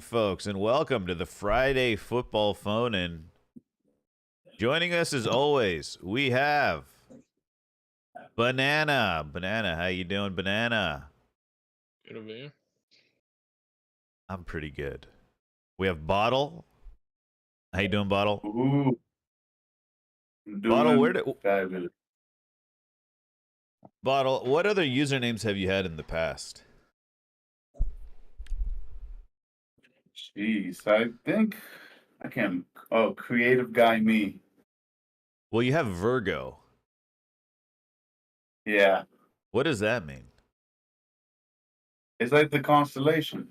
Folks, and welcome to the Friday Football Phone-In. Joining us as always, we have Banana. Banana, how you doing, Banana? Good of you. I'm pretty good. We have Bottle. How you doing, Bottle? Ooh, Bottle, doing fabulous. Bottle, what other usernames have you had in the past? Jeez, I think I can. Oh, creative guy me. Well, you have Virgo. Yeah, What does that mean? it's like the constellation.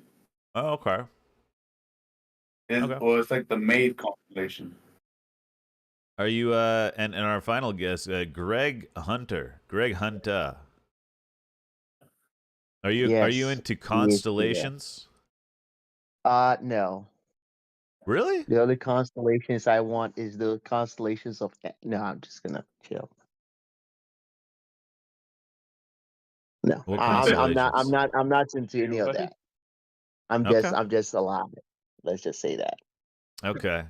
Oh, okay. Okay. It's like the maid constellation. Are you and our final guest, Greg Hunter. Greg Hunter. Are you Yes, into he is today. constellations? No. Really? The only constellations I want is the constellations of. No, I'm just gonna chill. No, What I'm not. constellations? I'm not into any of that. Okay. I'm just alive. Let's just say that. Okay.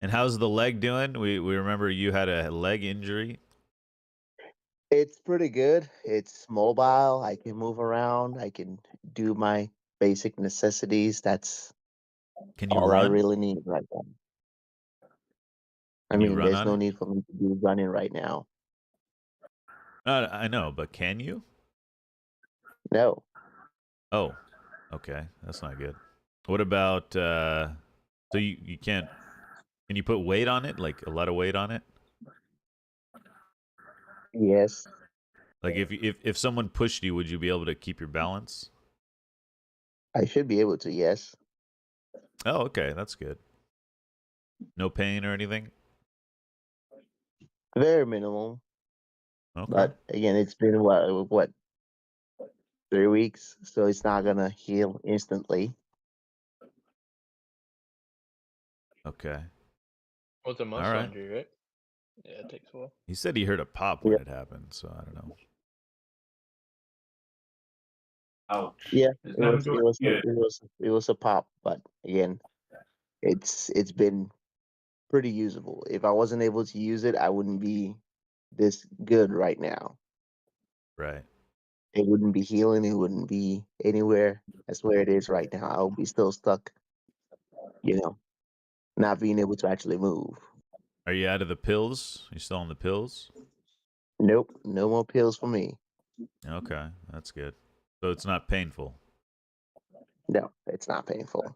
And how's the leg doing? We remember you had a leg injury. It's pretty good. It's mobile. I can move around. I can do my basic necessities. That's Can you all I run? really need right now. I Can you mean, run there's on no it? need for me to be running right now. I know, but can you? No. Oh, okay. That's not good. What about so you can't, can you put weight on it? Like a lot of weight on it? Yes. Like if someone pushed you, would you be able to keep your balance? I should be able to. Yes. Oh, okay. That's good. No pain or anything? Very minimal. Okay. But again, it's been what 3 weeks, so it's not gonna heal instantly. Okay. Well, it's a muscle All right. injury, right? Yeah, it takes a while. He said he heard a pop when it happened, so I don't know. Ouch. Yeah, It's it never was good. it was a pop, but again, it's been pretty usable. If I wasn't able to use it, I wouldn't be this good right now. Right. It wouldn't be healing. It wouldn't be anywhere. That's where it is right now. I'll be still stuck, you know, not being able to actually move. Are you out of the pills? You still on the pills? Nope, no more pills for me. Okay, that's good. So it's not painful. No, it's not painful.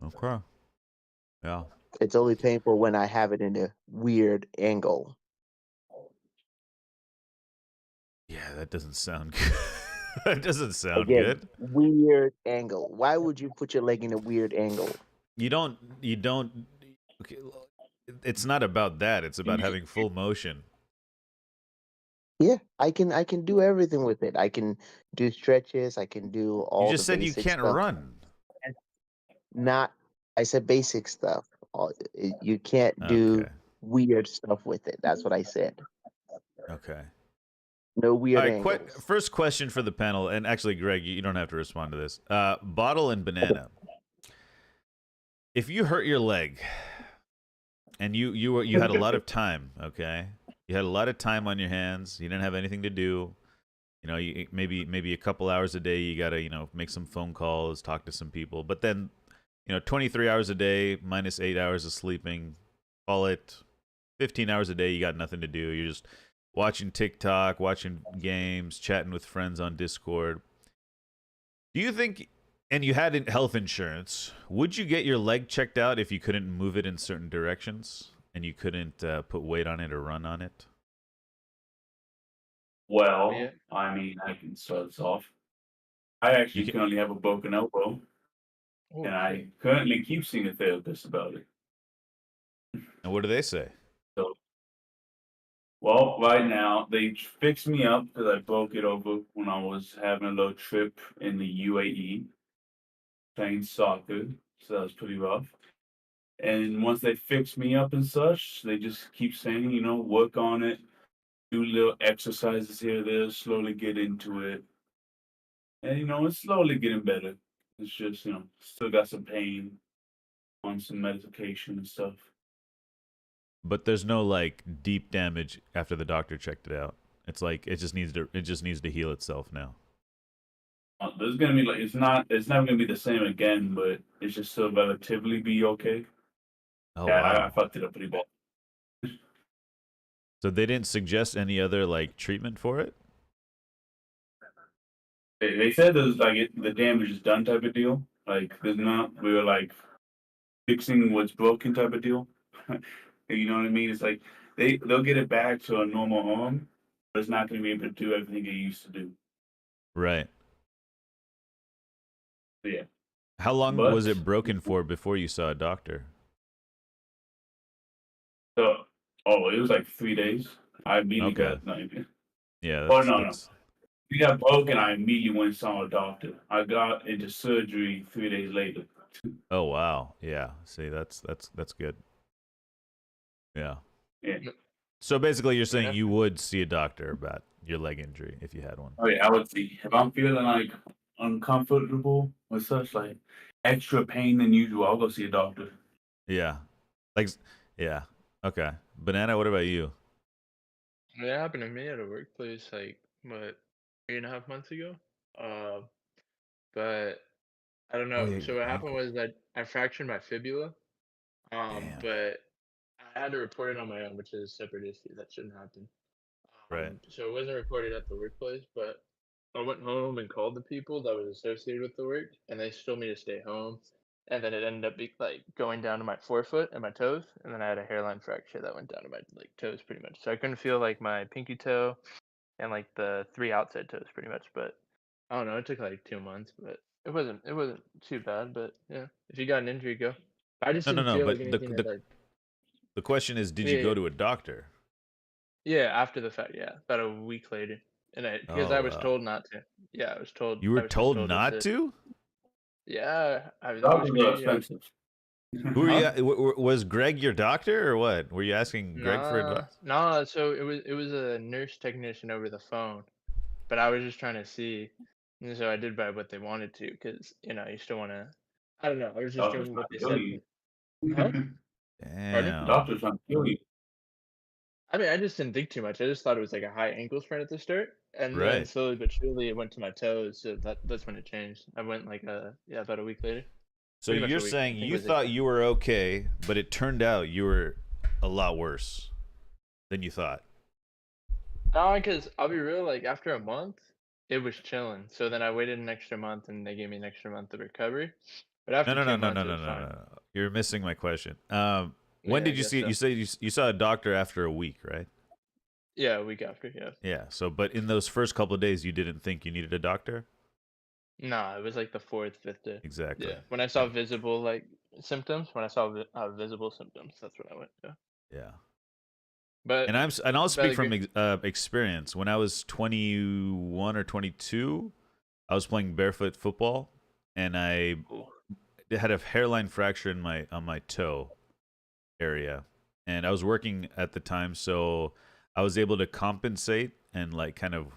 Okay. Yeah. It's only painful when I have it in a weird angle. Yeah, that doesn't sound good. That doesn't sound Again, good. weird angle. Why would you put your leg in a weird angle? You don't okay, it's not about that. It's about having full motion. Yeah, I can do everything with it. I can do stretches. I can do You all the just said you basic can't stuff. run. Not, I said basic stuff. You can't do Okay. weird stuff with it. That's what I said. Okay. No All weird right, angles. first question for the panel, and actually, Greg, you don't have to respond to this. Bottle and Banana. If you hurt your leg, and you had a lot of time, okay? You had a lot of time on your hands. You didn't have anything to do. You know, maybe a couple hours a day. You gotta make some phone calls, talk to some people. But then 23 hours a day minus 8 hours of sleeping. Call it 15 hours a day. You got nothing to do. You're just watching TikTok, watching games, chatting with friends on Discord. Do you think, and you had health insurance, would you get your leg checked out if you couldn't move it in certain directions and you couldn't put weight on it or run on it? Well, Yeah. I mean, I can start this off. I actually can, currently have a broken elbow, Oh, and I shit. currently keep seeing a therapist about it. and what do they say? So, well, right now they fixed me up because I broke it over when I was having a little trip in the UAE playing soccer, so that was pretty rough. And once they fix me up and such, they just keep saying, work on it, do little exercises here, there, slowly get into it. And it's slowly getting better. It's just still got some pain on some medication and stuff. But there's no like deep damage after the doctor checked it out. It's like it just needs to heal itself now. There's gonna be it's never gonna be the same again, but it's just still relatively be okay. Oh Yeah, I wow. fucked it up pretty bad. So they didn't suggest any other like treatment for it? They said there's the damage is done type of deal. Like there's not we were like fixing what's broken type of deal. You know what I mean? It's like they'll get it back to a normal arm, but it's not gonna be able to do everything it used to do. Right. Yeah. How long But was it broken for before you saw a doctor? so it was like 3 days. I immediately Okay. got like Yeah. no. We got broken. I immediately went and saw a doctor. I got into surgery 3 days later. Oh wow. Yeah. See, that's good. Yeah. Yeah. So basically, you're saying Yeah. you would see a doctor about your leg injury if you had one. Oh yeah, I would see if I'm feeling like uncomfortable or such, like extra pain than usual. I'll go see a doctor. Yeah. Like, yeah. Okay. Banana, what about you? It happened to me at a workplace like what 3.5 months ago. But I don't Oh know. yeah, So your what happened ankle. was that I fractured my fibula. Damn. But I had to report it on my own, which is a separate issue. That shouldn't happen. Right. So it wasn't reported at the workplace, but I went home and called the people that was associated with the work, and they told me to stay home. And then it ended up going down to my forefoot and my toes, and then I had a hairline fracture that went down to my toes pretty much. So I couldn't feel like my pinky toe and like the 3 outside toes pretty much. But I don't know. It took like 2 months, but it wasn't too bad. But yeah, if you got an injury, go. I just didn't No. feel But like anything that the question is, did you yeah, go to a doctor? yeah, after the fact, yeah, about a week later, and because Oh I was wow. told not to. Yeah, I was told. You were I was just told told not to. to? Yeah, I was Doctors are me. expensive. Who are Huh? you? Was Greg your doctor or what? Were you asking Greg for Nah, advice? nah. So it was a nurse technician over the phone, but I was just trying to see, and so I did by what they wanted to, because you still want to. I don't know. I was just Doctors doing trying what to they kill said. you. Huh? Pardon? Damn. Doctors trying to kill you. I mean, I just didn't think too much. I just thought it was like a high ankle sprain at the start, and then Right. slowly but surely it went to my toes. So that's when it changed. I went about a week later. So Pretty much you're a week. I saying think it you was thought exact. you were okay, but it turned out you were a lot worse than you thought. No, because I'll be real. Like after a month, it was chilling. So then I waited an extra month, and they gave me an extra month of recovery. But No, after no, no, two no, no, months, it no, was no, fine. no. You're missing my question. When Yeah, I did you guess see it? so. You said you saw a doctor after a week, right? Yeah, a week after. Yeah. Yeah. So, but in those first couple of days, you didn't think you needed a doctor? Nah, it was like the fourth, fifth day. Exactly. Yeah, when I saw visible symptoms, when I saw visible symptoms, that's when I went. Yeah. Yeah. But And I'll speak better from get. experience. When I was 21 or 22, I was playing barefoot football, and I Ooh. had a hairline fracture in on my toe area, and I was working at the time, so I was able to compensate and like kind of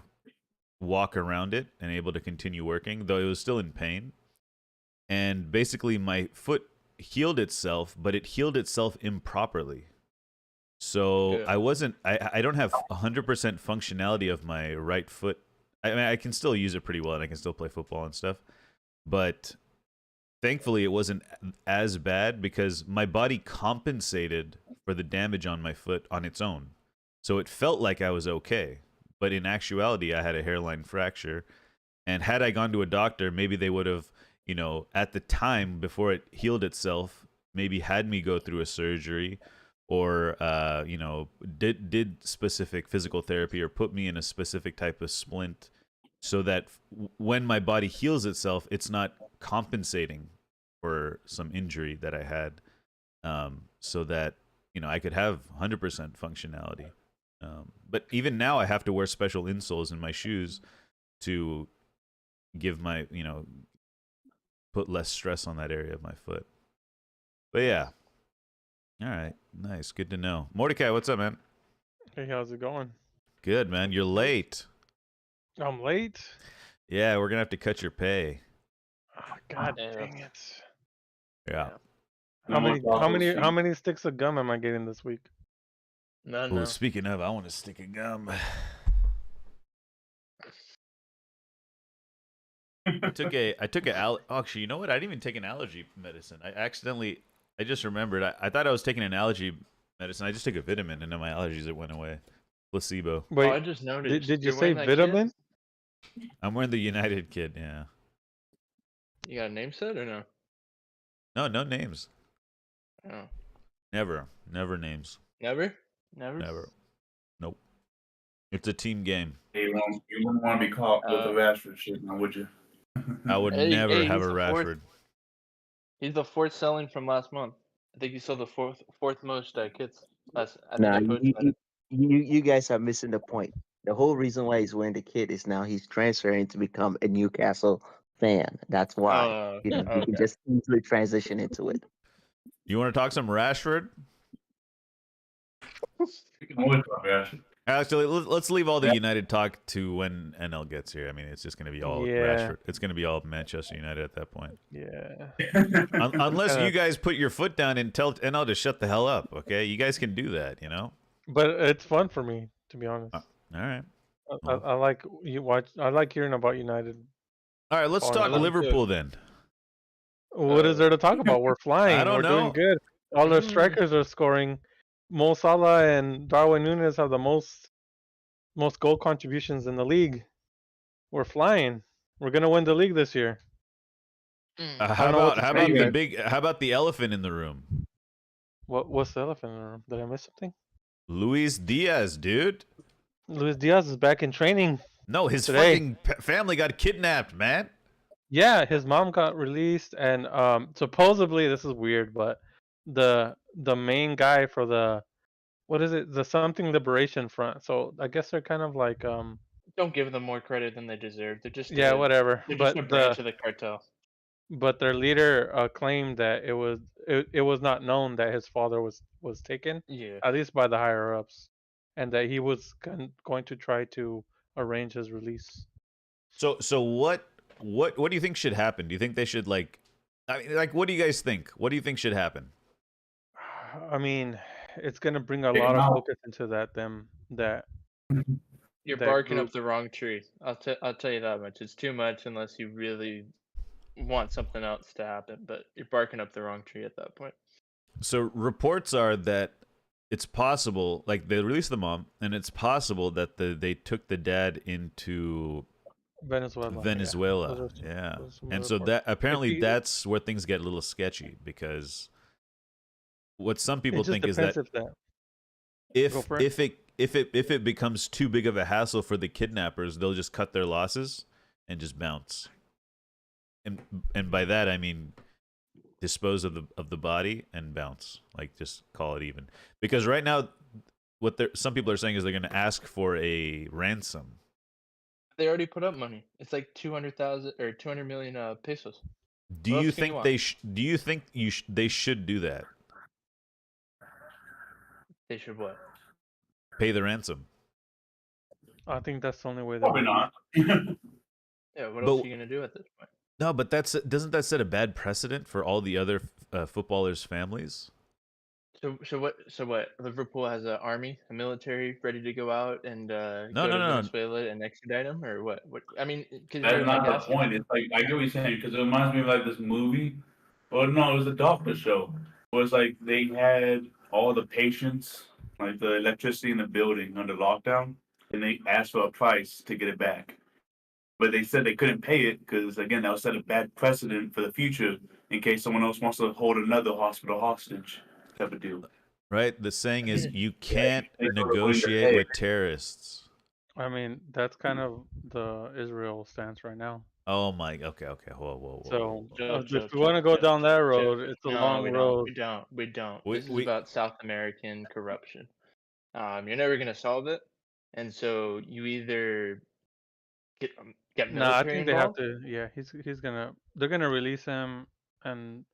walk around it and able to continue working, though it was still in pain. And basically, my foot healed itself, but it healed itself improperly. So Yeah. I don't have 100% functionality of my right foot. I mean, I can still use it pretty well, and I can still play football and stuff. But thankfully, it wasn't as bad because my body compensated for the damage on my foot on its own. So it felt like I was okay. But in actuality, I had a hairline fracture. And had I gone to a doctor, maybe they would have, at the time before it healed itself, maybe had me go through a surgery or, did specific physical therapy or put me in a specific type of splint so that when my body heals itself, it's not compensating for some injury that I had, so that I could have 100% functionality. But even now, I have to wear special insoles in my shoes to give my put less stress on that area of my foot. But yeah, all right, nice, good to know. Mordecai, what's up, man? Hey, how's it going? Good, man. You're late. I'm late. Yeah, we're gonna have to cut your pay. God Yeah. dang it! Yeah. How No more how many sticks of gum am I getting this week? None Oh, now. speaking of, I want to stick a gum. I took actually, you know what? I didn't even take an allergy medicine. I just remembered. I thought I was taking an allergy medicine. I just took a vitamin, and then my allergies went away. Placebo. Oh, I Wait, just noticed. did you You're say wearing that kit? vitamin? I'm wearing the United kit. Yeah. You got a name set or no? No names. Oh, Never names. never. Never. Never. Nope. It's a team game. Hey, you wouldn't want to be caught with a Rashford shit, now would you? I would Hey, never have he's a the fourth. Rashford. He's the fourth selling from last month. I think he sold the fourth most kits. I think Nah, I posted about it. you guys are missing the point. The whole reason why he's wearing the kit is now he's transferring to become a Newcastle fan. That's why. Oh, You can okay. just easily transition into it. You want to talk some Rashford? You can always talk Rashford. Actually, let's leave all the Yeah. United talk to when NL gets here. I mean, it's just going to be all Yeah. Rashford. It's going to be all Manchester United at that point. Yeah. Unless kinda- you guys put your foot down and tell NL to shut the hell up, okay? You guys can do that, you know? But it's fun for me, to be honest. All right. I like you watch. I like hearing about United. All right, let's Oh, talk no. Liverpool then. What is there to talk about? We're flying. don't We're know. doing good. All our Mm. strikers are scoring. Mo Salah and Darwin Núñez have the most goal contributions in the league. We're flying. We're gonna win the league this year. Mm. How know what about to say, guys. how about the elephant in the room? What's the elephant in the room? Did I miss something? Luis Diaz, dude. Luis Diaz is back in training. No, his Today. fucking family got kidnapped, man. Yeah, his mom got released, and supposedly this is weird, but the main guy for the what is it? The something liberation front. So I guess they're kind of like Don't give them more credit than they deserve. They're just yeah, whatever. They're just a branch of the cartel. But their leader claimed that it was not known that his father was taken, Yeah. at least by the higher ups, and that he was going to try to arrange his release. So what do you think should happen? Do you think they should I mean, what do you guys think? What do you think should happen? I mean, it's gonna bring a Take lot him of out. focus into that You're that barking group. up the wrong tree. I'll tell you that much. It's too much unless you really want something else to happen. But you're barking up the wrong tree at that point. So reports are that it's possible, like they released the mom, and it's possible that they took the dad into Venezuela. Venezuela. Those are Yeah. those are some And so reports. that apparently you- that's where things get a little sketchy because what some people It just think is depends that if that. if Go for it. if it becomes too big of a hassle for the kidnappers, they'll just cut their losses and just bounce. And by that I mean dispose of the body and bounce, like just call it even. Because right now, what some people are saying is they're going to ask for a ransom. They already put up money. It's like 200,000 or 200 million pesos. Do What you else can you think want? do you think they should do that? They should what? Pay the ransom. I think that's the only way. Probably not. Yeah. What else But- are you gonna do at this point? No, but doesn't that set a bad precedent for all the other footballers' families? So what? Liverpool has an army, a military ready to go out and go No, to no. Venezuela and extradite them, or what? What? I mean, because That's not the point. It's like I get what you're saying because it reminds me of like this movie. Well, no, it was a doctor show. It was like they had all the patients, like the electricity in the building under lockdown, and they asked for a price to get it back. But they said they couldn't pay it because again that would set a bad precedent for the future in case someone else wants to hold another hospital hostage type of deal. Right? The saying is you can't they sort of willing to negotiate pay with terrorists. I mean, that's kind of the Israel stance right now. Oh my. Okay. Whoa. So Chill, if we want to go down that road, it's a No, long we road. don't. We don't. We- This is we- about South American corruption. You're never gonna solve it, and so you either get No, I military think they have involved. to. Yeah, they're gonna release him, and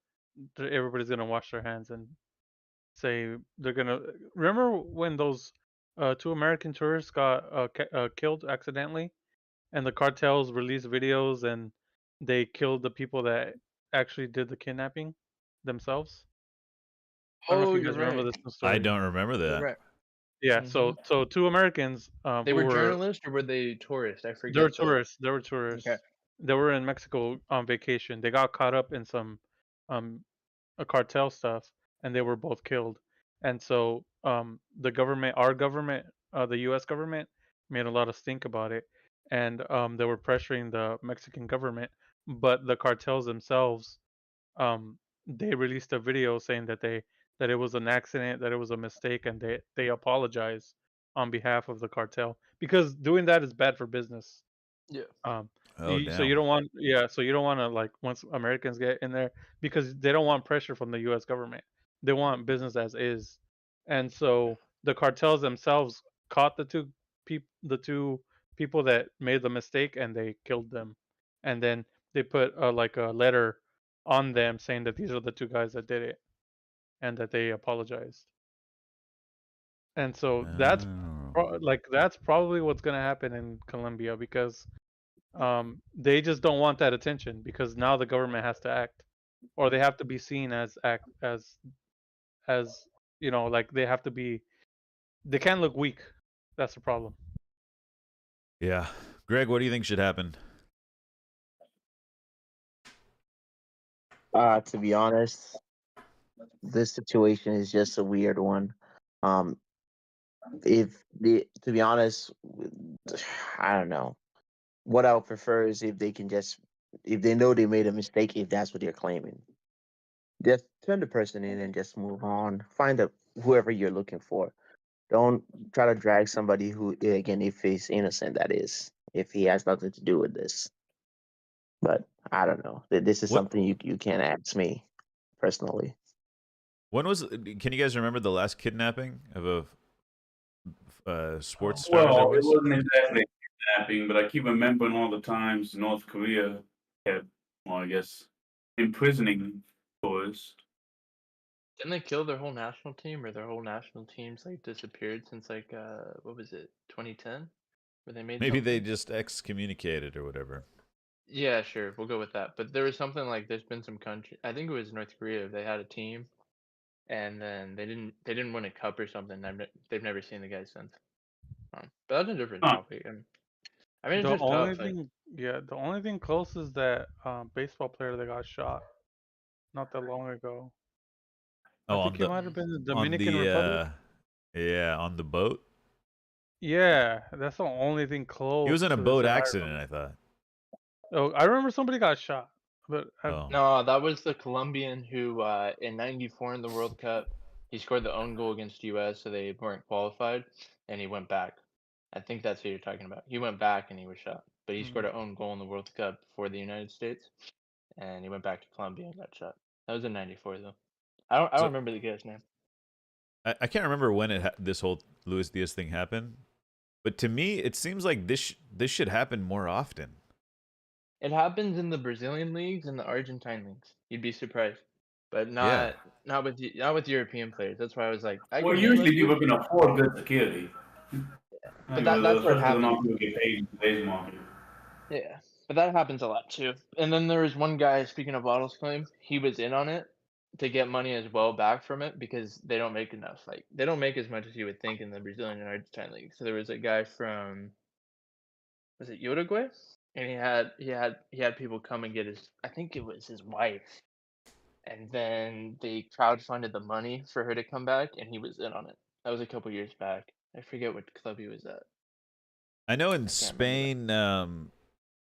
everybody's gonna wash their hands and say they're gonna. Remember when those two American tourists got killed accidentally, and the cartels released videos and they killed the people that actually did the kidnapping themselves. I don't know if Oh, you you're guys remember right. this I story. don't remember You're that. right. Yeah, Mhm. so two Americans They who were were journalists or were they tourists? I they were forget the. tourists. They were Okay. tourists. They were in Mexico on vacation. They got caught up in some a cartel stuff, and they were both killed. And so the government, our government, the U.S. government, made a lot of stink about it, and they were pressuring the Mexican government, but the cartels themselves, um, they released a video saying that it was an accident, that it was a mistake, and they apologize on behalf of the cartel because doing that is bad for business. Yeah. Oh, So you damn. don't want, yeah, so you don't want to, like, once Americans get in there, because they don't want pressure from the U.S. government. They want business as is, and so the cartels themselves caught the two people that made the mistake, and they killed them, and then they put like a letter on them saying that these are the two guys that did it, and that they apologized. And so Oh. that's probably what's gonna happen in Colombia, because they just don't want that attention, because now the government has to act, or they have to be seen as act as like they have to be, they can't look weak. That's the problem. Yeah. Greg, what do you think should happen? To be honest, this situation is just a weird one. Um, to be honest, I don't know. What I would prefer is if they can just, if they know they made a mistake, if that's what they're claiming, just turn the person in and just move on. Find whoever you're looking for. Don't try to drag somebody who, again, if he's innocent, that is, if he has nothing to do with this. But I don't know. This is What something you can't ask me personally. when was can you guys remember the last kidnapping of a sports star there Well, it was? wasn't exactly kidnapping, but I keep remembering all the times North Korea kept, well, I guess, imprisoning tourists. Didn't they kill their whole national team, or their whole national teams like disappeared since like what was it, 2010, where they made Maybe they something? just excommunicated or whatever. Yeah, sure, we'll go with that. But there was something like there's been some country. I think it was North Korea. They had a team, and then they didn't win a cup or something. They've never seen the guy since. But that's a different Huh. topic. I mean, it's The just only tough. Like, thing, yeah, the only thing close is that baseball player that got shot not that long ago. I Oh, think it might have been the Dominican Republic. Yeah, on the boat. Yeah, that's the only thing He was close in a to this boat that I accident, remember. I thought. Oh, I remember somebody got shot, but Oh. no, that was the Colombian who in '94 in the World Cup, he scored the own goal against U.S. so they weren't qualified, and he went back. I think that's who you're talking about. He went back and he was shot, but he scored an own goal in the World Cup for the United States, and he went back to Colombia and got shot. That was in '94 though. I don't So remember the guy's name. I can't remember when this whole Luis Diaz thing happened, but to me it seems like this should happen more often. It happens in the Brazilian leagues and the Argentine leagues. You'd be surprised, but Yeah. not with European players. That's why I was like, I Well, can name a usually few, people can afford good security. but Like, that's where it especially the amount happens. of people get paid in today's market. Yeah, but that happens a lot too. And then there was one guy, speaking of bottles claim, he was in on it to get money as well back from it because they don't make enough. Like they don't make as much as you would think in the Brazilian and Argentine league. So there was a guy from, was it Uruguay? And he had people come and get his, I think it was his wife. And then they crowdfunded the money for her to come back and he was in on it. That was a couple years back. I forget what club he was at. I know in I can't remember that. Spain,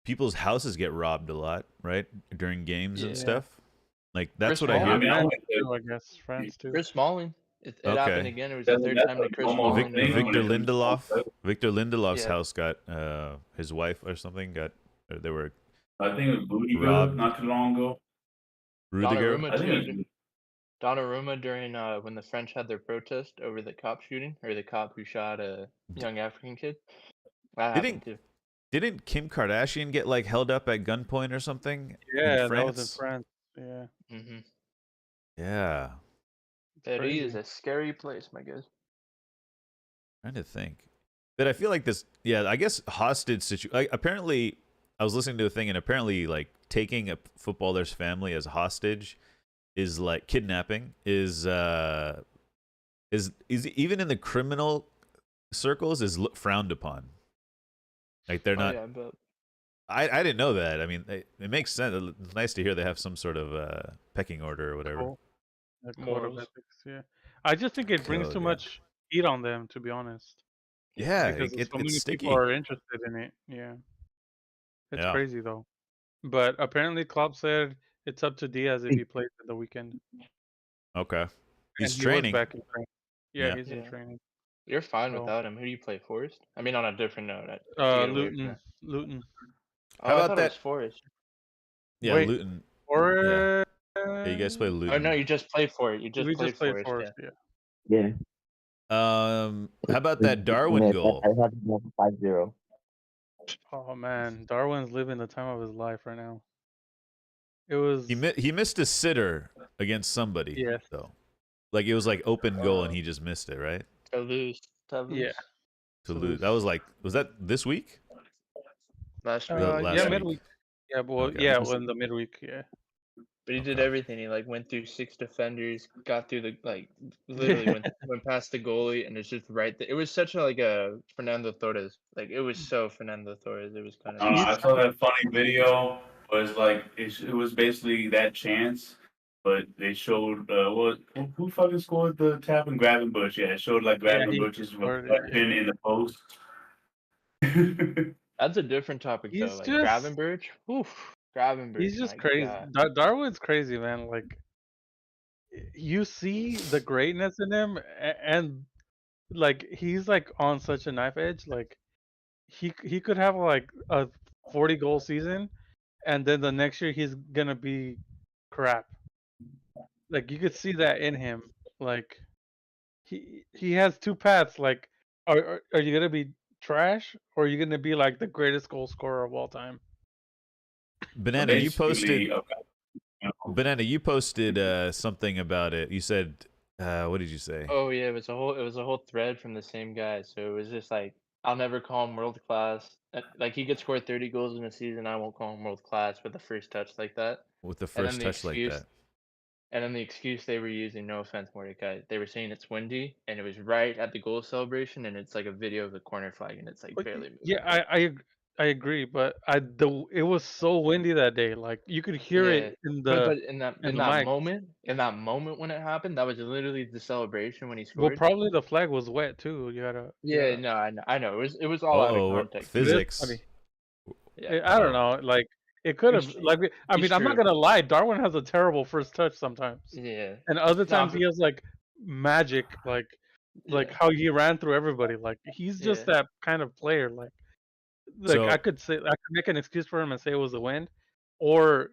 people's houses get robbed a lot, right? During games and Yeah. stuff. Like that's Chris what I Smalling? I hear. mean, I France went too, to, I guess. France too. Chris Smalling. It happened Okay. again. It was the third time to Chris almost Smalling. a thing when Victor it comes to Lindelof. sports. Victor Lindelof's Yeah. house got his wife or something got they were I think it was Rudiger robbed. not too long ago. Rudiger. Donnarumma I think it too. was, Donnarumma during when the French had their protest over the cop shooting, or the cop who shot a young African kid. That happened too. Didn't Kim Kardashian get like held up at gunpoint or something in Yeah, that was in France? France. Yeah, Mm-hmm. Yeah. Paris crazy. is a scary place, my guys. Trying to think. But I feel like this, yeah, I guess hostage situation. Like, apparently, I was listening to a thing, and apparently, like, taking a footballer's family as hostage is like kidnapping is even in the criminal circles is frowned upon. Like they're Oh not. yeah, but I didn't know that. I mean, it makes sense. It's nice to hear they have some sort of pecking order or whatever. Cool. A code of morals. ethics. Yeah. I just think it brings Code, too yeah. much heat on them, to be honest, Yeah, because so it's many people sticky. are interested in it. Yeah. It's Yeah. crazy though. But apparently, Klopp said it's up to Diaz if he plays in the weekend. Okay. He's And he was training. back in training. Yeah, Yeah. he's in Yeah. training. You're fine So, without him. Who do you play, Forest? I mean, on a different note, to get away from Luton. that. Luton. Oh, How I about thought it was that? Forest. Yeah, Wait, Luton. or Yeah, you guys play Oh Luton. no, you just played for it. You just we played just played Forest. Forest. Yeah. Yeah. Yeah. How about that Darwin goal? I had 5-0. Oh man, Darwin's living the time of his life right now. It was He missed a sitter against somebody yes. though. Like it was like open goal and he just missed it, right? To lose. Yeah. Toulouse. That was that this week? Last week. Last Yeah, week. midweek. Yeah, well, Okay. yeah, well, in the midweek. Yeah. But he did Okay. everything. He like went through 6 defenders, got through the literally went past the goalie, and it's just right there. It was such a like a Fernando Torres. Like it was so Fernando Torres. It was kind of I insane. saw that funny video. Was like it was basically that chance, but they showed who fucking scored the tap and Gravenbush? Yeah, it showed like Yeah, he Gravenbush's scored it. reflection in the post. That's a different topic though. He's Like just Gravenberch. Oof. Gravenberch. he's just My crazy. God. Darwin's crazy, man. Like you see the greatness in him, and like he's like on such a knife edge. Like he could have like a 40-goal season, and then the next year he's gonna be crap. Like you could see that in him. Like he has two paths. Like are you gonna be trash or are you gonna be like the greatest goal scorer of all time? Banana, you posted you posted something about it. You said what did you say? Oh yeah, it was a whole thread from the same guy. So it was just like I'll never call him world class. Like he could score 30 goals in a season, I won't call him world class with the first touch like that. With the And then first the touch like excuse that. and then the excuse they were using, no offense, Mordecai, they were saying it's windy and it was right at the goal celebration and it's like a video of the corner flag and it's like But barely moving. yeah, I agree, but it was so windy that day. Like you could hear Yeah. it in But the in that mic. in that moment when it happened, that was literally the celebration when he Well, scored. probably the flag was wet too. Yeah, no, I know. It was all out of context. It is physics. funny. Yeah. I don't know. Like it could have. Like I mean, I'm not true. gonna lie. Darwin has a terrible first touch sometimes, Yeah. and other Nah, times he has like magic, like Yeah. how he ran through everybody. Like he's just Yeah. that kind of player. Like So I could make an excuse for him and say it was the wind, or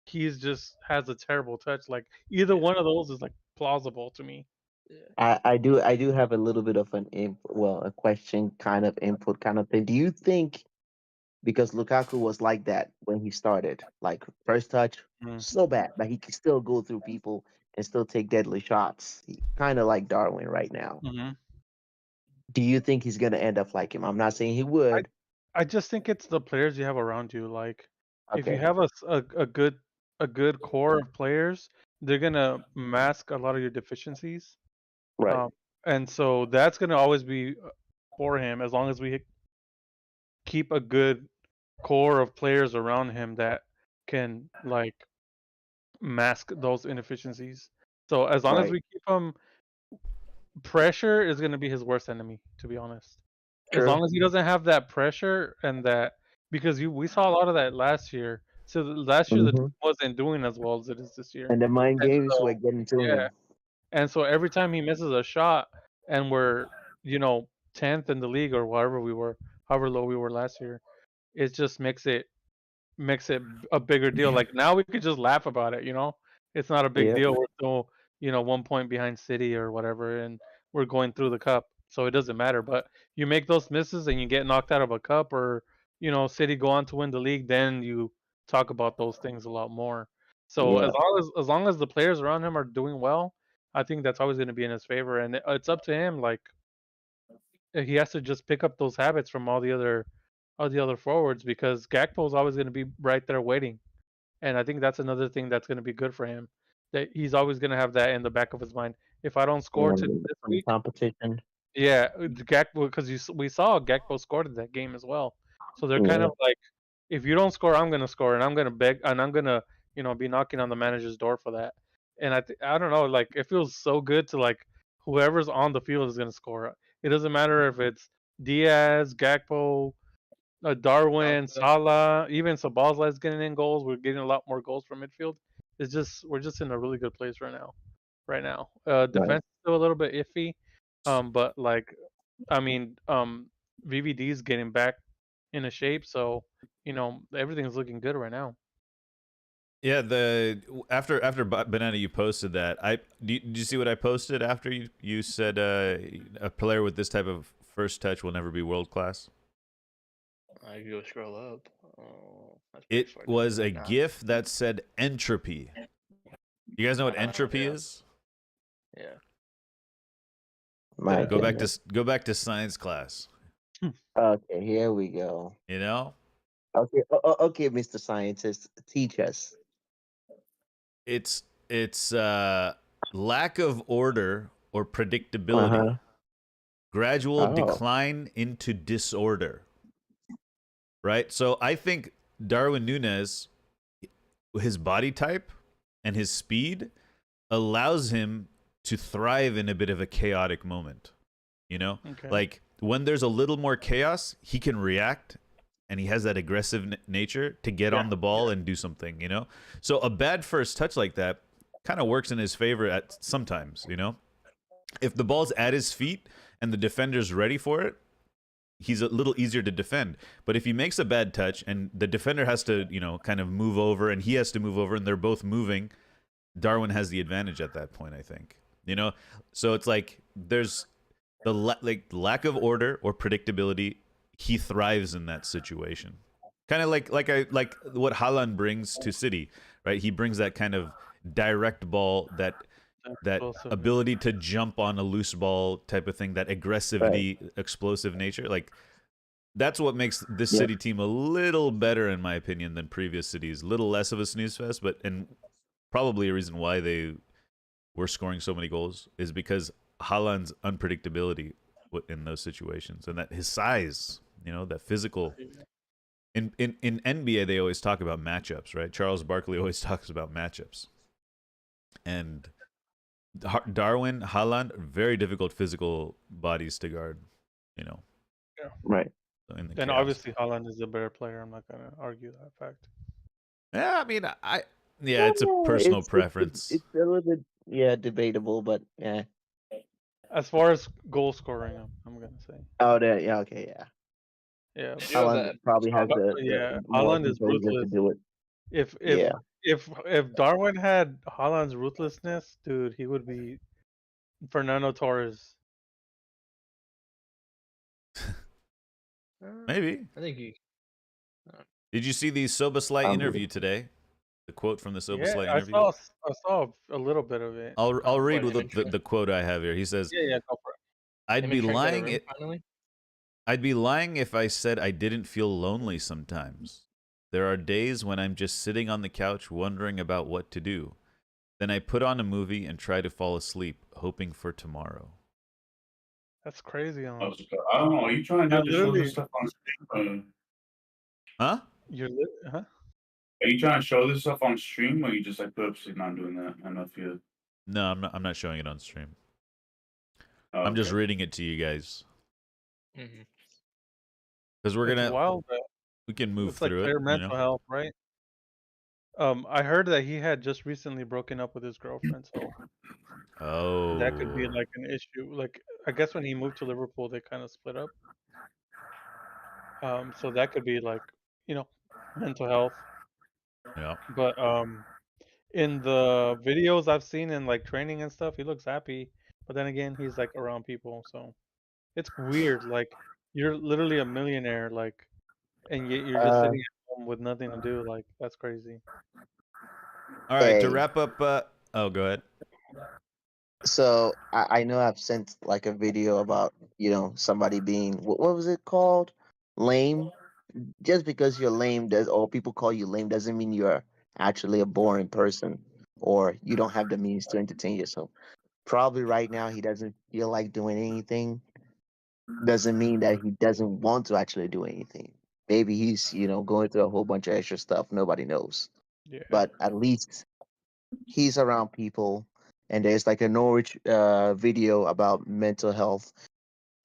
he's just has a terrible touch. Like either one of those is like plausible to me. Yeah. I do have a little bit of a question kind of input kind of thing. Do you think because Lukaku was like that when he started, like first touch, so bad, but he can still go through people and still take deadly shots, kind of like Darwin right now. Mm-hmm. Do you think he's gonna end up like him? I'm not saying he would. I just think it's the players you have around you. Like if you Okay, have a good core of players, they're gonna mask a lot of your deficiencies. right. And so that's gonna always be for him as long as we keep a good core of players around him that can like mask those inefficiencies. So as long as Right. we keep him, pressure is gonna be his worst enemy, to be honest. As True. long as he doesn't have that pressure and that because we saw a lot of that last year. So last year the team hmm wasn't doing as well as it is this year. And the mind And games so were getting to yeah, him. and so every time he misses a shot and we're 10th in the league or wherever we were, however low we were last year, it just makes it a bigger deal. Like now we could just laugh about it, It's not a big Yeah. deal. We're still, 1 point behind City or whatever, and we're going through the cup, so it doesn't matter. But you make those misses and you get knocked out of a cup, or City go on to win the league, then you talk about those things a lot more. So Yeah. as long as the players around him are doing well, I think that's always going to be in his favor, and it's up to him. Like he has to just pick up those habits from all the other forwards because Gakpo is always going to be right there waiting. and I think that's another thing that's going to be good for him. That he's always going to have that in the back of his mind. If I don't score to And this from week, competition. yeah, Gakpo, because we saw Gakpo scored in that game as well. So they're kind Yeah. of like, if you don't score, I'm gonna score, and I'm gonna beg, and I'm gonna, be knocking on the manager's door for that. And I don't know, like it feels so good to like whoever's on the field is gonna score. It doesn't matter if it's Diaz, Gakpo, Darwin, Salah, even Sabazla is getting in goals. We're getting a lot more goals from midfield. It's just we're just in a really good place right now. Right. Defense is still a little bit iffy, but like, I mean, VVD's getting back into shape, so everything's looking good right now. Yeah, after Banana, you posted that. Did you see what I posted after you said a player with this type of first touch will never be world class? I can go scroll up. Oh, that's pretty It far was down. a GIF that said entropy. You guys know what entropy Yeah. is? Yeah. My Go back goodness. to science class. Okay, here we go. You know, Okay, okay, Mr. Scientist, teach us. it's lack of order or predictability, gradual Oh. decline into disorder. Right. So I think Darwin Núñez, his body type and his speed allows him to thrive in a bit of a chaotic moment. Okay. Like when there's a little more chaos, he can react, and he has that aggressive nature to get on the ball and do something. So a bad first touch like that kind of works in his favor at sometimes. If the ball's at his feet and the defender's ready for it, he's a little easier to defend. But if he makes a bad touch and the defender has to, kind of move over and he has to move over and they're both moving, Darwin has the advantage at that point, I think. So it's like there's the lack of order or predictability. He thrives in that situation. Kind of like what Haaland brings to City, right? He brings that kind of direct ball, that ability to jump on a loose ball type of thing, that aggressivity, explosive nature. Like that's what makes this City team a little better, in my opinion, than previous cities. A little less of a snooze fest, and probably a reason why they were scoring so many goals is because Haaland's unpredictability in those situations, and that his size, that physical. In NBA, they always talk about matchups, right? Charles Barkley always talks about matchups, and Darwin, Haaland, very difficult physical bodies to guard. Right. In the And chaos. obviously, Haaland is a better player. I'm not gonna argue that fact. Yeah, I mean, it's a personal preference. It's a little bit, debatable, but yeah. As far as goal scoring, I'm gonna say. Oh, there, yeah, okay, yeah. Yeah. Haaland probably has Yeah, more Haaland is composure to ruthless. do it. If Darwin had Haaland's ruthlessness, dude, he would be Fernando Torres. Maybe. I think he. Did you see the Soboslai interview today? The quote from the Soboslai interview. I saw a little bit of it. I'll read the quote I have here. He says, "Yeah, go for it." I'd be lying if I said I didn't feel lonely sometimes. There are days when I'm just sitting on the couch wondering about what to do. Then I put on a movie and try to fall asleep, hoping for tomorrow. That's crazy. I don't know. Are you trying not to show this stuff on stream? Huh? Are you trying to show this stuff on stream, or you just like purposely not doing that? I don't know if you. No, I'm not showing it on stream. Oh, I'm just reading it to you guys. Because we're gonna. Wild, we can move it's through like it. Their mental health, right? I heard that he had just recently broken up with his girlfriend, so that could be like an issue. Like I guess when he moved to Liverpool, they kind of split up. So that could be like mental health. Yeah. But in the videos I've seen in like training and stuff, he looks happy. But then again, he's like around people, so it's weird. Like you're literally a millionaire, like, and yet you're just sitting at home with nothing to do. Like that's crazy. All right, to wrap up. Oh, go ahead. So I know I've sent like a video about somebody being what was it called, lame. Just because you're lame or people call you lame doesn't mean you're actually a boring person, or you don't have the means to entertain yourself. Probably right now he doesn't feel like doing anything. Doesn't mean that he doesn't want to actually do anything. Maybe he's, going through a whole bunch of extra stuff nobody knows. Yeah. But at least he's around people. And there's like a Norwich video about mental health.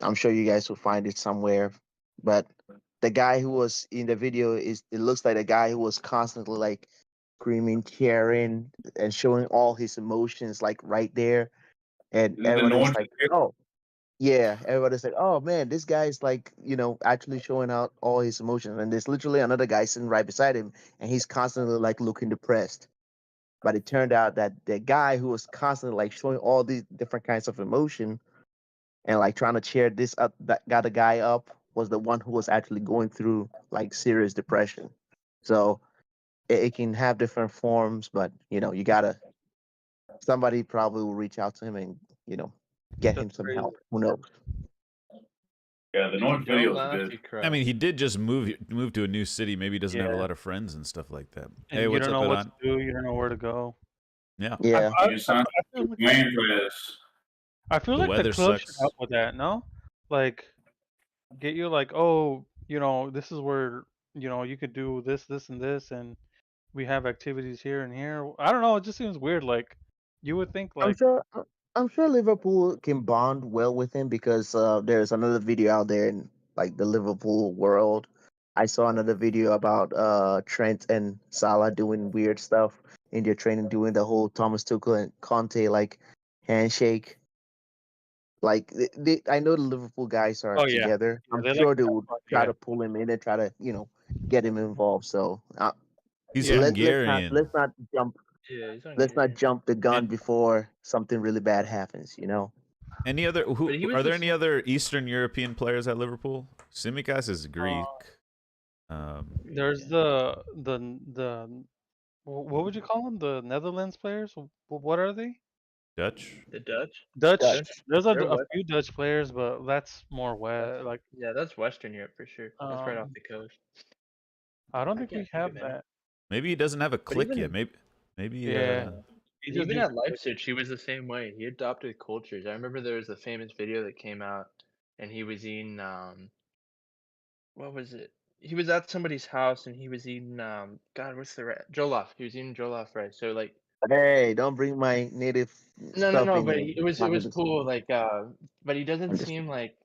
I'm sure you guys will find it somewhere. But the guy who was in the video it looks like a guy who was constantly like screaming, cheering, and showing all his emotions like right there. And Is it the everybody was Norwich like, video? oh, yeah, everybody's like, oh man, this guy's like, actually showing out all his emotions. And there's literally another guy sitting right beside him, and he's constantly like looking depressed. But it turned out that the guy who was constantly like showing all these different kinds of emotion and like trying to cheer this up, that got the guy up, was the one who was actually going through like serious depression. So it can have different forms, but you gotta, somebody probably will reach out to him and get him That's some crazy. help. Who knows? Yeah, the If you Norwich don't video is laugh, good. you cry. I mean, he did just move to a new city. Maybe he doesn't have a Yeah. lot of friends and stuff like that. And Hey, you what's don't up, know what Ilan? to do. You don't know where to go. Yeah. Yeah. You sound I feel like, man for this. I feel The like the weather club should sucks. help with that. No, like get you like, oh, this is where you could do this, this, and this, and we have activities here and here. I don't know. It just seems weird. Like you would think I'm like, sure. I'm sure Liverpool can bond well with him because there's another video out there in like the Liverpool world. I saw another video about Trent and Salah doing weird stuff in their training, doing the whole Thomas Tuchel and Conte like handshake. Like I know the Liverpool guys are oh yeah, together. yeah I'm they like sure to they have would fun. try Yeah, to pull him in and try to get him involved. So He's yeah. let's not Hungarian. jump Yeah, he's let's not Hungarian. jump the gun And before something really bad happens. any other But he who was are the there any same. other Eastern European players at Liverpool? Simikas is Greek. There's the what would you call them? The Netherlands players? What are they? Dutch. The Dutch. Dutch. Dutch. Dutch. There's They're a West. few Dutch players, but that's more west. Like, Yeah, that's Western Europe for sure. That's right off um, the coast. I don't I think we can't think have of any. that. Maybe he doesn't have a But click yet. Maybe Yeah, he just even needs at to Leipzig, he was the same way. He adopted cultures. I remember there was a famous video that came out, and he was eating what was it? He was at somebody's house and he was eating God, what's the rice? Jollof. He was eating jollof rice. So like Hey, don't bring my native stuff no, in but here. it was Not gonna say cool. Like but he doesn't understand. seem like,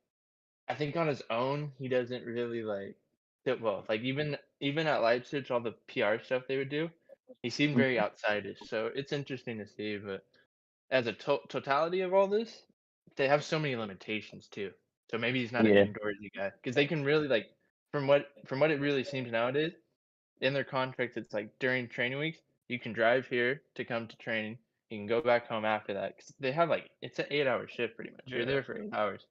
I think on his own he doesn't really like fit well. Like even at Leipzig, all the PR stuff they would do, he seemed very outsidish. So it's interesting to see, but as a totality of all this, they have so many limitations too. So maybe he's not an Yeah. indoorsy guy because they can really like from what it really seems nowadays in their contracts. It's like during training weeks you can drive here to come to training. You can go back home after that because they have like it's an 8 hour shift pretty much. You're yeah. there for 8 hours.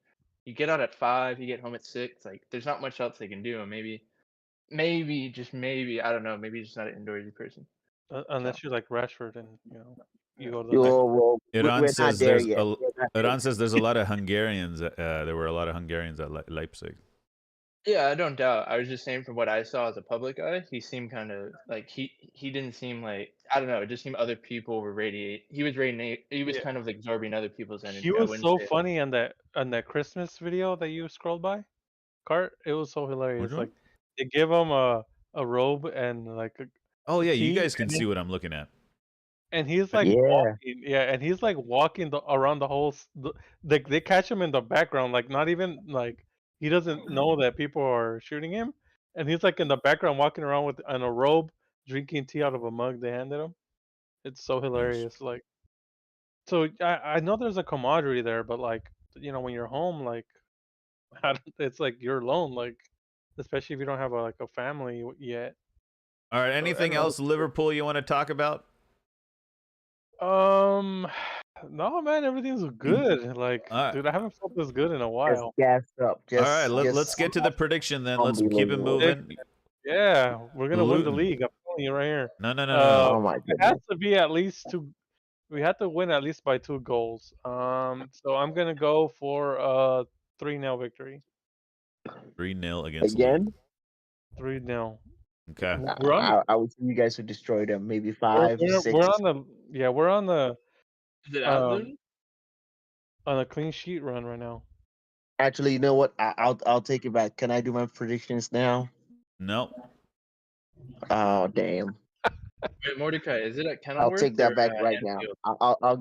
You get out at 5. You get home at 6. Like there's not much else they can do. And maybe just maybe I don't know. Maybe he's just not an indoorsy person. So Unless you're like Rashford and you go to the I- next. Well, Iran we're not says there there's yet. a We're not there Iran yet. says there's a lot of Hungarians. There were a lot of Hungarians at Leipzig. yeah, I don't doubt. I was just saying from what I saw as a public eye, he seemed kind of like he didn't seem like, I don't know. It just seemed other people were radiate. He was radiate. He was Yeah, kind of absorbing other people's he energy. I was wouldn't so say. funny on that Christmas video that you scrolled by, Cart. It was so Which hilarious. one? Like they give him a robe and like Oh a yeah, you tea, guys can see what I'm looking at. and he's like Yeah. walking, yeah, and he's like walking around the whole. They catch him in the background, like not even like he doesn't know that people are shooting him, and he's like in the background walking around with in a robe, drinking tea out of a mug they handed him. It's so Nice. hilarious. Like, so I know there's a camaraderie there, but like when you're home, like it's like you're alone, like especially if you don't have like a family yet. All right. So I Anything don't know. else Liverpool you want to talk about? Um, no, man, everything's good. Like, All right. dude, I haven't felt this good in a Just while. gassed up. All right. Just Let's get to the prediction then. Let's keep it unbelievable. moving. Yeah, we're gonna win the Luton. league. I'm telling you right here. No. Oh my It has goodness. to be at least two. We have to win at least by 2 goals. So I'm gonna go for 3-0 victory. 3-0 against Luton. Again? 3-0. Okay. We're on. I would see you guys would destroy them. Maybe We're, five, we're six. on the. Yeah, we're on the Is it out, um Loon? on a clean sheet run right now. Actually, you know what? I'll take it back. Can I do my predictions now? No. Oh damn! Wait, Mordecai, is it at I'll Kenilworth take or that back right now. Anfield?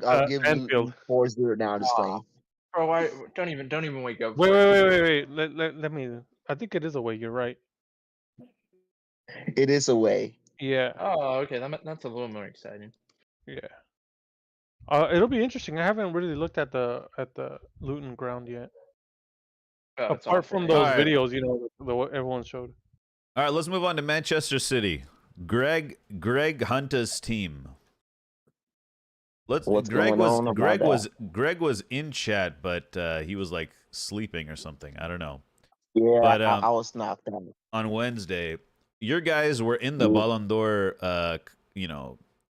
I'll give Anfield. 4-0 now this Aw. lane. Bro, why? Don't even wake up Wait, for wait, it. wait, wait, wait. Let me. I think it is away. You're right. It is away. Yeah, Oh, okay, that's a little more exciting. yeah. It'll be interesting. I haven't really looked at the Luton ground yet. Oh, it's Apart awful. from I those All right. videos, the what everyone showed. All right, let's move on to Manchester City. Greg Hunter's team. What's going on about that? Greg was in chat, but he was like sleeping or something. I don't know. Yeah, But I was knocked out. on Wednesday, your guys were in the Yeah. Ballon d'Or,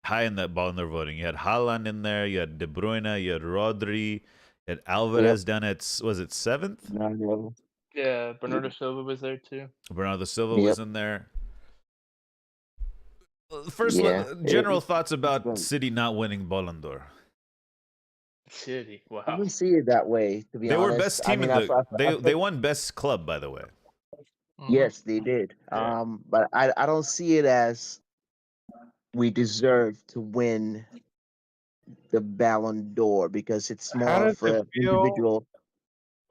high in that Ballon d'Or voting. You had Haaland in there, you had De Bruyne, you had Rodri, you had Alvarez down at, was it 7th? No. Yeah, Bernardo Silva was there too. Bernardo Silva Yep. was in there. First, Yeah. general thoughts It's about great. City not winning Ballon d'Or. City, I wow. don't see it that way, to be They were honest. best I team mean, in the. I They won best club, by the way. yes, they did. Yeah. But I don't see it as we deserve to win the Ballon d'Or because it's How more does of it an feel? individual.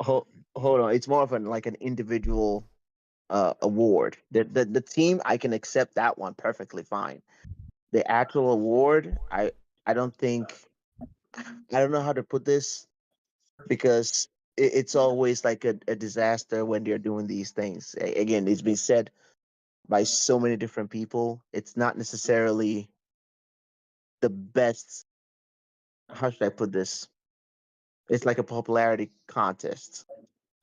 Hold on, it's more of an individual award. The team, I can accept that one perfectly fine. The actual award, I don't think, I don't know how to put this because it's always like a disaster when they're doing these things. Again, it's been said by so many different people. It's not necessarily the best. How should I put this? It's like a popularity contest.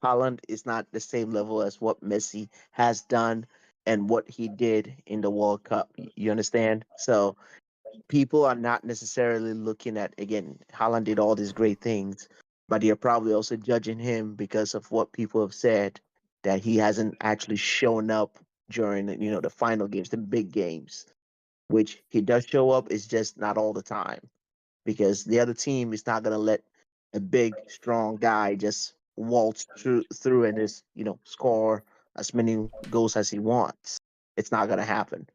Holland is not the same level as what Messi has done and what he did in the World Cup. You understand? So people are not necessarily looking at, again, Holland did all these great things, but they're probably also judging him because of what people have said that he hasn't actually shown up during the final games, the big games, which he does show up, is just not all the time because the other team is not going to let a big, strong guy just waltz through and just score as many goals as he wants. It's not going to happen.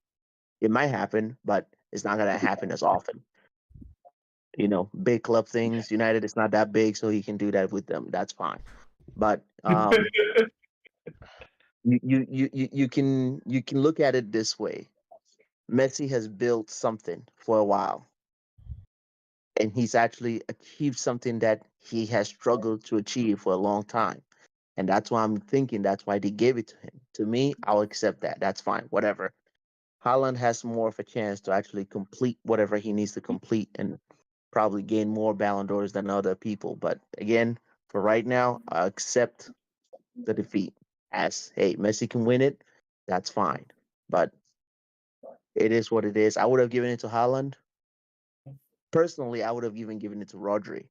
It might happen, but it's not going to happen as often. Big club things. United is not that big, so he can do that with them. That's fine. But you can look at it this way. Messi has built something for a while, and he's actually achieved something that he has struggled to achieve for a long time. And that's why I'm thinking that's why they gave it to him. To me, I'll accept that. That's fine. Whatever. Haaland has more of a chance to actually complete whatever he needs to complete and probably gain more Ballon d'Ors than other people. But again, for right now, I accept the defeat as, hey, Messi can win it. That's fine. But it is what it is. I would have given it to Haaland. Personally, I would have even given it to Rodri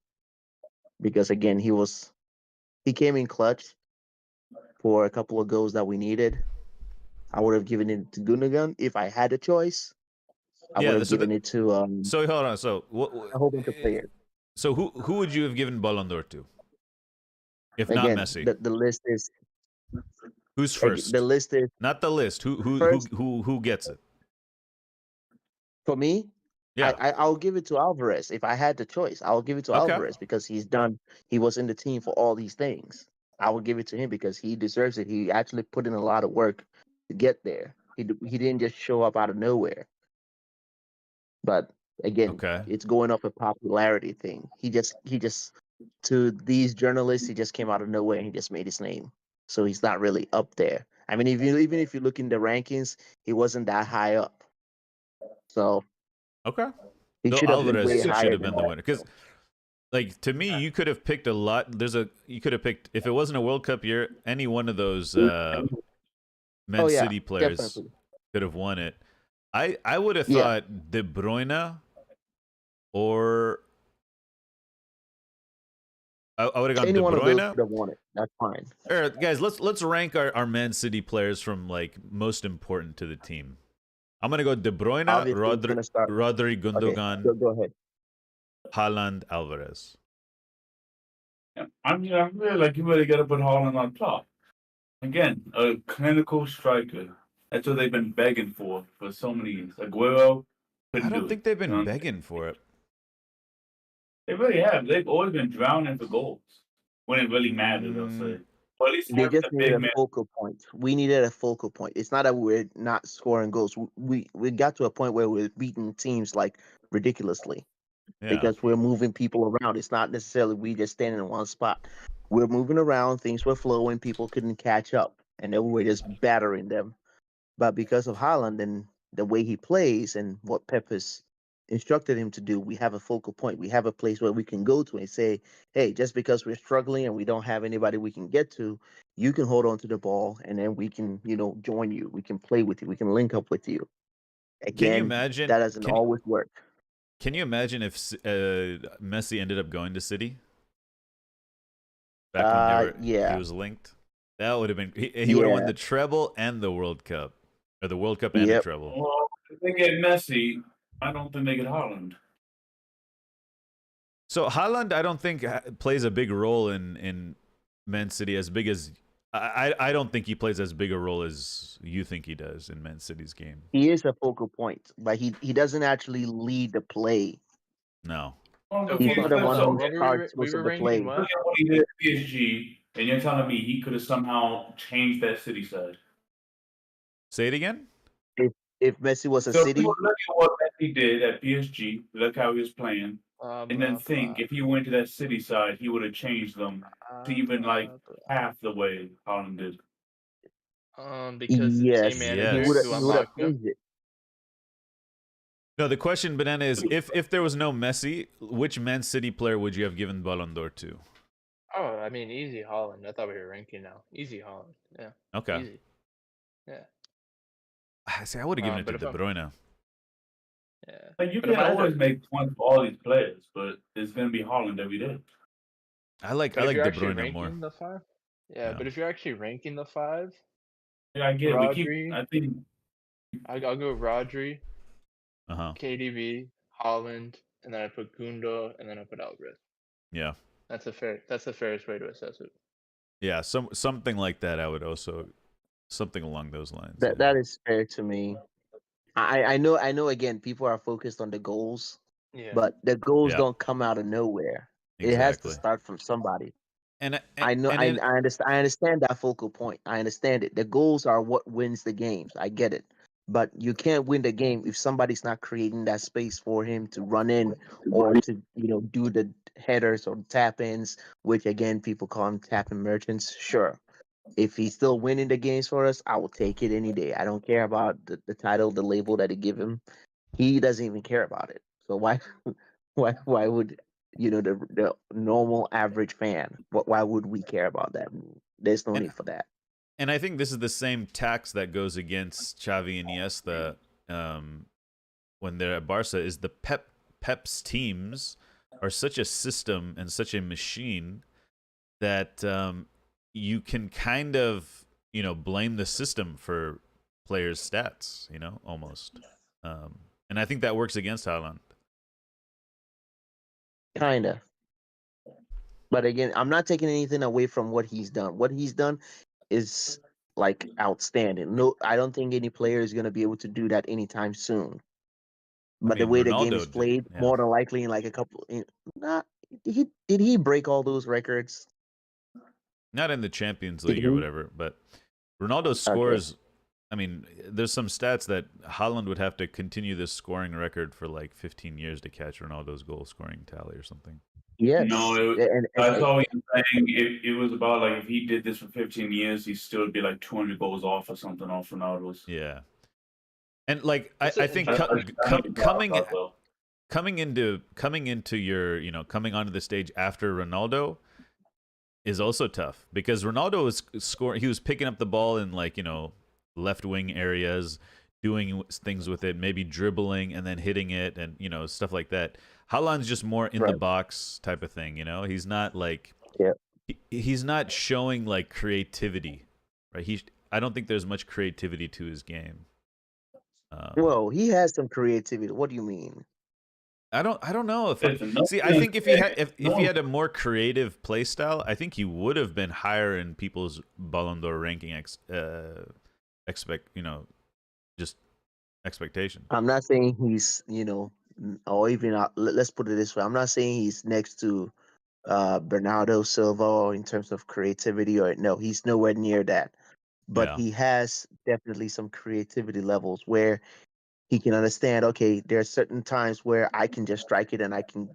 because again, he came in clutch for a couple of goals that we needed. I would have given it to Gundogan if I had a choice. I would have given it to So hold on. So a whole bunch of players. So who would you have given Ballon d'Or to, if not Again, Messi? the list is Who's the first? list is Not the list. first Who gets it? for me. Yeah. I'll give it to Alvarez if I had the choice. I'll give it to Okay. Alvarez because he was in the team for all these things. I would give it to him because he deserves it. He actually put in a lot of work to get there. He didn't just show up out of nowhere. But again, Okay. it's going off a popularity thing. He just to these journalists, he just came out of nowhere and he just made his name. So he's not really up there. I mean, even if you look in the rankings, he wasn't that high up. So Okay. he Though should have been way Alvarez should higher have than been the that. winner, because like to me, you could have picked a lot. You could have picked, if it wasn't a World Cup year, any one of those Man Oh yeah, City players definitely. could have won it. I would have Yeah. thought De Bruyne or I would have gone Any De one of those Bruyne. could have won it. That's fine. All right, guys, let's rank our Man City players from like most important to the team. I'm gonna go De Bruyne, Obviously, he's gonna start. Rodri, Okay, Gundogan, go ahead. Haaland, Alvarez. Yeah, I mean, I feel like you really got to put Haaland on top. Again, a clinical striker. That's what they've been begging for so many years. Aguero I couldn't do don't it. think they've You been know? begging for it. They really have. They've always been drowning for goals when it really mattered. I'll say. But at least They having just a needed big a man. focal point. We needed a focal point. It's not that we're not scoring goals. We got to a point where we're beating teams like ridiculously Yeah. because we're moving people around. It's not necessarily we just standing in one spot. We're moving around. Things were flowing. People couldn't catch up, and then we're just battering them. But because of Haaland and the way he plays and what Pep has instructed him to do, we have a focal point. We have a place where we can go to and say, hey, just because we're struggling and we don't have anybody we can get to, you can hold on to the ball and then we can, join you. We can play with you. We can link up with you. Can you Again, imagine? that doesn't always work. Can you imagine if Messi ended up going to City? Back when he Yeah. was linked, that would have been. He would have won the treble and the World Cup, or the World Cup and the treble. Well, if they get Messi, I don't think they get Haaland. So Haaland, I don't think plays a big role in Man City as big as I don't think he plays as big a role as you think he does in Man City's game. He is a focal point, but he doesn't actually lead the play. No. So He's hold not the on. one So who what starts we most were of the ranking play. what? Look at what he did at PSG, and you're telling me he could have somehow changed that City side. Say it again. If Messi was a So City, look at what Messi did at PSG. Look how he was playing, and then think if he went to that City side, he would have changed them to even like half the way Haaland did. Because the yes, same he manager would have. who He would have unlocked him. changed it. No, the question, Banana, is if there was no Messi, which Man City player would you have given Ballon d'Or to? Oh, I mean, easy Holland. I thought we were ranking now. Easy Holland. Yeah. Okay. Easy. Yeah. I say I would have given it But to if De I'm- Bruyne. Yeah. Like you But if can I had to- always make points for all these players, but it's gonna be Haaland every day. I like But if you're De actually Bruyne more. ranking the five, yeah, Yeah. But if you're actually ranking the five, Yeah, I get. Rodri. I think. I'll go Rodri, Uh-huh. KDB, Holland, and then I put Gundo, and then I put Alvarez. Yeah. That's the fairest way to assess it. Yeah, something like that. I would also something along those lines. That is fair to me. I know. Again, people are focused on the goals, Yeah. but the goals Yeah. don't come out of nowhere. It has to Exactly. start from somebody. And I know. and I understand. I understand that focal point. I understand it. The goals are what wins the games. I get it. But you can't win the game if somebody's not creating that space for him to run in or to do the headers or tap ins, which again people call them tapping merchants. Sure, if he's still winning the games for us, I will take it any day. I don't care about the title, the label that they give him. He doesn't even care about it. So why why would the normal average fan? Why would we care about that? There's no need for that. And I think this is the same tax that goes against Xavi and Iniesta when they're at Barca. Is the Pep's teams are such a system and such a machine that you can kind of blame the system for players' stats. Almost. And I think that works against Haaland. Kinda. But again, I'm not taking anything away from what he's done. What he's done is like outstanding. No, I don't think any player is going to be able to do that anytime soon. But the way the game is Ronaldo played, did, yeah. more than likely in like a couple. Did he break all those records? Not in the Champions League or whatever, but Ronaldo scores. I mean, there's some stats that Haaland would have to continue this scoring record for like 15 years to catch Ronaldo's goal scoring tally or something. Yes. No, I saw what you're saying. It was about like if he did this for 15 years, he'd still be like 200 goals off or something off Ronaldo's. Yeah, and like I think coming into your coming onto the stage after Ronaldo is also tough because Ronaldo was scoring. He was picking up the ball in like left wing areas, doing things with it, maybe dribbling and then hitting it, and stuff like that. Haaland's just more in the box type of thing. He's not like he's not showing like creativity, right? I don't think there's much creativity to his game. Well, he has some creativity. What do you mean? I don't know if There's another see. I think if he had if he no. had a more creative play style, I think he would have been higher in people's Ballon d'Or ranking just expectation. I'm not saying he's, or even let's put it this way. I'm not saying he's next to Bernardo Silva in terms of creativity, or no, he's nowhere near that. But Yeah. he has definitely some creativity levels where he can understand. Okay, there are certain times where I can just strike it and I can,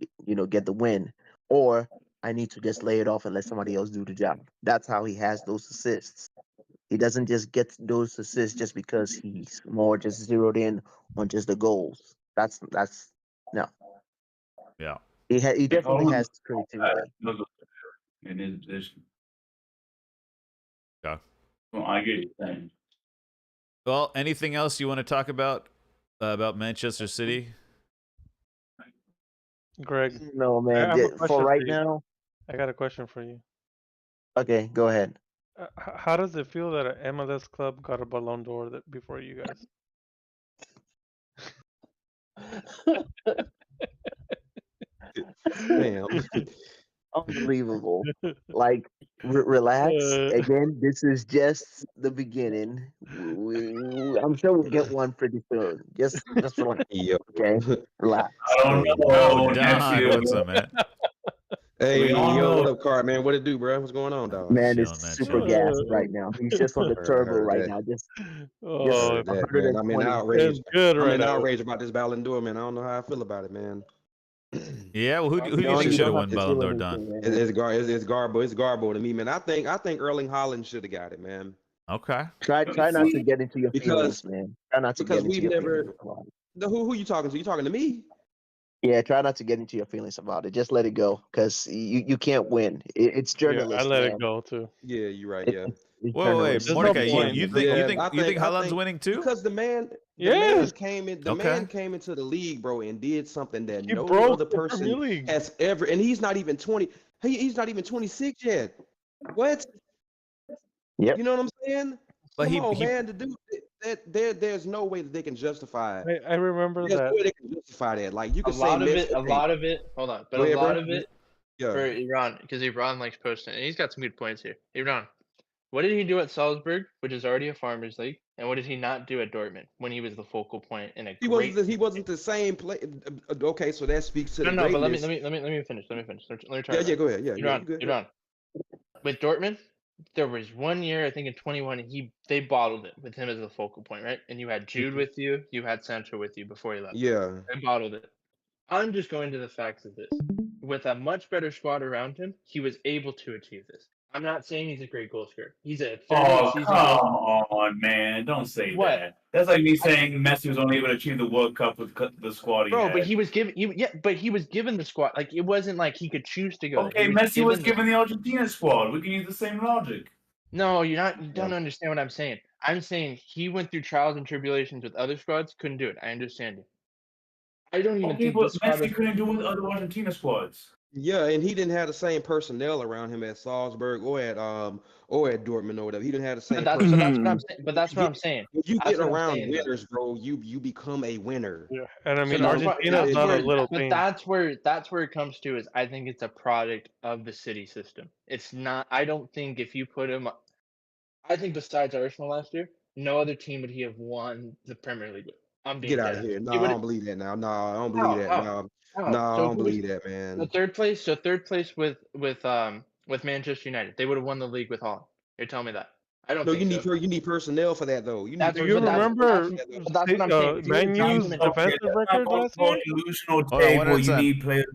get the win, or I need to just lay it off and let somebody else do the job. That's how he has those assists. He doesn't just get those assists just because he's more just zeroed in on just the goals. That's no. Yeah. He definitely Holland has creativity. in his position. Yeah. Well, I get you saying. Well, anything else you want to talk about Manchester City? Greg, No, I man. have a For question right for you. now, I got a question for you. okay, go ahead. How does it feel that an MLS club got a Ballon d'Or before you guys? Damn. Unbelievable. Like, relax. Again, this is just the beginning. I'm sure we'll get one pretty soon. Just relax. Yo. Okay, relax. I don't Hey, Oh, know. Don, what's up, man? Hey, We all yo, know. what up, Cart, man? What it do, bro? What's going on, dog? Man is Chilling, man, super chilling. gassed right now. He's just on the turbo Heard right that. now. Just Oh, Heard that, man. I'm in 120. outrage. it's good I'm right in now. outrage about this Ballon d'Or, man. I don't know how I feel about it, man. Yeah, well, who do you Don, think you should have don't have won to Ballon feel d'Or, Don? anything, man. It's Garbo. It's Garbo to me, man. I think Erling Haaland should have got it, man. Okay. Try not to get into your Because feelings, man. Try not to get into we've your never. feelings about it. Who you talking to? You talking to me? Yeah, try not to get into your feelings about it. Just let it go, because you can't win. It's Yeah, I journalists, let man. it go too. Yeah, you're right. It- Yeah. it's Wait, journalists. There's no Mordecai, point. you think Yeah, you think Haaland's winning too? Because the man Yes. came in. The Okay. man came into the league, bro, and did something that He no broke other the Premier person League. has ever. And he's not even 20. He's not even 26 yet. What? Yep. You know what I'm saying? But Come he on, man. To do that, there's no way that they can justify. I remember There's no that. way they can justify that. Like you A can say lot of Messi. it, a okay, lot of it. Hold on, but go a ahead, lot bro. of it Yeah. for Iran, because Iran likes posting, and he's got some good points here. Iran, what did he do at Salzburg, which is already a farmers league, and what did he not do at Dortmund when he was the focal point in a He great? wasn't the same play. Okay, so that speaks to the No, but let greatness. me finish. Let me try. Yeah, go ahead. Yeah, you Iran, good. Iran. With Dortmund, there was 1 year, I think in 21, they bottled it with him as the focal point, right? And you had Jude with you, you had Sancho with you before he left. Yeah. They bottled it. I'm just going to the facts of this. With a much better squad around him, he was able to achieve this. I'm not saying he's a great goal scorer. He's a Oh, 38 season come goal. on, man. Don't say What? that. That's like me saying Messi was only able to achieve the World Cup with the squad he Bro, had. but he was given but he was given the squad. Like it wasn't like he could choose to go. Okay, He Messi was the- given the Argentina squad. We can use the same logic. No, you don't understand what I'm saying. I'm saying he went through trials and tribulations with other squads, couldn't do it. I understand you. I don't even Okay, think but this squad Messi couldn't do it with other Argentina squads. Yeah, and he didn't have the same personnel around him at Salzburg or at Dortmund or whatever. He didn't have the same. But that's what I'm saying. But that's what I'm saying. When you That's get what I'm around saying, though. winners, bro, you become a winner. Yeah, and I So mean that's why- Argentina is that's not a where- little But team. that's where it comes to is I think it's a product of the city system. It's not. I don't think if you put him, I think besides Arsenal last year, no other team would he have won the Premier League with. I'm being Get out dead of here. ass. No, He I would've- don't believe that now. No, I don't How? believe that. How? No, How? no, I So don't if it was believe that, man. the third place. So third place with Manchester United, they would have won the league with Holland. You're telling me that? I don't No, think so. you need personnel for that though. You need That's Do you but that's- remember but that's what I'm saying. If you would've Man dropped U's him in- defensive That's record not last called year? delusional Hold on, one at table. a You time. need players.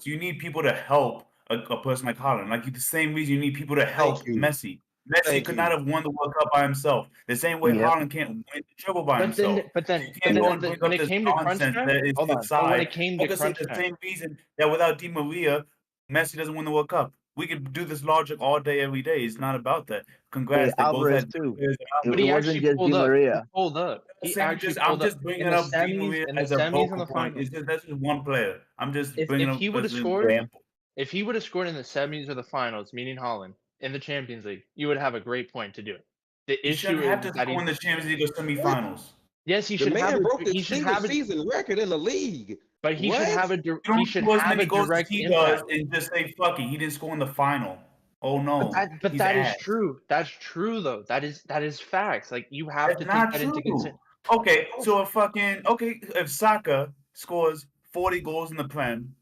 You need people to help a person like Haaland. Like the same reason you need people to help you. Messi. Messi Thank could you. not have won the World Cup by himself. The same way Yep. Haaland can't win the treble by But himself. then, You can't go and bring when up it this came to crunch nonsense time, that is hold to on. the But when it side. came to Focus on crunch the time, same reason that without Di Maria, Messi doesn't win the World Cup. We could do this logic all day, every day. It's not about that. Congrats, they both Alvarez had too. players around It, but them. he wasn't actually just Di pulled up. He Maria. pulled up. I'm He saying actually I'm pulled up just bringing in the up Di semis, Maria in the as a semis, and vocal the point. finals. That's just one player. I'm just If bringing he up would as have an scored, example. if he would have scored in the semis or the finals, meaning Holland in the Champions League, you would have a great point to do it. The He issue shouldn't have is to that go in the Champions League or semifinals. Yes, he The should have man a. broke the He should single have a. season record in the league. But he should What? have a. You He don't should do as have many a goals as direct he does impact. and just say fuck it. He didn't score in the final. Oh no, But he's that is ass. true. That's true though. That is facts. Like you have That's to take not that into true. consideration. Okay, so if Saka scores 40 goals in the Prem,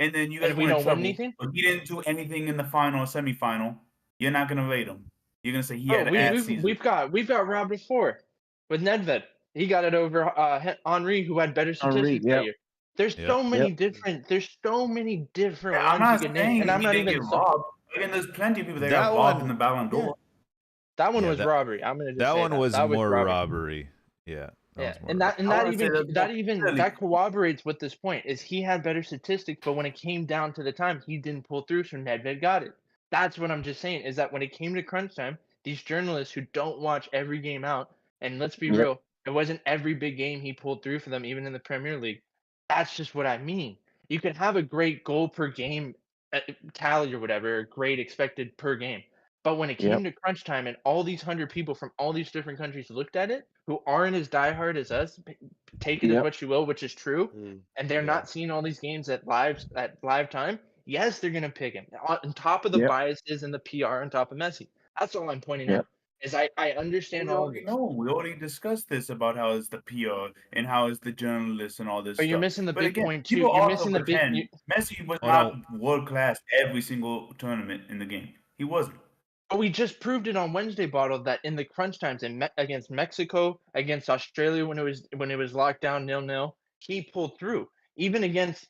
and then you guys And we win a don't win treble, anything? but he didn't do anything in the final or semifinal, you're not gonna rate him. You're gonna say he Oh, had an ass we've season. got robbed before with Nedved. He got it over Henri, who had better Henry, statistics that year. There's Yep. so many different. There's so many different Yeah, I'm ones you not can name, saying and I'm he not didn't even. get robbed. Again, there's plenty of people that That got robbed in one- the Ballon d'Or. That one Yeah, was robbery. I'm gonna just That say one was that more robbery. robbery. Yeah. Yeah, was more and robbery. I wanna say that's that corroborates with this point is he had better statistics, but when it came down to the time, he didn't pull through, so Nedved got it. That's what I'm just saying is that when it came to crunch time, these journalists who don't watch every game out, and let's be Yep. real, it wasn't every big game he pulled through for them, even in the Premier League. That's just what I mean. You can have a great goal per game tally or whatever, a great expected per game. But when it Yep. came to crunch time and all these 100 people from all these different countries looked at it, who aren't as diehard as us, take it as Yep. what you will, which is true, and they're Yeah. not seeing all these games at live time, yes, they're gonna pick him. On top of the Yep. biases and the PR on top of Messi. That's all I'm pointing Yep. out. Is I understand all of We this. know. We already discussed this about how it's the PR and how it's the journalists and all this But stuff. you're missing the But big again, point too. people You're also missing the big. pretend Messi was Oh, not world class every single tournament in the game. He wasn't. But we just proved it on Wednesday, Bottle, that in the crunch times against Mexico, against Australia when it was locked down 0-0, he pulled through. Even against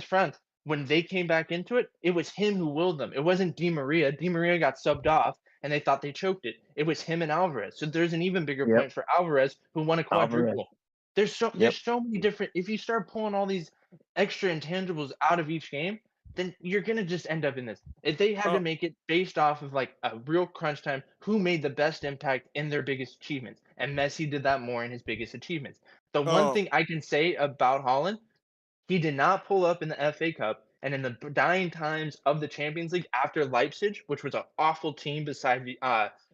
France, when they came back into it, it was him who willed them. It wasn't Di Maria. Di Maria got subbed off, and they thought they choked it. It was him and Alvarez. So there's an even bigger Yep. point for Alvarez, who won a quadruple. Alvarez. There's so many different. If you start pulling all these extra intangibles out of each game, then you're gonna just end up in this. If they had to make it based off of like a real crunch time, who made the best impact in their biggest achievements? And Messi did that more in his biggest achievements. The one thing I can say about Holland, he did not pull up in the FA Cup and in the dying times of the Champions League after Leipzig, which was an awful team beside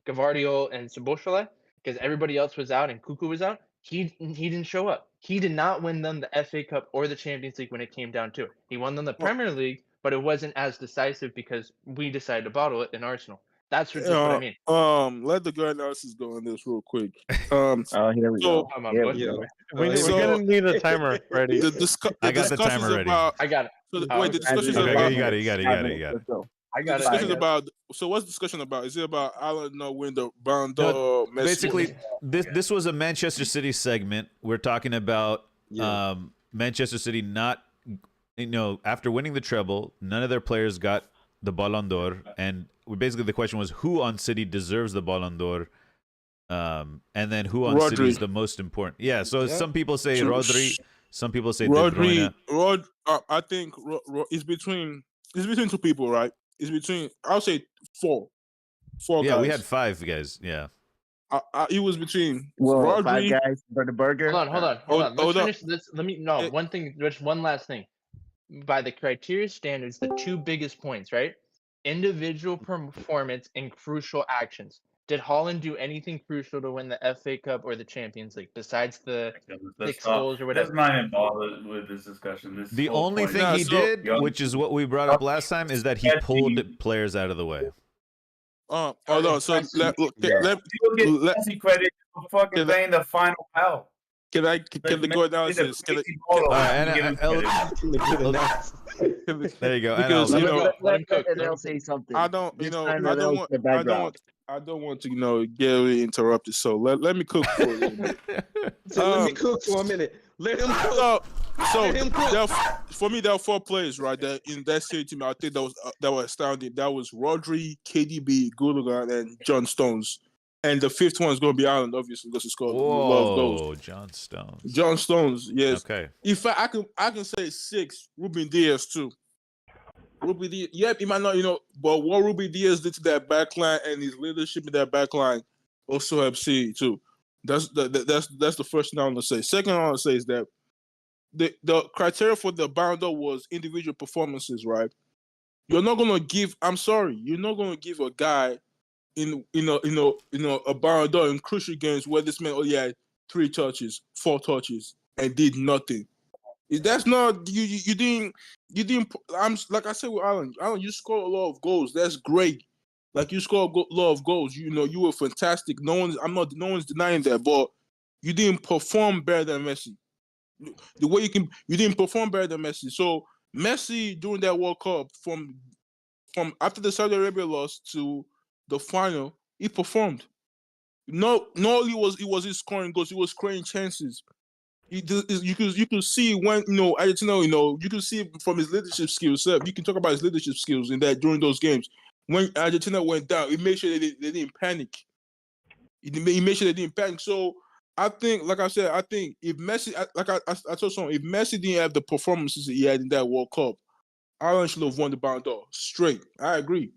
Gavardiol and Szoboszlai, because everybody else was out and Cuckoo was out. He didn't show up. He did not win them the FA Cup or the Champions League when it came down to it. He won them the Premier League, but it wasn't as decisive because we decided to bottle it in Arsenal. That's just what I mean. Let the good analysis go on this real quick. Oh, here we So- go. Come on, Here boys. we go. We're So- gonna need a timer ready. The I got the discussions timer ready. about I got it. so the, Oh, wait, the okay. discussions Okay, about you got it. Let's go. I the got it. discussions I got it. about. So what's the discussion about? Is it about Alan not win the Ballon d'Or? or Messi Basically, win? this was a Manchester City segment. We're talking about Manchester City not, after winning the treble, none of their players got the Ballon d'Or, and basically the question was who on City deserves the Ballon d'Or, and then who on City is Rodri. the most important. Yeah, so Yeah. some people say True. Rodri, some people say De Bruyne. I think it's between two people, right? It's between I'll say four Yeah, guys. we had 5 guys. Yeah. It was between Well, 5 Rodri. guys for the burger. Hold on. Hold Let's up. finish this. One thing, just one last thing. By the criteria standards, the 2 biggest points, right? Individual performance and crucial actions. Did Holland do anything crucial to win the FA Cup or the Champions League besides the 6 goals or Let's whatever? not even bother with this discussion. The only thing Nah, he so- did, which is what we brought up last time, is that he pulled players out of the way. Hold on. So let People get let- Messi credit for fucking Can I- playing the final foul. can the go analysis? Can There you go. Because, NL. you know, Let him cook. And Let him they'll say something. I don't This know. time I they'll don't in want. the background. I don't want to get really interrupted. So let me cook for a little bit. So let me cook for a minute. Let him cook. So Let him cook. for me, there are 4 players, right? That in that City team, I think that was astounding. That was Rodri, KDB, Gundogan, and John Stones. And the 5th one is going to be Ireland, obviously, because he scored a lot of goals. Whoa, John Stones. John Stones, yes. Okay. In fact, I can say 6. Ruben Diaz too. Ruben Diaz, yep, he might not, but what Ruben Diaz did to that backline and his leadership in that backline also helped City too. That's the first thing I want to say. Second, I want to say is that the criteria for the Ballon d'Or was individual performances, right? You're not gonna give. I'm sorry, you're not gonna give a guy in a Ballon d'Or in crucial games where this man, 3 touches, 4 touches, and did nothing. That's not you didn't. I'm like I said with Allen. Allen, you score a lot of goals. That's great. Like you score a lot of goals. You know you were fantastic. No one's denying that. But you didn't perform better than Messi. The way you didn't perform better than Messi. So Messi during that World Cup from after the Saudi Arabia loss to the final, he performed. No, only was he scoring goals. He was creating chances. You could see when Argentina, you could see from his leadership skills. You can talk about his leadership skills in that during those games when Argentina went down, he made sure they didn't panic. He made sure they didn't panic. So I think, like I said, I think if Messi, like I told someone, if Messi didn't have the performances he had in that World Cup, Ireland should have won the Ballon d'Or straight. I agree.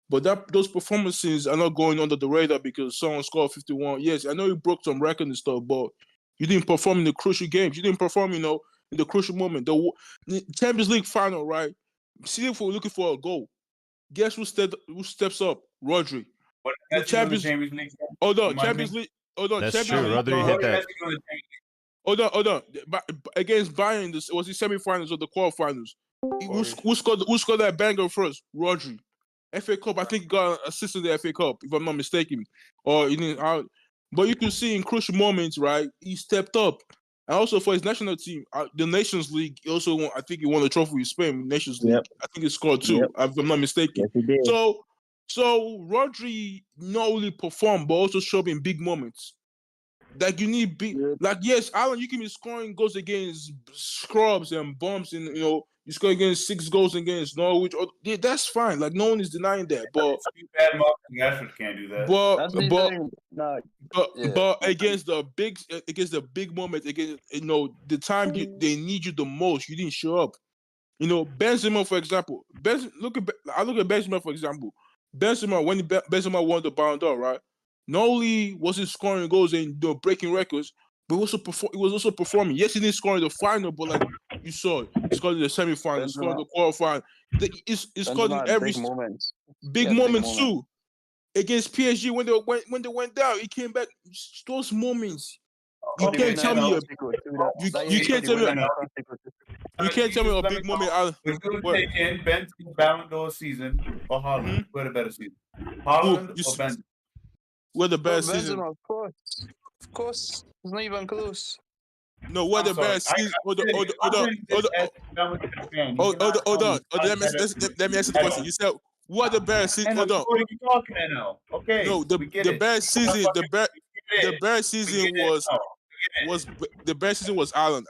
But those performances are not going under the radar because someone scored 51. Yes, I know you broke some records and stuff, but you didn't perform in the crucial games. You didn't perform, in the crucial moment. The Champions League final, right? See if we're looking for a goal. Guess who steps up? Rodri. What The Champions League? Hold on, Champions League. Hold on, That's Champions true. League. Rodri hit that. Hold on. Against Bayern, was the semifinals or the quarterfinals? Who scored that banger first? Rodri. FA Cup, I think he got an assist in the FA Cup, if I'm not mistaken. Or but you can see in crucial moments, right? He stepped up. And also for his national team, the Nations League, he also won, I think he won the trophy with Spain, Nations League. I think he scored 2, if I'm not mistaken. Yes, he did. So Rodri not only performed, but also showed up in big moments. Like you need big, like yes, Alan, you can be scoring goals against scrubs and bumps, and you score against 6 goals against Norwich. That's fine. Like no one is denying that. But Rashford can't do that. But against the big moment, against the time they need you the most, you didn't show up. Benzema, for example. I look at Benzema, for example. Benzema, when Benzema won the Ballon d'Or, right? Not only was he scoring goals and breaking records, but he was also performing. Yes, he didn't score in the final, but like you saw, he scored in the semi-final, he scored in the quarterfinal. He scored in every big moments too. Against PSG when they went down, he came back. Those moments. You can't tell me a big moment. If you were taking Benzema's Ballon d'Or season or Haaland, who had a better season? Haaland or Benzema? We're the best Benzema, season. Of course. It's not even close. No, we're the best season. Hold on. Let me answer the question. You said what the best season? Hold on. What are you talking about now? Okay. No, the best season. The best season the best season was Ireland.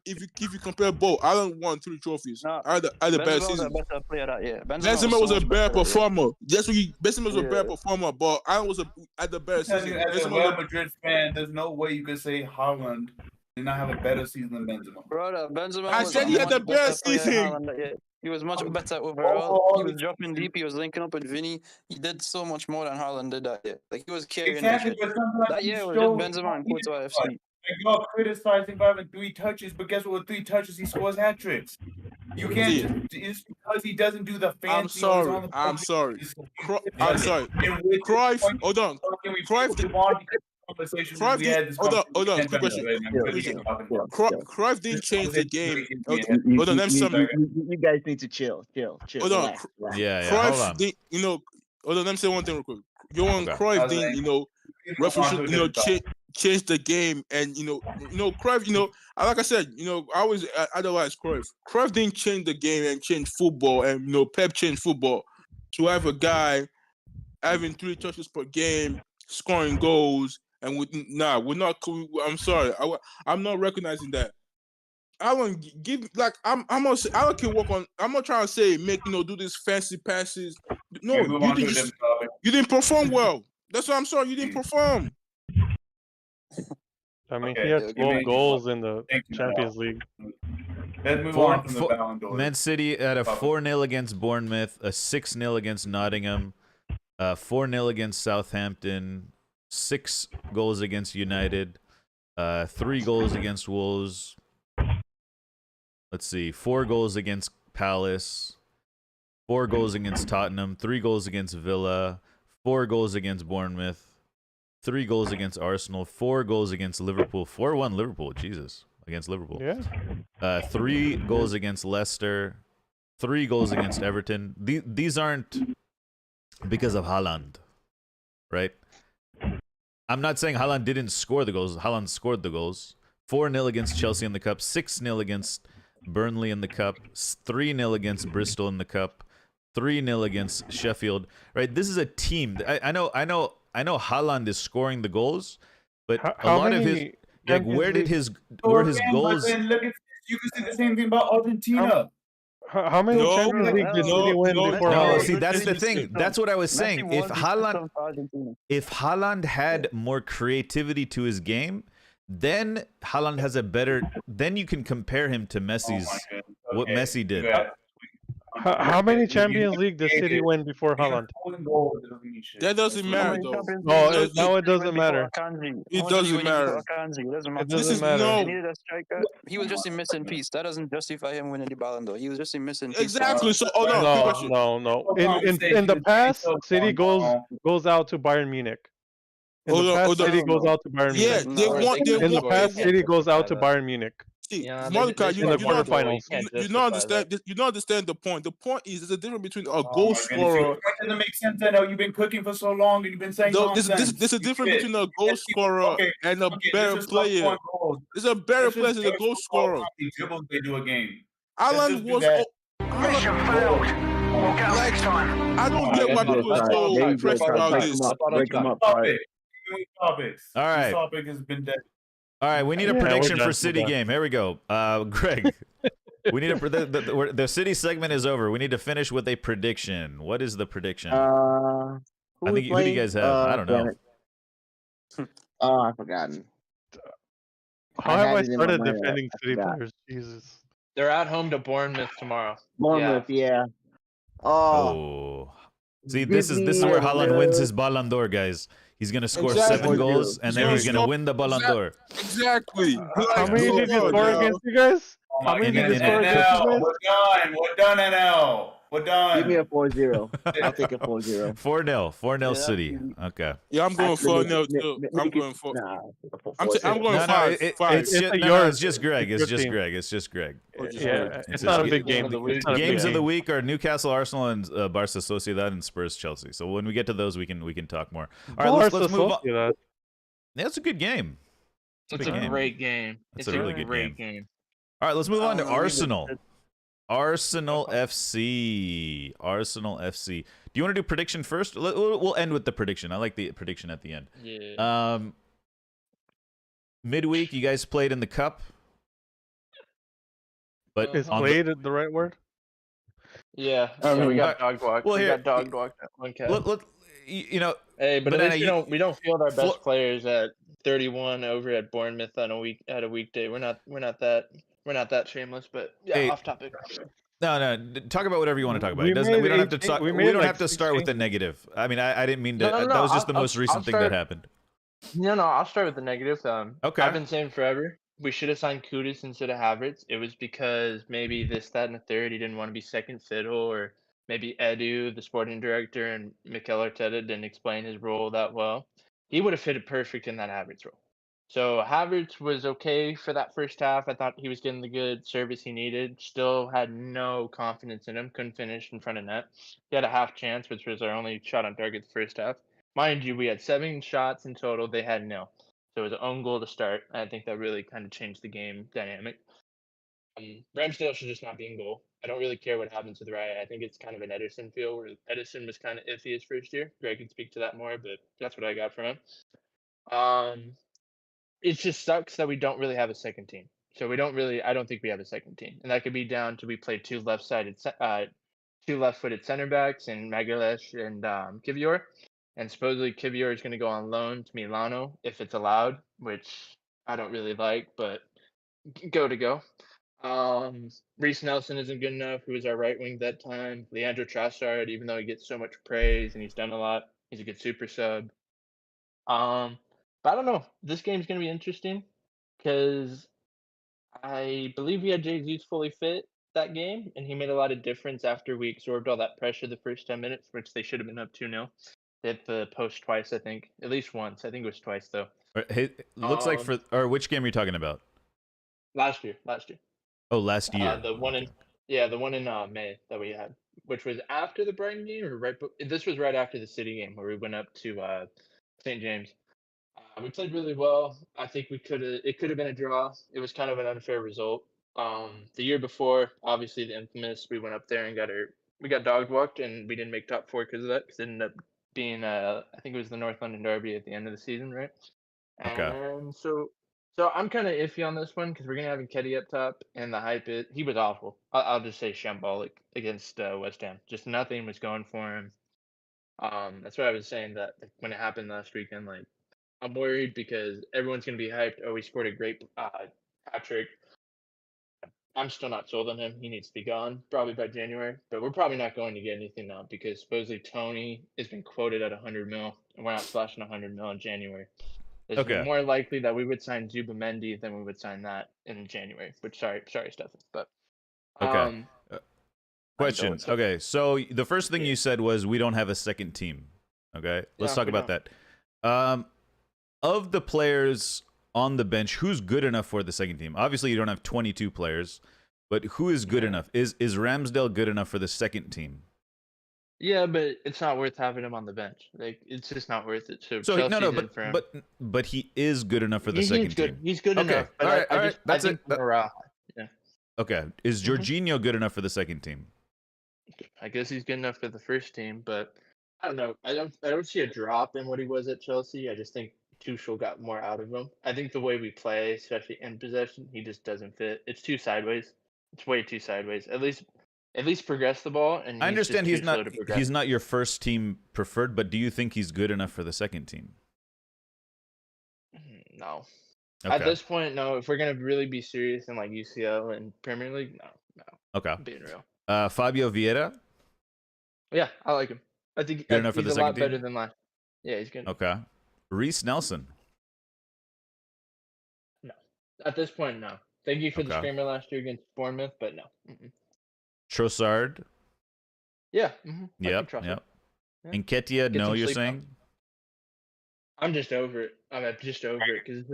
If you compare both, Ireland won 3 trophies. Ireland had the best season. Was a better player that year. Benzema was a better performer. Benzema was a better performer, but Ireland was at the best season. As a Real Madrid fan, there's no way you could say Haaland did not have a better season than Benzema. Brother, Benzema. I said he had the best season. He was much better overall. He was dropping deep. He was linking up with Vinny. He did so much more than Haaland did that year. Like he was carrying that year was just Benzema and Courtois FC. Like you're criticizing by having 3 touches, but guess what? With 3 touches, he scores hat tricks. You can't just because he doesn't do the fancy. I'm sorry. Cruyff, hold on. Cruyff didn't change the game. Hold on, you guys need to chill. Hold on. Yeah. Cruyff didn't, hold on, let me say one thing real quick. Cruyff didn't, change the game, and Cruyff, like I said, I always idolize Cruyff. Cruyff didn't change the game and change football, and Pep changed football to have a guy having 3 touches per game, scoring goals, and we're not cool. I'm sorry, I'm not recognizing that. Alan, Alan can work on. I'm not trying to say do these fancy passes. No, you didn't perform well. That's what I'm sorry. You didn't perform. I mean, he had 12 goals in the Champions League. Let's move on from the Ballon d'Or. Man City had a 4-0 against Bournemouth, a 6-0 against Nottingham, 4-0 against Southampton, 6 goals against United, 3 goals against Wolves. Let's see, 4 goals against Palace, 4 goals against Tottenham, 3 goals against Villa, 4 goals against Bournemouth, 3 goals against Arsenal, 4 goals against Liverpool, 4-1 Liverpool, Jesus, against Liverpool. Yeah. 3 goals against Leicester, 3 goals against Everton. These aren't because of Haaland, right? I'm not saying Haaland didn't score the goals. Haaland scored the goals. 4-0 against Chelsea in the Cup, 6-0 against Burnley in the Cup, 3-0 against Bristol in the Cup, 3-0 against Sheffield. Right? This is a team. I know Haaland is scoring the goals, but a lot of his where his goals? But then look at this. You can say the same thing about Argentina. How many Champions League did City win before No, Haaland? see, that's the thing. That's what I was saying. If Haaland had more creativity to his game, then Haaland has a better. Then you can compare him to Messi's what Messi did. How many Champions League did City win before Haaland? That doesn't matter though. No, now it doesn't matter. It doesn't matter. It doesn't matter. He needed a striker. He was just a missing piece. That doesn't justify him winning the Ballon d'Or. He was just a missing piece. Exactly. So, No. In the past, City goes out to Bayern Munich. In the past, City goes out to Bayern Munich. Yeah, they want. In the past, City goes out to Bayern Munich. Yeah, Monica, they you said don't quarterfinals. understand. You don't understand the point. The point is there's a difference between a goal scorer. That doesn't make sense. I know you've been cooking for so long and you've been saying nonsense. There's a difference between a goal scorer and a better player. There's a better player than a goal scorer. They do a game. Alan was. Mission failed. We'll get next time. I don't get why people are so pressed about this. Topics. All right. This topic has been dead. All right, we need a prediction for City game. Here we go. Greg, we need the City segment is over. We need to finish with a prediction. What is the prediction? Who who do you guys have? I don't know. Oh, I've forgotten. How have I started defending City players? Jesus. They're at home to Bournemouth tomorrow. Bournemouth, yeah. Oh. See, this is where Haaland wins his Ballon d'Or, guys. He's going to score 7 goals, and then he's going to win the Ballon d'Or. Exactly. How many did you score against you guys? How many did you score against you guys? We're done, NL. We're done. Give me a 4-0. I'll take a 4-0. 4-0. 4-0 City. Okay. Yeah, I'm going 4-0 too. I'm going 4. I'm going 5. It's just Greg. It's just Greg. It's just Greg. Yeah, it's not a big game. Games of the week are Newcastle, Arsenal, and Barca Sociedad, and Spurs, Chelsea. So when we get to those, we can talk more. All right, let's move on. Yeah, it's a good game. It's a great game. It's a really good game. All right, let's move on to Arsenal. Arsenal FC. Arsenal FC. Do you want to do prediction first? We'll end with the prediction. I like the prediction at the end. Yeah. Midweek, you guys played in the cup. But is played the right word? Yeah. We got dog walked. Well, we got dog walked at one cap. You know. Hey, but at least we don't field our best players at 31 over at Bournemouth on a weekday. We're not that shameless, but yeah, hey, off topic. No. Talk about whatever you want to talk about. We don't have to talk. We don't have to start with the negative. I mean, I didn't mean to. No, that was just the most recent thing that happened. No, I'll start with the negative. Okay. I've been saying forever we should have signed Kudus instead of Havertz. It was because maybe this, that, and the third. He didn't want to be second fiddle, or maybe Edu, the sporting director, and Mikel Arteta didn't explain his role that well. He would have fitted perfect in that Havertz role. So Havertz was okay for that first half. I thought he was getting the good service he needed. Still had no confidence in him. Couldn't finish in front of net. He had a half chance, which was our only shot on target the first half. Mind you, we had 7 shots in total. They had 0. So it was an own goal to start. I think that really kind of changed the game dynamic. Ramsdale should just not be in goal. I don't really care what happens with Raya. I think it's kind of an Ederson feel, where Ederson was kind of iffy his first year. Greg can speak to that more, but that's what I got from him. It just sucks that we don't really have a second team. So I don't think we have a second team. And that could be down to we played 2 left-footed center backs in Magalhaes and Kivior. And supposedly Kivior is going to go on loan to Milano if it's allowed, which I don't really like, but go. Reece Nelson isn't good enough, who was our right wing that time. Leandro Trossard, even though he gets so much praise and he's done a lot, he's a good super sub. But I don't know. This game's going to be interesting because I believe we had Jesus fully fit that game, and he made a lot of difference after we absorbed all that pressure the first 10 minutes, which they should have been up 2-0. hit the post twice, I think. At least once. I think it was twice though. Hey, looks like which game are you talking about? Last year. Oh, last year. The one Okay. the one in May that we had, which was after the Brighton game or this was right after the City game where we went up to St. James. We played really well. I think it could have been a draw. It was kind of an unfair result. The year before, obviously the infamous, we went up there and we got dog walked and we didn't make top 4 because of that. Because it ended up being I think it was the North London Derby at the end of the season, right? Okay. And so I'm kind of iffy on this one because we're gonna have Nketiah up top, and the hype he was awful. I'll just say shambolic against West Ham. Just nothing was going for him. That's why I was saying that when it happened last weekend, like I'm worried because everyone's gonna be hyped. Oh, he scored a great hat trick. I'm still not sold on him. He needs to be gone probably by January. But we're probably not going to get anything now because supposedly Tony has been quoted at 100 mil, and we're not splashing 100 mil in January. It's Okay. more likely that we would sign Zubimendi than we would sign that in January. Which sorry, Stefan, but Okay. Question. Stefan. Okay, so the first thing you said was we don't have a second team. Okay, let's Yeah, talk we about that. Of the players on the bench, who's good enough for the second team? Obviously, you don't have 22 players, but who is good enough? Is Ramsdale good enough for the second team? Yeah, but it's not worth having him on the bench. Like it's just not worth it. So no, Chelsea's in for him. but he is good enough for the second He's good. team. He's good Okay. enough. But All right. I That's think it. morale. Yeah. Okay. Is Jorginho good enough for the second team? I guess he's good enough for the first team, but I don't know. I don't see a drop in what he was at Chelsea. I just think Tuchel got more out of him. I think the way we play, especially in possession, he just doesn't fit. It's too sideways. It's way too sideways. At least progress the ball. And I understand he's slow to progress. he's not your first team preferred, but do you think he's good enough for the second team? No. Okay. At this point, no. If we're gonna really be serious in like UCL and Premier League, no. Okay. I'm being real. Fabio Vieira? Yeah, I like him. I think Good enough for he's the a second lot better team? than last. Yeah, he's good. Okay. Reece Nelson? No. At this point, no. Thank you for the Okay. screamer last year against Bournemouth, but no. Trossard? Yeah. Yep. Yeah. Nketiah, no, some you're sleep saying? I'm just over it. I'm just over it because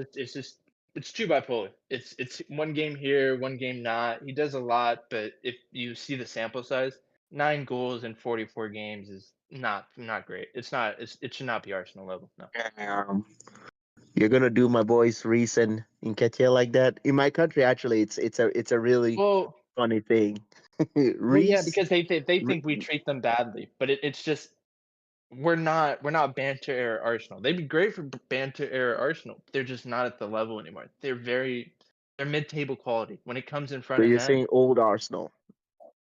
it's too bipolar. It's one game here, one game not. He does a lot, but if you see the sample size, 9 goals in 44 games is not great. It should not be Arsenal level. No. You're gonna do my boys Reese and Nketiah like that? In my country, actually, it's a really funny thing. Well, Reese, yeah, because they think we treat them badly, but it's just we're not banter era Arsenal. They'd be great for banter era Arsenal. They're just not at the level anymore. They're mid-table quality when it comes in front so of you're net. saying old Arsenal?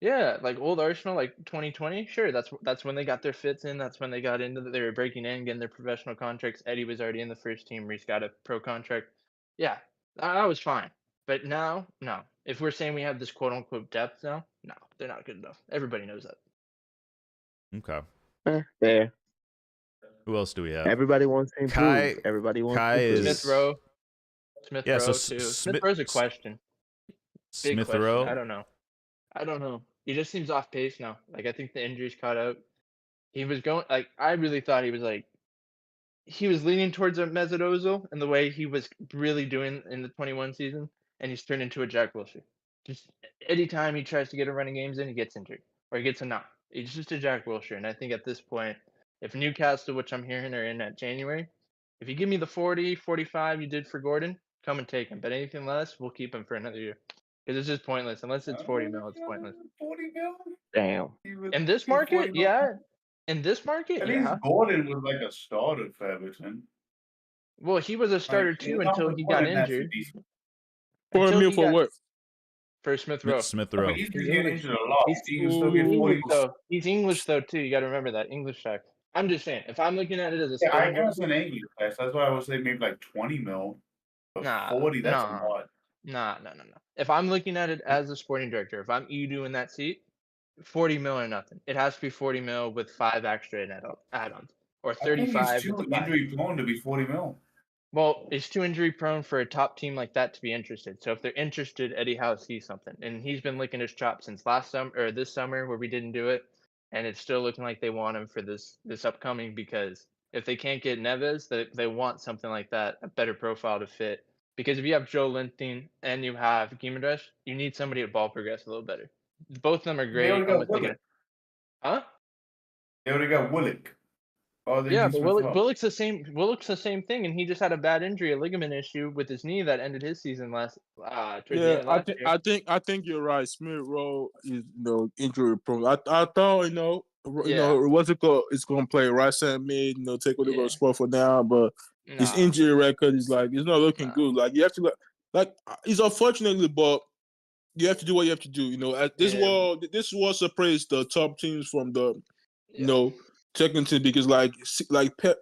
Yeah, like old Arsenal, like 2020. Sure, that's when they got their fits in. That's when they got into they were breaking in, getting their professional contracts. Eddie was already in the first team. Reece got a pro contract. Yeah, that was fine. But now, no. If we're saying we have this quote unquote depth now, no, they're not good enough. Everybody knows that. Okay. Fair. Who else do we have? Everybody wants to improve. Everybody wants Kai to improve. is Smith Yeah, Rowe so too. Smith Rowe's a question. Big Smith question. Rowe? I don't know. He just seems off pace now. Like I think the injuries caught up. He was going like I really thought he was leaning towards a Mesut Ozil in the way he was really doing in the 21 season, and he's turned into a Jack Wilshere. Just anytime he tries to get a running games in, he gets injured or he gets a knock. He's just a Jack Wilshere, and I think at this point, if Newcastle, which I'm hearing are in at January, if you give me the 40, 45 you did for Gordon, come and take him. But anything less, we'll keep him for another year because it's just pointless. Unless it's 40 mil, it's pointless. 40 mil? Damn. In this market, yeah. In this market, At yeah. least Gordon was like a starter for Everton. Well, he was a starter too until he got injured. 4 mil for what? For Smith Rowe. Smith Rowe. He's been getting injured a lot. He can still get 40 English, mil. though. He's English though too. You got to remember that English tax. I'm just saying, if I'm looking at it as a Yeah, I sporting guess an English tax. That's why I was saying maybe like 20 mil. But 40, that's a lot. No. If I'm looking at it as a sporting director, if I'm Edu in that seat, 40 mil or nothing. It has to be 40 mil with 5 extra add-ons, or 35. I think he's too injury prone to be 40 mil. Well, it's too injury prone for a top team like that to be interested. So if they're interested, Eddie Howe sees something, and he's been licking his chops since last summer or this summer where we didn't do it. and it's still looking like they want him for this upcoming, because if they can't get Neves, they want something like that, a better profile to fit. Because if you have Joe Linton and you have Guimaraes, you need somebody to ball progress a little better. Both of them are They great. already got Almost like Willick. huh? They already got Willick. Oh, they Yeah, need but Smith Rowe. Willock's the same. Willock's the same thing, and he just had a bad injury, a ligament issue with his knee that ended his season towards the end of last year. I think you're right. Smith Rowe is injury prone. I thought what's it called? It's gonna play right center mid, take over the spot for now, but his injury record is like it's not looking good. Like you have to it's unfortunately, but you have to do what you have to do. This was surprised the top teams from the second team, because like Pep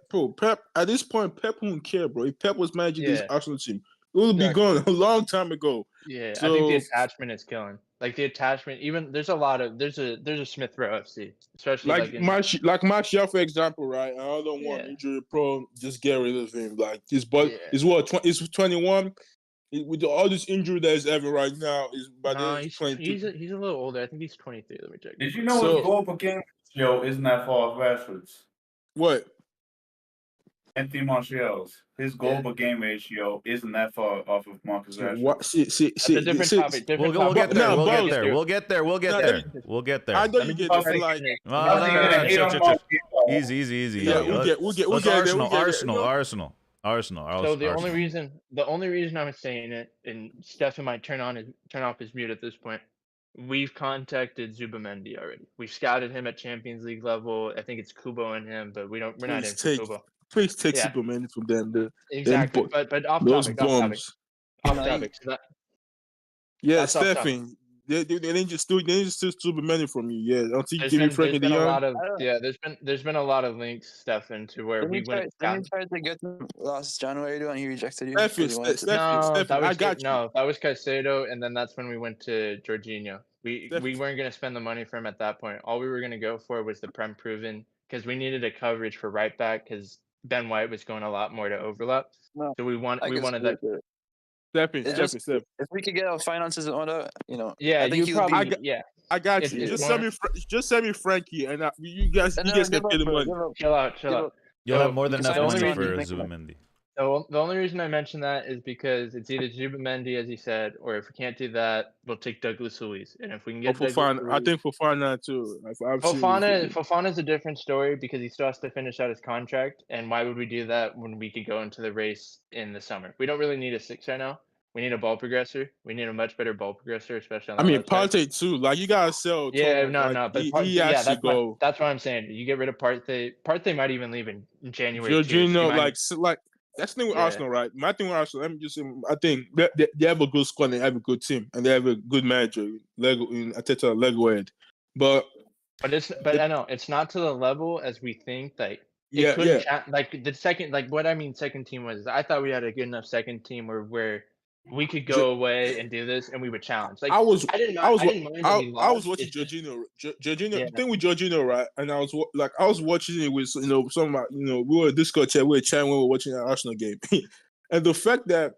at this point, Pep won't care, bro. If Pep was managing this Arsenal team, it would be gone a long time ago. Yeah, so, I think the attachment is killing. Like the attachment, even there's a Smith Rowe FC, especially like Martial, for example, right? I don't want injury prone. Just get rid of him. Like his body is he's 21. With all this injury that is having right now, he's 22. He's a little older. I think he's 23. Let me check. Did you know his goal per game ratio isn't that far off Rashford's? What? Anthony Martial's. His goal per game ratio isn't that far off of Marcus Rashford. What? See, that's a different topic. We'll get there. We'll get there. I know you get this. Easy. Yeah, we'll get Arsenal. So the only reason I'm saying it, and Stefan might turn off his mute at this point. We've contacted Zubamendi already. We've scouted him at Champions League level. I think it's Kubo and him, but we're not in for Kubo. Please take Zubamendi from them. Exactly, but off topic. Yeah, Stefan. They didn't just steal Zubamendi from you. Yeah, until you give me Frankie de Jong. There's been a lot of links, Stefan, to where we went. Didn't you try to get him last January and he rejected you? Stefan, I got you. No, that was Caicedo, and then that's when we went to Jorginho. We weren't going to spend the money for him at that point. All we were going to go for was the Prem proven, because we needed a coverage for right back, because Ben White was going a lot more to overlap. No, so we wanted that. Stefan. If we could get our finances in order, Yeah, I think I got you. Just send me Frankie, and you guys can pay the money. Chill out. You'll have more than enough money for Zubamendi. So the only reason I mention that is because it's either Zubamendi, as he said, or if we can't do that, we'll take Douglas Luiz. And if we can get I think Fofana too. Fofana is a different story, because he still has to finish out his contract. And why would we do that when we could go into the race in the summer? We don't really need a 6 right now. We need a ball progressor. We need a much better ball progressor, especially on the Partey too. Like you gotta sell. Yeah, but that's what I'm saying. You get rid of Partey. Partey might even leave in January. Jorginho, that's the thing with Arsenal, right? My thing with Arsenal, let me just say, I think they have a good squad, and they have a good team, and they have a good manager, Arteta, Legoed. But I know it's not to the level as we think. Like the second, like what I mean, second team was. I thought we had a good enough second team where we could go away and do this, and we would challenge. Like I was watching Jorginho. The thing with Jorginho, right? And I was watching it with some of my, we were in Discord chat, we were chatting when we were watching an Arsenal game, and the fact that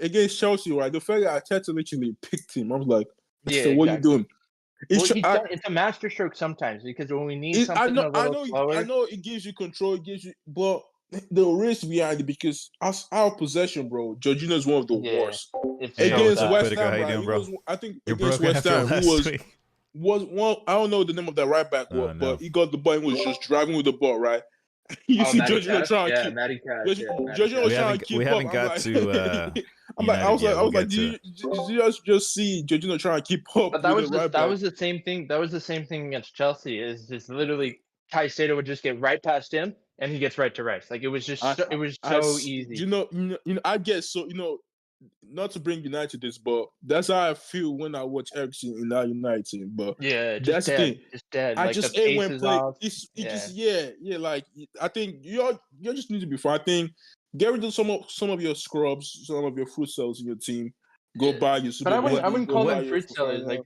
against Chelsea, right? The fact that Arteta literally picked him, I was like, what are you doing? It's a masterstroke sometimes, because when we need something slower, I know it gives you control, but the risk behind it, because our possession, bro, Jorginho is one of the worst. Against West Ham, right? I think against West Ham, who was one. I don't know the name of that right back, but he got the ball and was just driving with the ball, right? You see Jorginho trying to keep. Jorginho was trying to keep up. We haven't got to. I was like, do you just see Jorginho trying to keep up? But that was the same thing. That was the same thing against Chelsea. Is just literally Caicedo would just get right past him, and he gets right to Rice. Like it was just so easy. I guess so. Not to bring United to this, but that's how I feel when I watch Eriksen in our United team. But that's the thing. It's dead. I just hate when play. Like I think you just need to be fine. I think get rid of some of your scrubs, some of your fruit cells in your team. Go buy your super. But I wouldn't call them fruit sellers. Like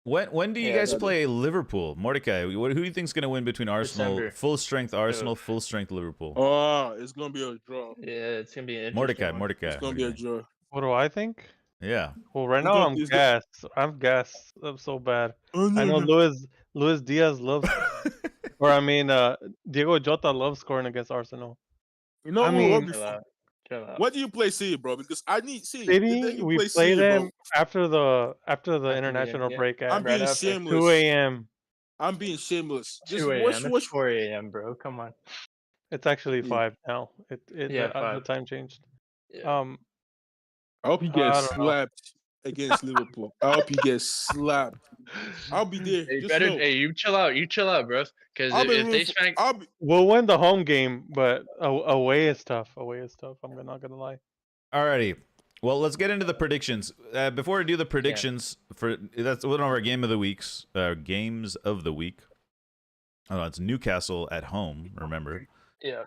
when do you guys play Liverpool? Mordecai, who do you think is going to win between Arsenal, December. full strength Arsenal, full strength Liverpool? Oh, it's going to be a draw. Yeah, it's going to be an Mordecai. It's going to be a draw. What do I think? Yeah. Well, right now I'm gassed. I'm gassed. I'm so bad. I know Luis Diaz loves, or I mean, Diego Jota loves scoring against Arsenal. You know I who? mean, Chill out. What do you play City, bro? Because I need the day City, you we play play City, bro. them after the the international game, break I'm at being right after. 2 shameless. a.m. I'm being shameless. Just 2 watch, a.m. It's 4 a.m., bro. Come on. It's actually Yeah. 5 now. Yeah, The 5. time changed. Yeah. I hope you I get don't know. slapped against Liverpool. I hope you get slapped. I'll be there. Hey, Just know. Hey, you chill out. You chill out, bro. Because I'll be if rooting they for. smack, I'll be. We'll win the home game, but away is tough. Away is tough. I'm not gonna lie. Alrighty. Well, let's get into the predictions. Before we do the predictions that's one of our games of the week. Oh, it's Newcastle at home. Remember, yeah.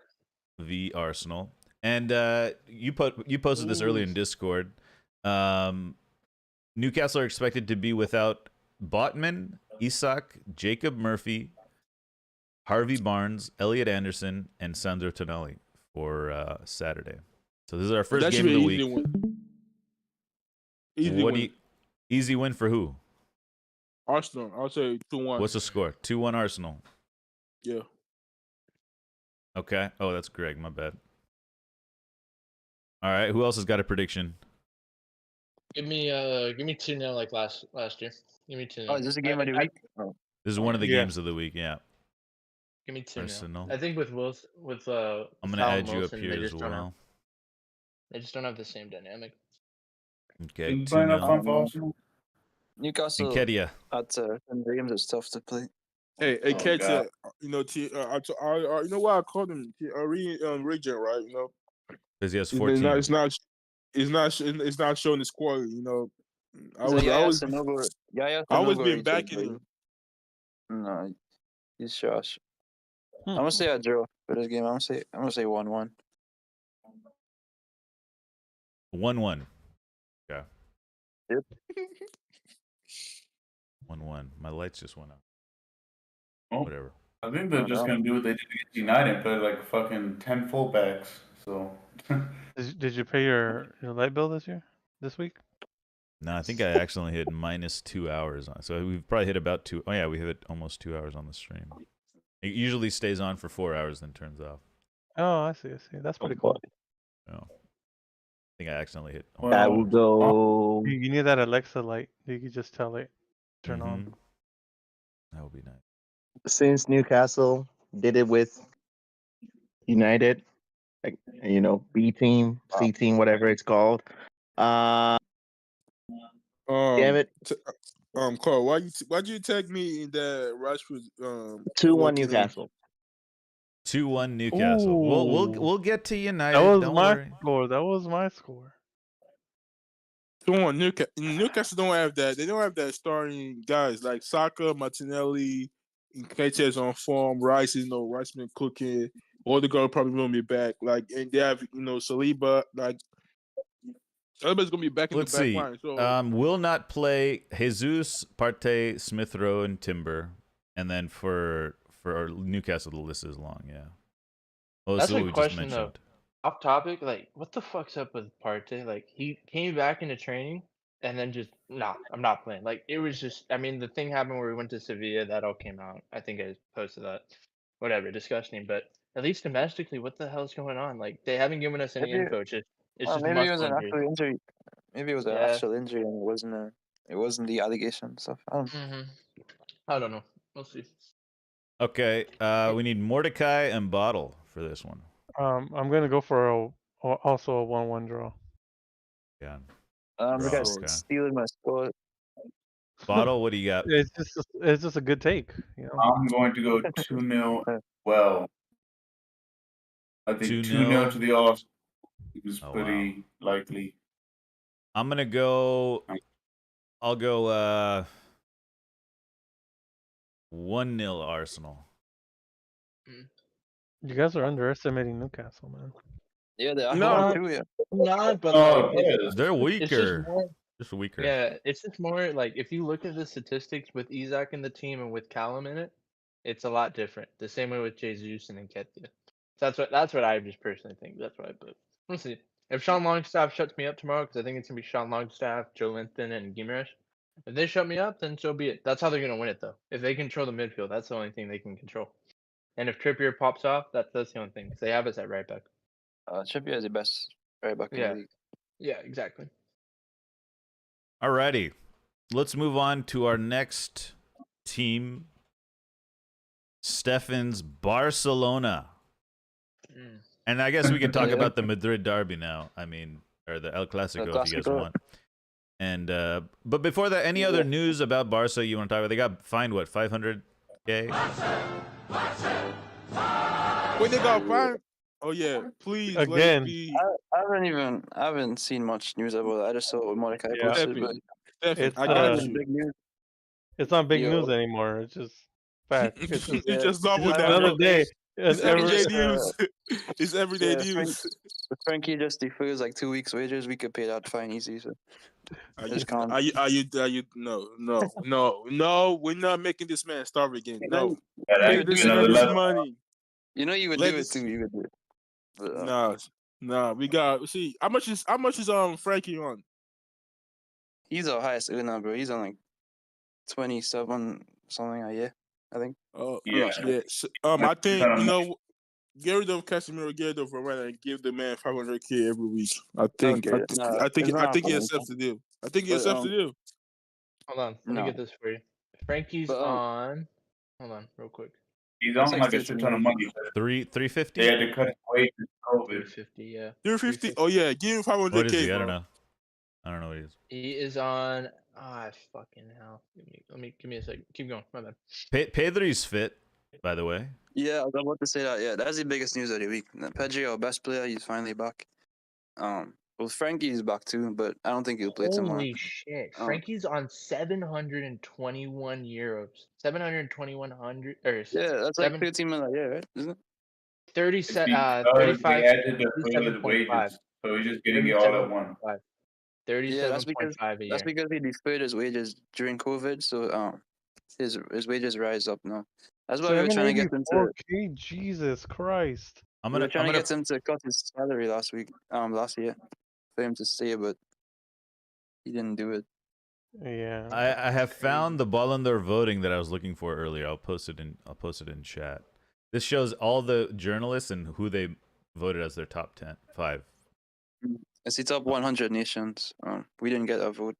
v Arsenal, and you posted this earlier in Discord. Newcastle are expected to be without Botman, Isak, Jacob Murphy, Harvey Barnes, Elliot Anderson, and Sandro Tonali for Saturday. So this is our first That should game be of the an easy week. win. Easy win. Easy win for who? Arsenal. I'll say 2-1. What's the score? 2-1 Arsenal. Yeah. Okay. Oh, that's Greg. My bad. All right. Who else has got a prediction? Give me 2-0 like last year. Give me 2-0. Oh, is this a game of the week? Oh. This is one of the Yeah. games of the week. Yeah. Give me 2-0. Arsenal. I think with I'm gonna add you up here as well. They just don't have the same dynamic. Okay. You playing up 2-0. on Arsenal? Newcastle Nketiah. at games is tough to play. Hey, Oh, Ketia, God. you know, you know why I called him Regent, right? You know, Because he has it's 14. not showing his quality. You know, I So was Yaya been backing him. No, he's trash. Hmm. I'm gonna say a draw for this game. I'm gonna say 1-1. 1-1. Yeah. Yep. 1-1. My lights just went out. Oh. Whatever. I think they're just gonna do what they did against United, play like fucking 10 fullbacks. So. Did you pay your light bill this week? No, I think I accidentally hit -2 hours on. So we've probably hit about 2. Oh yeah, we hit almost 2 hours on the stream. It usually stays on for 4 hours, then turns off. Oh, I see. That's pretty cool. Oh. I think I accidentally hit. Well, I will go. You need that Alexa light. You can just tell it turn on. Mhm. That would be nice. Since Newcastle did it with United, like, you know, B team, C team, whatever it's called. Damn it. Carl, why'd you tag me in that Rashford 2-1 Newcastle. 2-1 Newcastle. Ooh. We'll get to United. That was Don't my worry. score. That was my score. 2-1 Newcastle don't have that. They don't have that starting guys like Saka, Martinelli, Nketiah's on form. Rice been cooking. Odegaard probably won't be back. Like, and they have Saliba. Like, everybody's gonna be back in Let's the back see. line. So Will not play Jesus, Partey, Smith Rowe, and Timber. And then for Newcastle, the list is long. Yeah. Oh, this That's is what a we question just though. mentioned. Off topic, like, what the fuck's up with Partey? Like, he came back into training and then just, nah, I'm not playing. Like, it was just, I mean, the thing happened where we went to Sevilla, that all came out. I think I posted that. Whatever, disgusting. But at least domestically, what the hell's going on? Like, they haven't given us any Maybe, info. It's well, just maybe it was muscle an injury. actual injury. Maybe it was an Yeah. actual injury and it wasn't the allegation stuff. I don't know. Mm-hmm. I don't know. We'll see. Okay. We need Mordecai and Bottle for this one. I'm gonna go for also a 1-1 draw. Yeah. You Draw, guys okay. stealing my score. Bottle, what do you got? It's just a good take, you know. I'm going to go 2-0. Well, I think 2-0 to the Arsenal is pretty likely. I'm gonna go. I'll go 1-0 Arsenal. You guys are underestimating Newcastle, man. Yeah, they are No, too. Yeah. not, but Oh, like, They're it's just weaker. more. Just weaker. Yeah, it's just more like if you look at the statistics with Isak in the team and with Callum in it, it's a lot different. The same way with Jesus and Nketiah. So that's what I just personally think. That's what I put. We'll see. If Sean Longstaff shuts me up tomorrow, because I think it's gonna be Sean Longstaff, Joe Linton, and Guimaraes, If they shut me up, then so be it. That's how they're gonna win it, though. If they control the midfield, that's the only thing they can control. And if Trippier pops off, that's the only thing. 'Cause they have us at right back. Trippier is the best right back in the Yeah. league. Yeah, exactly. Alrighty, let's move on to our next team. Stefan's Barcelona. And I guess we can talk about the Madrid derby now. I mean, or the El Clasico, if you guys want. And but before that, any other news about Barca you want to talk about? They got fined what, 500K? When they got fined? Oh yeah, please Again. I haven't seen much news about it. I just saw what Mordecai posted, but Stefan, I not got even you. big news. It's not big news anymore. It's just fact. It's just, It's just normal now, another bro. day. It's everyday news. It's everyday news. If Frankie just defers like 2 weeks' wages, we could pay that fine easy. So Are you no, we're not making this man starve again. No. Pay this man his money. You know you would do it too. You would do it. But, Nah. We got see how much is Frankie on? he's our highest earner, bro. He's on like 27 something a year, I think. Oh Yeah. yeah. So, I think get rid of Casemiro, get rid of Varane, and give the man 500K every week. I think he accepts the deal. I think he accepts the deal. Hold on, let me get this for you. Frankie's on. Hold on, real quick. He's on like a shit ton of money. 350. They had to cut his wages COVID. 350, yeah. 350. Oh yeah, give him 500K. What is he? Bro. I don't know. I don't know what he is. He is on. Fucking hell. Give me a second. Keep going. My bad. Pedri's fit, by the way. Yeah, I was about to say that. Yeah, that's the biggest news of the week. Pedri, our best player, he's finally back. Well, Frankie's back too, but I don't think he'll play tomorrow. Holy shit! Frankie's on 721 euros. 721 or yeah, that's like 13 million a year, right? Isn't it? 35. They added the wages, so he's just getting it all at once. 37.5 a year. That's because he deferred his wages during COVID, so his wages rise up now. That's why we were trying to get him to. Jesus Christ! We were trying to get him to cut his salary last year, for him to stay, but he didn't do it. Yeah. I have found the Ballon d'Or voting that I was looking for earlier. I'll post it in chat. This shows all the journalists and who they voted as their top 5. It's the top 100 nations. We didn't get a vote.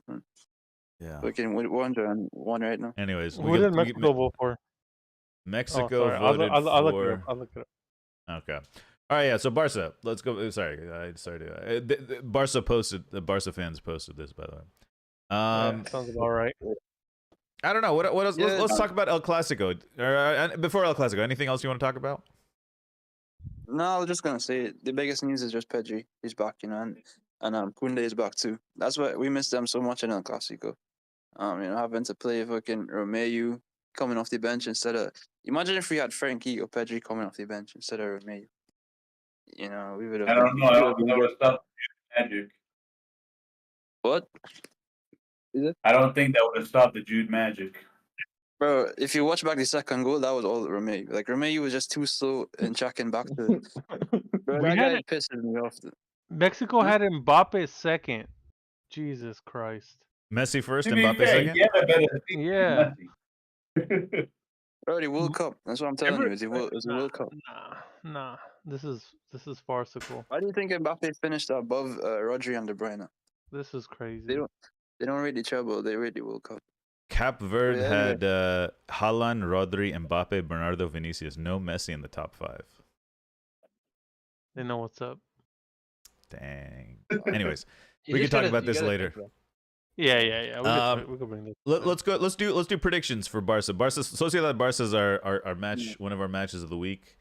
Yeah. We're getting 101 right now. Anyways, who did Mexico vote for? Mexico voted I'll look for. it up. I'll look it up. Okay. All right. Yeah. So Barca. Let's go. Sorry. Barca posted. The Barca fans posted this, by the way. Sounds about right. I don't know. What else? Yeah, let's talk about El Clasico. Before El Clasico, anything else you want to talk about? No, I was just gonna say the biggest news is just Pedri. He's back, and Koundé is back too. That's why we missed them so much in El Clasico. Having to play fucking Romeu coming off the bench instead of. Imagine if we had Frankie or Pedri coming off the bench instead of Romeu. We would have. I don't know. I don't think that would stop the Jude magic. What? Is it? I don't think that would have stopped the Jude magic. Bro, if you watch back the second goal, that was all Romeu. Like, Romeu was just too slow in tracking back to. Bro, that guy pisses me off. Mexico had Mbappe second. Jesus Christ. Messi first, Mbappe second? Yeah. Bro, the World Cup. That's what I'm telling you. It's a World Cup. Nah. This is farcical. Why do you think Mbappe finished above Rodri and De Bruyne? This is crazy. They don't rate the treble. They rate the World Cup. Cap Verde had Haaland, Rodri, Mbappe, Bernardo, Vinicius. No Messi in the top 5. They know what's up. Dang. Anyways, we can talk about this later. Yeah. We can bring this. Let's go. Let's do predictions for Barca. Sociedad Barca's our match. One of our matches of the week.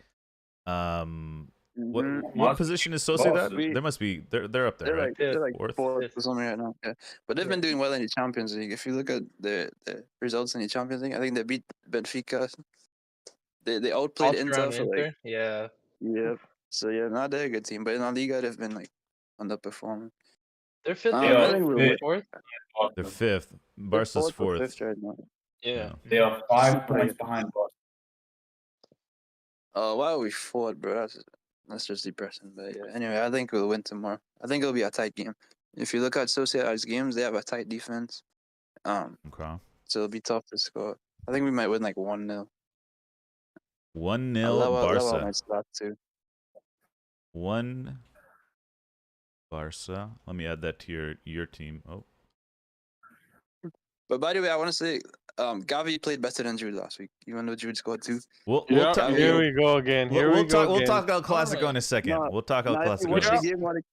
What position is Sociedad? There must be. They're up there, right? They're like fourth or something right now. Yeah, but they've been doing well in the Champions League. If you look at the results in the Champions League, I think they beat Benfica. They outplayed Inter. Yeah. So they're a good team. But in La Liga, they've been like underperforming. They're fifth. Fourth. They're fifth. Barca's fourth. Fifth right now. Yeah. They are 5 points behind Barca. Why are we fourth, bro? That's just depressing. But yeah, anyway, I think we'll win tomorrow. I think it'll be a tight game. If you look at Sociedad's games, they have a tight defense. Okay. So it'll be tough to score. I think we might win like 1-0. 1-0 Lewa Barca. might start too. 1 Barca. Let me add that to your team. Oh. But by the way, I want to say, Gavi played better than Jude last week, even though Jude scored 2. We'll Yeah, talk. Here we go again. Here we go We'll again. talk El Clasico in a second. No, We'll talk El Nah, if you Clasico. watch in a the second. game, like,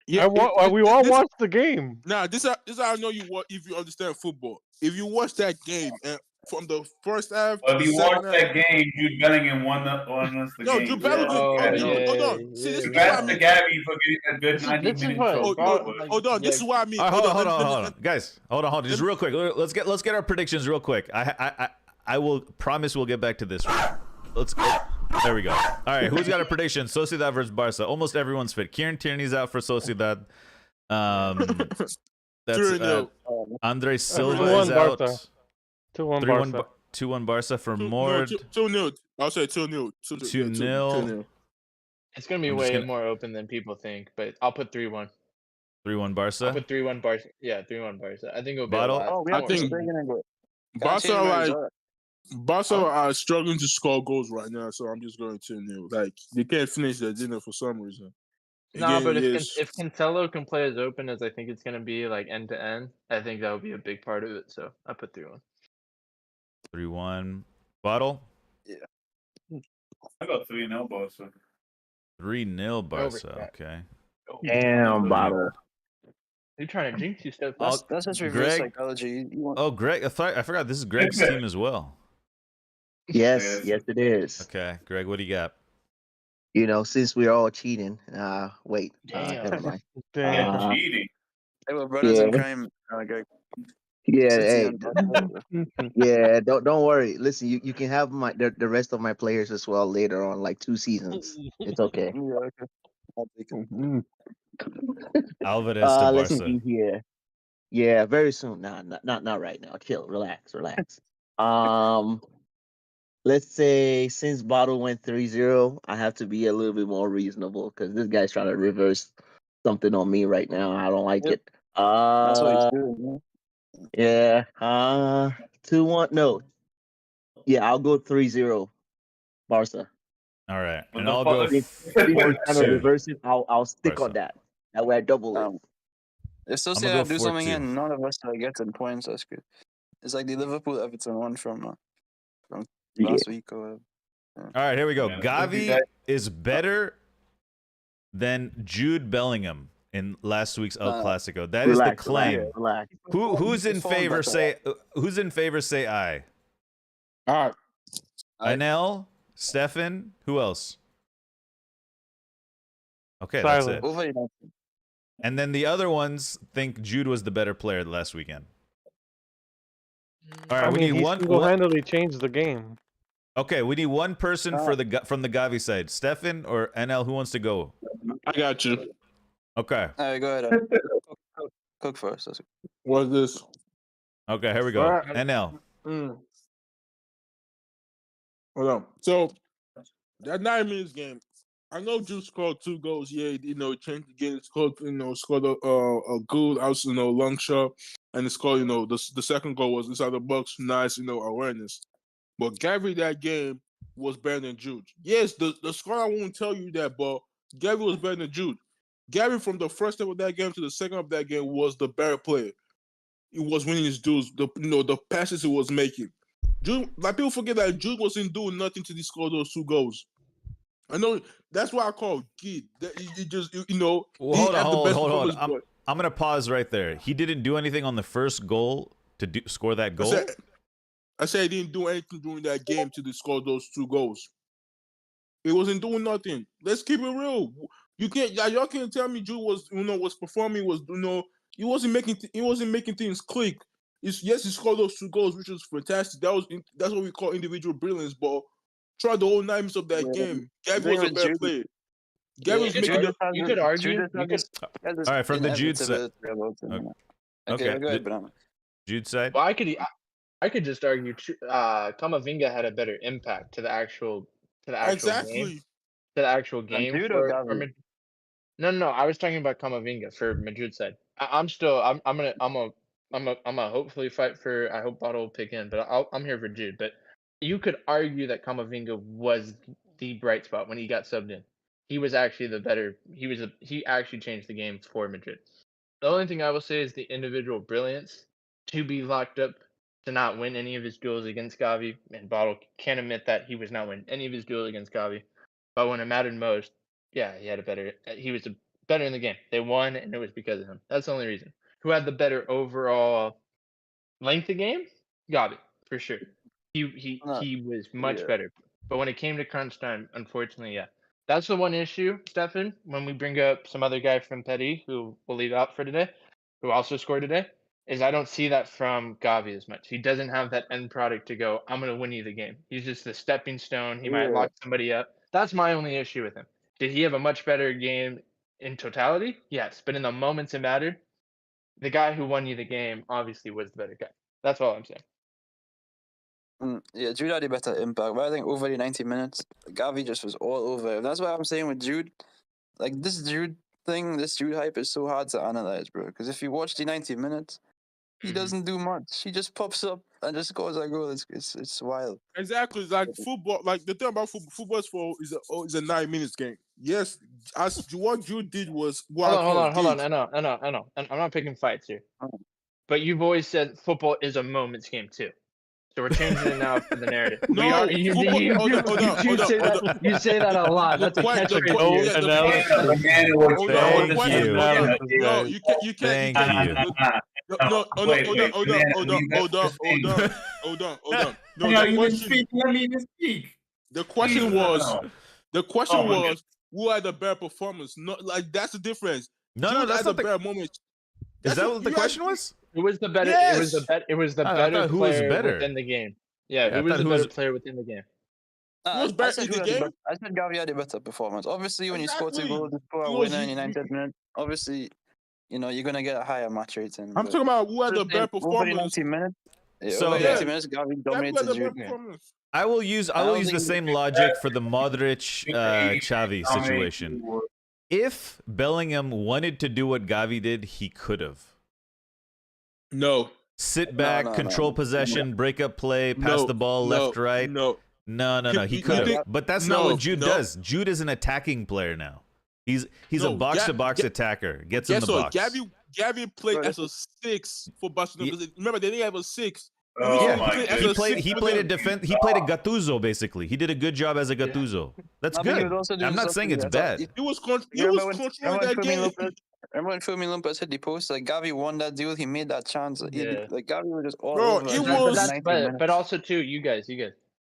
yeah. We all watched the game. Now, this is how I know you what if you understand football. If you watch that game and from the first half But to if the you watch second half, that game, Jude Bellingham won us the no, game. Jude Bellingham. Oh, Hold yeah, on. See, this is Congrats what I to mean. Gabby for getting a good This is 90-minute what trophy. Bob- but- Hold on. This is what I mean. All right, hold on. Let me- Guys, hold on. Just real quick. Let's get our predictions real quick. I will promise we'll get back to this. Let's go. There we go. All right, who's got a prediction? Sociedad versus Barca. Almost everyone's fit. Kieran Tierney's out for Sociedad. That's 3-0. Andre Silva 2-1 is out. Barca. 2-1 3-1 Barca. 2-1 Barca for No, Mord. 2-0. I'll say 2-0. 2-0. It's gonna be I'm just way gonna- more open than people think, but I'll put 3-1. 3-1 I'll Barca. put 3-1 Barca. Yeah, 3-1 Barca. I think it'll be Bottle? a lot. oh, we I have to think bring in go. Barca like Right. Barca are struggling to score goals right now, so I'm just going 2-0. Like they can't finish their dinner for some reason. No, Again, but yes. if Cancelo can play as open as I think it's gonna be, like end to end, I think that would be a big part of it. So I put 3-1. 3-1. Bottle. I got 3-0 Barca. 3-0 Barca. Overtime. Okay. Damn, bottle. You're trying to jinx you stuff. That's just reverse Greg. psychology. You want, Oh, Greg. I forgot this is Greg's team as well. Yes, yes, it is. Okay, Greg, what do you got? You know, since we're all cheating. Wait. Damn. Never mind. Damn. Cheating. they were brothers in Yeah. crime. Greg. Yeah, City hey, and Barca. yeah. Don't worry. Listen, you can have the rest of my players as well later on, like 2 seasons. It's okay. Yeah, okay. I'll take it. Alvarez to Let's Barca. see here. Yeah, very soon. Nah, not right now. Chill, relax. Let's say since Bottle went 3-0, I have to be a little bit more reasonable because this guy's trying to reverse something on me right now. I don't like Yep. it. That's what he's doing. Yeah. 2-1. No. Yeah, I'll go 3-0 Barca. All right, What and the I'll fuck go is- Since you're trying to 4-2. reverse it, I'll stick Barca. on that. That way I double it. If I'ma Sociedad go do something 4-2. and none of us are getting points, that's good. It's like the Liverpool Everton one from Yeah. last week or whatever. All right, here we go. Yeah, Gavi is better than Jude Bellingham in last week's El Clasico. That is the claim. Relax. Who's in He's falling favor? better. Who's in favor? Say aye. All right. Aye. Anel, Stefan, who else? Okay, that's Silent. it. Over United. And then the other ones think Jude was the better player last weekend. All right, I we mean, need he one. single-handedly changed the game. Okay, we need one person from the Gavi side. Stefan or NL, who wants to go? I got you. Okay. All right, go ahead. Cook first. That's What's this? Okay, here we go. Alright. NL. Hold on. So that 9 minutes game, I know Jude scored 2 goals. Yeah, changed the game. Scored a good out, long shot, and he scored. The second goal was inside the box. Nice, awareness. But Gary that game was better than Jude. Yes, the score I won't tell you that, but Gary was better than Jude. Gary from the first half of that game to the second half of that game was the better player. He was winning his duels. The passes he was making. Jude, like people forget that Jude wasn't doing nothing to score those 2 goals. I know that's why I call Gid. He just Well, hold on. I'm gonna pause right there. He didn't do anything on the first goal to score that goal. I said he didn't do anything during that game to score those 2 goals. He wasn't doing nothing. Let's keep it real. Y'all can't tell me Jude was performing. He wasn't making things click. Yes, he scored those 2 goals, which was fantastic. That's what we call individual brilliance. But throughout the whole 9 minutes of that game, Gabby was a better player. Gabby was making you could argue. All right, from the Jude side. Okay, go ahead, Banana. Jude side. Well, I could just argue. Kamavinga had a better impact to the actual game. To the actual game. Jude or Gavi? No. I was talking about Kamavinga for Madrid side. I'm gonna I'm a hopefully fight for. I hope Bottle will pick in, but I'm here for Jude. But you could argue that Kamavinga was the bright spot when he got subbed in. He was actually the better. He actually changed the game for Madrid. The only thing I will say is the individual brilliance to be locked up to not win any of his duels against Gavi, and Bottle can't admit that he was not winning any of his duels against Gavi. But when it mattered most, yeah, he had a better. He was better in the game. They won, and it was because of him. That's the only reason. Who had the better overall length of game? Gavi, for sure. He was much Yeah. better. But when it came to crunch time, unfortunately, yeah. That's the one issue, Stefan, when we bring up some other guy from Petty who we'll leave out for today, who also scored today, is I don't see that from Gavi as much. He doesn't have that end product to go, I'm going to win you the game. He's just the stepping stone. He might Yeah. lock somebody up. That's my only issue with him. Did he have a much better game in totality? Yes. But in the moments it mattered, the guy who won you the game obviously was the better guy. That's all I'm saying. Yeah, Jude had a better impact, but I think over the 90 minutes, Gavi just was all over him. That's why I'm saying with Jude, like this Jude thing, this Jude hype is so hard to analyze, bro. Because if you watch the 90 minutes, he doesn't do much. He just pops up and just scores a goal. It's wild. Exactly. It's like football. Like the thing about football is a 9 minutes game. Yes, as what you did was Hold on. I know. And I'm not picking fights here. Oh. But you've always said football is a moments game too. So we're changing it now for the narrative. No, you football- say that a lot. That's a catch for No you. analysis. No, you can't. No, hold on. No, the question was, who had the better performance? Not like that's the difference. No, Jude that's had not the the. better moment. Is that what the question was? It was the better. Yes! It was the I better thought who was player better. within the game. Yeah, Yeah, I who was thought the who better was- player within the game? Who was better in the game? I said Gavi had a better performance. Obviously, when you score 2 Exactly. goals, you score a He was- winner in the 90th minute. Obviously, you're gonna get a higher match rating. I'm but talking about who had the over better the performance. 90 minutes. Yeah, So- over the Yeah. 90 minutes, Gavi Gavi had dominated the better Jude. performance. I will use don't the think- same logic for the Modric Xavi situation. If Bellingham wanted to do what Gavi did, he could have. No. Sit back, no, control no. possession, break up play, pass No, the ball left, right. No. No. He You could have. think- But that's not No, what Jude no. does. Jude is an attacking player now. He's No, a box to box attacker. Gets in Guess the what? box. Gavi played Bro, as a 6 for Barcelona. Remember, they didn't have a 6. Oh Yeah, my played as he a played. 6 He for played a them. defense. He played a Gattuso basically. He did a good job as a Gattuso. That's No, but he good. was also doing I'm not stuff saying too. it's I thought bad. He was Remember when controlling that Fermin game. Lopez- Remember when Fermin Lopez hit the post? Like Gavi won that deal. He made that chance. Yeah. Like Gavi was just all Bro, over. it him But for was- 90 but minutes. also too, you guys,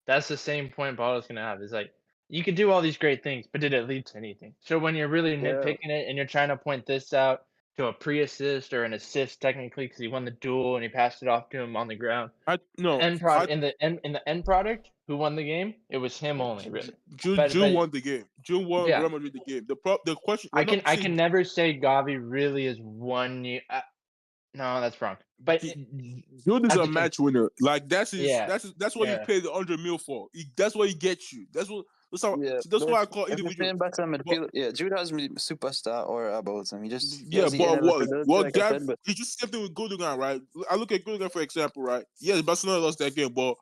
that's the same point Paul's gonna have. Is like you could do all these great things, but did it lead to anything? So when you're really Yeah. nitpicking it and you're trying to point this out to a pre-assist or an assist technically because he won the duel and he passed it off to him on the ground. In the end product, who won the game? It was him only, really. Jude but- won the game. Jude won Yeah. Real Madrid the game. The question. I can never say Gavi really is one. No, that's wrong. But Jude is as a a- match winner. Like that's Yeah. that's what Yeah. he paid the 100 mil for. That's what he gets you. That's how. Yeah, That's but why I call if you're individual. playing better midfield, yeah, Jude has me superstar or about him. He just he Yeah, has the but inevitability, what like I Gav? said, but It's just something with Gundogan, right? I look at Gundogan for example, right? Yes, Barcelona lost that game, but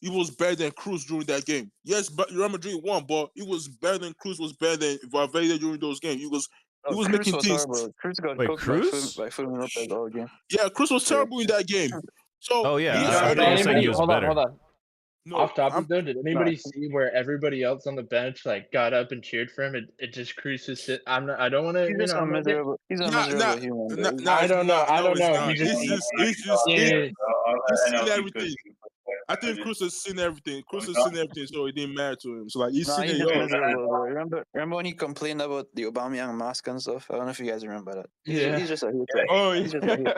he was better than Cruz during that game. Yes, but Real Madrid won, but he was better than Cruz was better than Valverde during those games. He was Cruz making was things. horrible. Cruz got Wait, cooked Cruz? by Fermin Lopez all game. Yeah, Cruz was terrible in that game. So Oh, yeah, yes, I Did thought you were saying he was hold better. on. no, Off topic I'm- though, did anybody see where everybody else on the bench like got up and cheered for him? It just cruises. I don't want to. He's just a miserable. He's a miserable human. bro. I don't know. I don't know. He He just- he's just Yeah. he's seen everything. I think Cruz has seen everything. Cruz has seen everything, so it didn't matter to him. So like he's Nah, seen he's it. just Yo, miserable, bro. Remember when he complained about the Aubameyang mask and stuff? I don't know if you guys remember that. He's just a hater. oh, He's just a hater.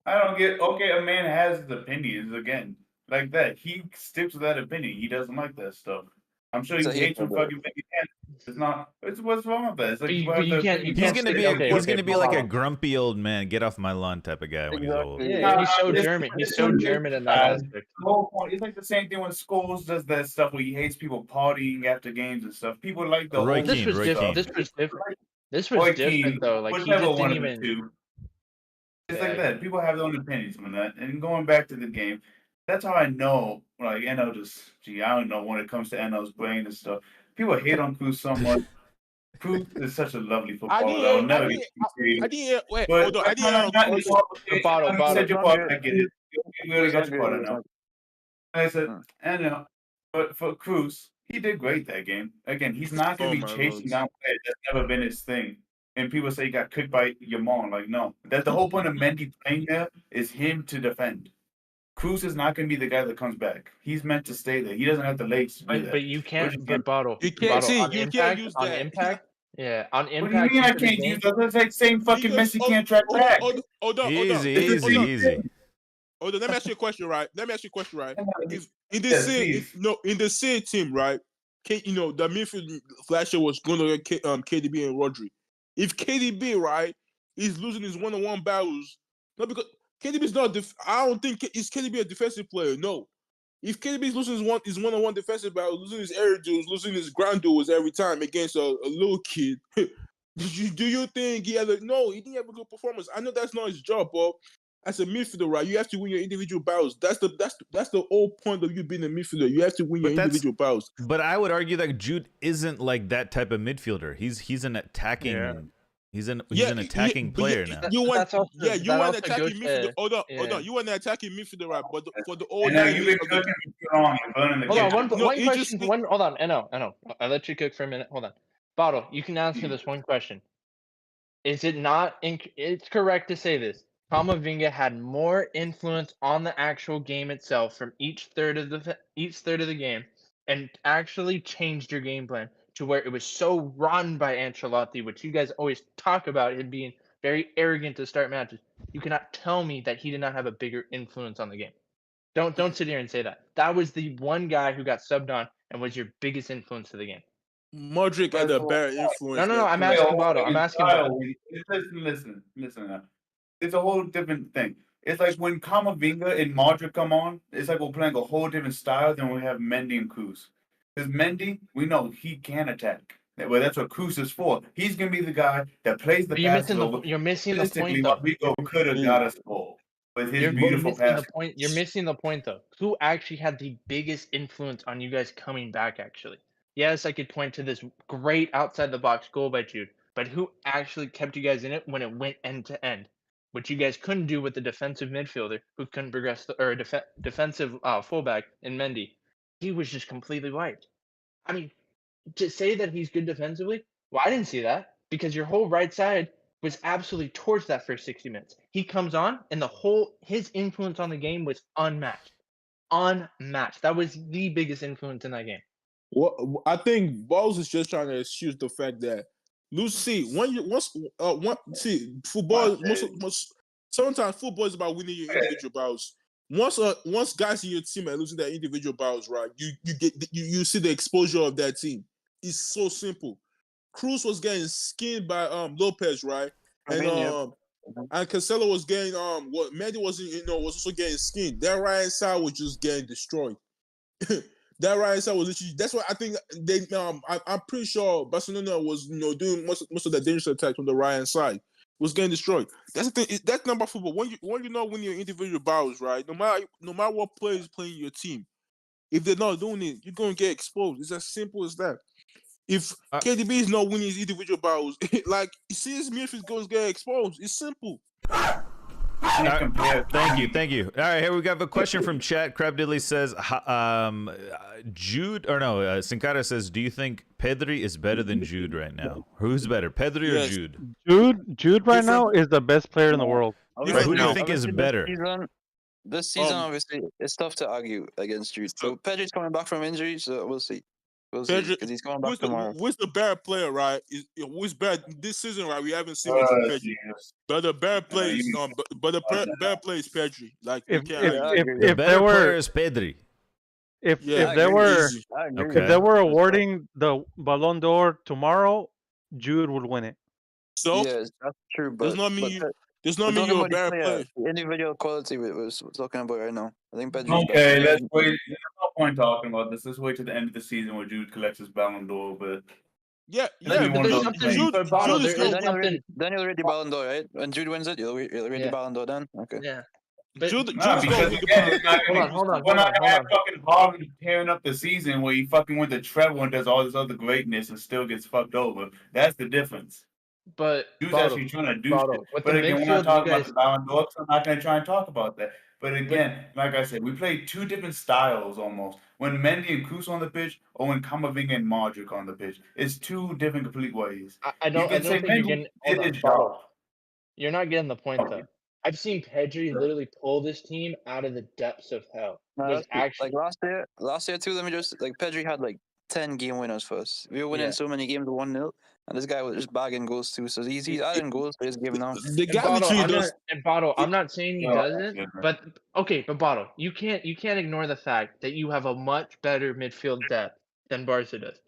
I don't get. Okay, a man has his opinions again, like that. He sticks to that opinion. He doesn't like that stuff. I'm sure he It's a hates hater, what bro. fucking thing. It's not. It's what's wrong with that? It's like But you can't- you He's can't gonna say- be. okay, He's okay, gonna be like a hold on. grumpy old man, get off my lawn type of guy when he's old. Exactly. Yeah, he's so Nah, German. He's so German in that aspect. The whole point. It's like the same thing when Scholes does that stuff where he hates people partying after games and stuff. People like the Roy whole Keane, This was Roy different. Keane. This was different. This was Roy different Keane, though. Like he whichever just one didn't of the even. two. It's Yeah, like that. People have their own opinions on that. And going back to the game, that's how I know, like, NL I don't know when it comes to NL's brain and stuff. People hate on Cruz so much. Cruz is such a lovely footballer. I will never get I didn't. Wait, But hold on. I didn't no, hear not in on the Cruz. conversation. Bottle, You bottle. said your It's not part. good. I get it. We already It's got not your good. part It's now. not I said, Mm. and but for Cruz, he did great that game. Again, he's not going Oh to be my chasing lord. down players. That's never been his thing. And people say he got cooked by Yamon. Like, no. That's the whole point of Mendy playing there is him to defend. Cruz is not going to be the guy that comes back. He's meant to stay there. He doesn't have the legs to do that. But you can't. But bottle. You can't Bottle see. on You can't impact. use On that. impact. Yeah, on What do you impact mean I into the can't game. use that? That's like saying fucking Because Messi can't track back. hold on. Easy, It's the easy, same easy. thing. Hold on. Let me ask you a question, right? If in the Yes, same, please. in the same team, right? The midfield last year was going to get KDB and Rodri. If KDB, right, is losing his one-on-one battles, not because KDB is not. I don't think is KDB a defensive player. No. If KDB is losing his one-on-one defensive battle, losing his air duels, losing his ground duels every time against a little kid, do you think he had no? He didn't have a good performance. I know that's not his job, but as a midfielder, right, you have to win your individual battles. That's the whole point of you being a midfielder. You have to win your individual battles. But I would argue that Jude isn't like that type of midfielder. He's an attacking. Yeah. He's an attacking player now. That You want also attacking goes midfielder. to- Hold on. yeah. You want an attacking midfielder, right? But for the I old know nine you've minutes been of the cooking too long. You're burning the Hold on, kitchen. one he question. just- Hold on, I know. I'll let you cook for a minute. Hold on. Bottle, you can answer this one question. Is it not it's correct to say this? Kamavinga had more influence on the actual game itself from each third of the game and actually changed your game plan to where it was so run by Ancelotti, which you guys always talk about him being very arrogant to start matches. You cannot tell me that he did not have a bigger influence on the game. Don't sit here and say that. That was the one guy who got subbed on and was your biggest influence to the game. Modric had a better influence. No. I'm than asking Cruz. Bottle. I'm asking Bottle. Listen. Now. It's a whole different thing. It's like when Kamavinga and Modric come on, it's like we're playing a whole different style than we have Mendy and Cruz. Because Mendy, we know he can attack. Well, that's what Cruz is for. He's gonna be the guy that plays the But passes over. you're missing the point Realistically, though. Rodrigo could have got us goal with his You're beautiful missing the pass. point. You're missing the point though. Who actually had the biggest influence on you guys coming back? Actually, yes, I could point to this great outside the box goal by Jude, but who actually kept you guys in it when it went end to end? Which you guys couldn't do with the defensive midfielder who couldn't progress, or defensive fullback in Mendy. He was just completely wiped. I mean, to say that he's good defensively, well, I didn't see that because your whole right side was absolutely torched that first 60 minutes. He comes on, and his influence on the game was unmatched. Unmatched. That was the biggest influence in that game. Well, I think Balls is just trying to excuse the fact that football sometimes football is about winning your individual battles. Once guys in your team are losing their individual battles, right? You see the exposure of that team. It's so simple. Cruz was getting skinned by Lopez, right? And and Cancelo was getting what Mendy was also getting skinned. That right side was just getting destroyed. That right side was literally. That's why I think they. I'm pretty sure Barcelona was doing most of the dangerous attacks on the right hand side. Was getting destroyed. That's the thing. That's number football. When you know when your individual battles, right? No matter what player is playing your team, if they're not doing it, you're gonna get exposed. It's as simple as that. If KDB is not winning his individual battles, like you see his midfield goes get exposed. It's simple. Thank you. All right, here we got a question from chat. Crab Diddley says, Sin Cara says, do you think Pedri is better than Jude right now? Who's better, Pedri or Jude? Jude right now is the best player in the world. Right, who do you think is better? This season, obviously, it's tough to argue against Jude. So Pedri's coming back from injury, so we'll see. We'll see, because he's coming back tomorrow. Who's the better player, right? Who's better this season, right? We haven't seen much from Pedri. But the better player is better player is Pedri. Like If the better player is Pedri. If they were awarding the Ballon d'Or tomorrow, Jude would win it. So yes, that's true. But does not mean you're a better player. The individual quality we're talking about right now. I think Pedri's Okay, let's wait. There's no point talking about this. Let's wait to the end of the season where Jude collects his Ballon d'Or. But Yeah, Maybe But one of there's those something things. for Bottle. Jude is There is good. something. Daniel read the Ballon d'Or, right? When Jude wins it, you'll read the Yeah. Ballon d'Or then. Okay. Yeah. But Jude Nah, is because gonna win the again, Ballon it's not d'Or. gonna, hold on. we're not gonna have fucking Harden tearing up the season where he fucking went to Trevor and does all this other greatness and still gets fucked over. That's the difference. But Dude's Bottle, actually trying to do shit. with But the again, we're not midfield, you talking about guys. the Ballon d'Or, so I'm not gonna try and talk about that. But again, like I said, we played two different styles almost. When Mendy and Cruz on the pitch, or when Kamavinga and Modric on the pitch, it's two different complete ways. I You don't can say think you're Mendy getting. Hold did on, his Bottle. job. You're not getting the point Okay. though. I've seen Pedri literally pull this team out of the depths of hell. No, There's that's true. actually Like last year too. Let me just like Pedri had like 10 game winners for us. We were winning Yeah. so many games 1-0, and this guy was just bagging goals too. So he's adding goals for his game now. The guy literally does. I'm not saying he No, doesn't, yeah. but okay, but Bottle, you can't ignore the fact that you have a much better midfield depth than Barca does.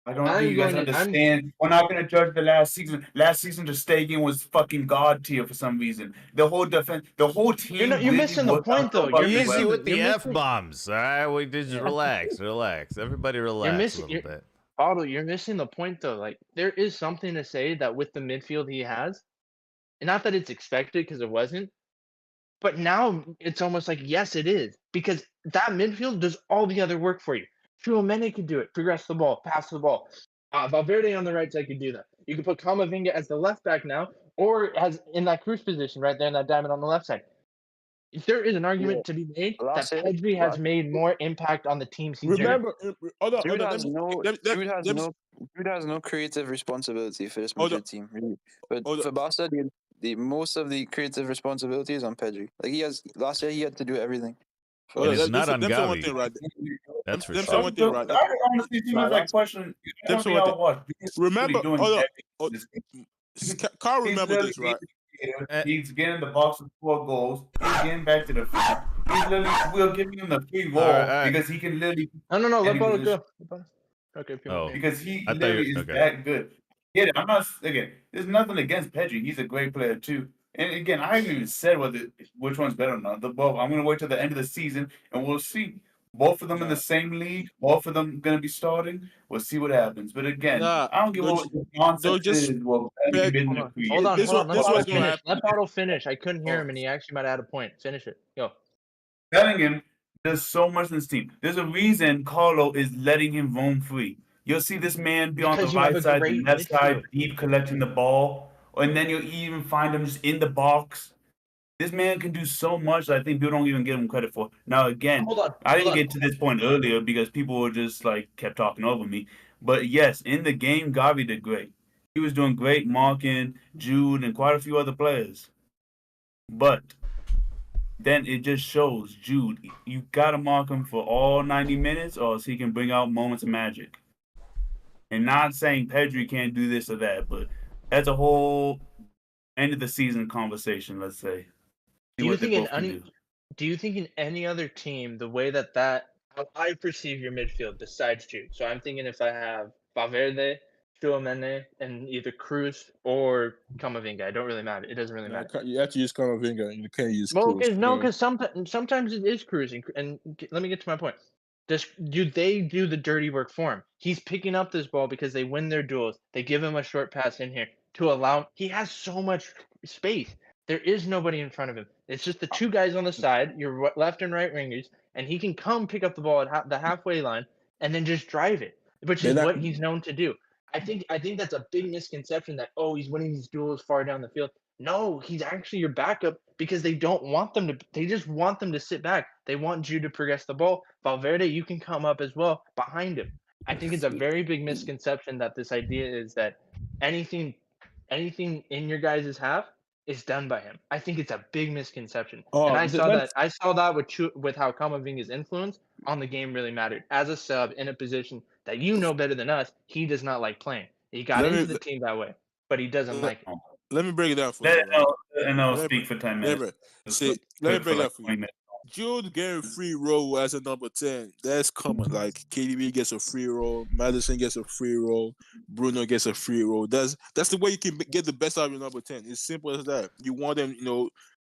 I don't think you guys understand. We're not gonna judge the last season. Last season, the Stadium was fucking god tier for some reason. The whole defense, the whole team. You're missing the point though. You're Easy missing with the you're F missing- bombs. All right, we just relax. Everybody relax missing- a little bit. Bottle, you're missing the point though. Like there is something to say that with the midfield he has, and not that it's expected because it wasn't, but now it's almost like yes, it is because that midfield does all the other work for you. Tchouaméni can do it, progress the ball, pass the ball. Valverde on the right side can do that. You can put Kamavinga as the left back now, or as in that Cruz position right there in that diamond on the left side. If there is an argument to be made that Pedri has made more impact on the teams he's Remember, Jude has no creative responsibility for this Madrid team, really. But for Barca, the most of the creative responsibility is on Pedri. Like last year he had to do everything. And it's not on One Gavi. thing right That's for them sure. say one thing right. I honestly think that's like question. I don't know what. Remember, Carl, He's remember this, right? He's getting the box with 4 goals. He's getting back to the field. He's literally, we're giving him the free roll because he can literally. No, let Bottle go. Okay, because he literally is that good. Yeah, I'm not again. There's nothing against Pedri. He's a great player too. And again, I haven't even said which one's better or not. Both. I'm gonna wait till the end of the season and we'll see. Both of them in the same league. Both of them gonna be starting. We'll see what happens. But again, I don't give a what nonsense is. Well, hold on. Let Bottle finish. Let Bottle finish. I couldn't hear him, and he actually might have had a point. Finish it. Go. Telling him there's so much in this team. There's a reason Carlo is letting him roam free. You'll see this man be on the right side, the left side, deep collecting the ball, and then you'll even find him just in the box. This man can do so much that I think people don't even give him credit for. Now, again, I didn't get to this point earlier because people were just like kept talking over me. But yes, in the game, Gavi did great. He was doing great marking Jude and quite a few other players. But then it just shows Jude, you got to mark him for all 90 minutes or else he can bring out moments of magic. And not saying Pedri can't do this or that, but that's a whole end of the season conversation, let's say. Do you think in any other team, the way that how I perceive your midfield besides Jude? So I'm thinking if I have Valverde, Tchouaméni, and either Cruz or Kamavinga, it don't really matter. It doesn't really matter. You have to use Kamavinga, and you can't use Cruz. Because sometimes it is Cruz, and let me get to my point. They do the dirty work for him? He's picking up this ball because they win their duels. They give him a short pass in here to allow. He has so much space. There is nobody in front of him. It's just the two guys on the side, your left and right wingers, and he can come pick up the ball at the halfway line and then just drive it, which is what he's known to do. I think that's a big misconception that he's winning these duels far down the field. No, he's actually your backup because they don't want them to. They just want them to sit back. They want you to progress the ball. Valverde, you can come up as well behind him. I think it's a very big misconception that this idea is that anything in your guys' half is done by him. I think it's a big misconception. And I saw that with how Kamavinga's influence on the game really mattered. As a sub in a position that you know better than us, he does not like playing. He got into the team that way, but he doesn't like it. Let me break it down for you. And I'll speak for 10 minutes. Let me break it down for you. Jude getting free roll as a number 10. That's common. Like KDB gets a free roll, Madison gets a free roll, Bruno gets a free roll. That's the way you can get the best out of your number 10. It's simple as that. You want them,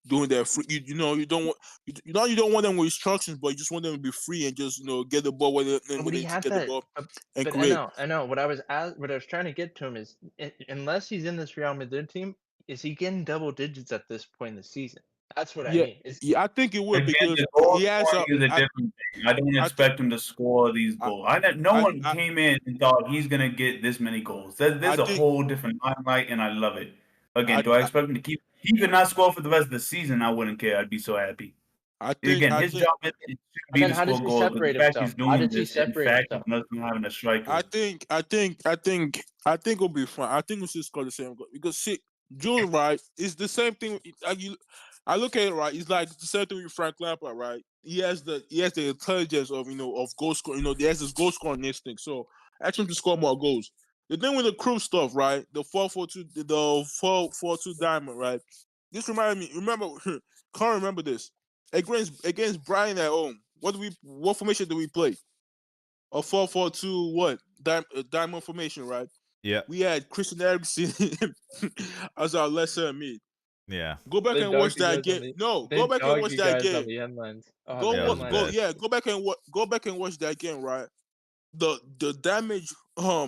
doing that free. You know, you don't want you don't want them with instructions, but you just want them to be free and just get the ball when But he they had get the that. ball and But create. I know. What I was trying to get to him is, unless he's in this Real Madrid team, is he getting double digits at this point in the season? That's what I Yeah, mean. yeah, I think it will Again, because the goal he has scoring is a I different thing. I don't I expect him to score these I goals. No I one I, came in and thought he's gonna get this many goals. I There's a think whole different limelight, and I love it. Again, I do I expect him to keep? He could not score for the rest of the season. I wouldn't care. I'd be so happy. Again, I his think job is it should And be then to how does score he goals, but the separate fact himself? he's How doing does he this, in separate fact, himself? he's not having a striker. I think it'll be fine. I think we should score the same goal because see, Jules, right, is the same thing. I look at it right. It's like the same thing with Frank Lampard, right? He has the intelligence of of goal scoring. He has this goal scoring instinct. So ask him to score more goals. The thing with the crew stuff, right? The 4-4-2, the 4-4-2 diamond, right? This reminded me. Remember, can't remember this against Brian at home. What formation do we play? A 4-4-2 what? Diamond formation, right? Yeah. We had Christian Eriksen as our lesser mid. Yeah. Go back They and watch dogged you that guys on game. the. No, They go back and dogged watch you that guys on game. the end lines. Oh, Go Yeah, it was bad. go back and watch that game, right? The damage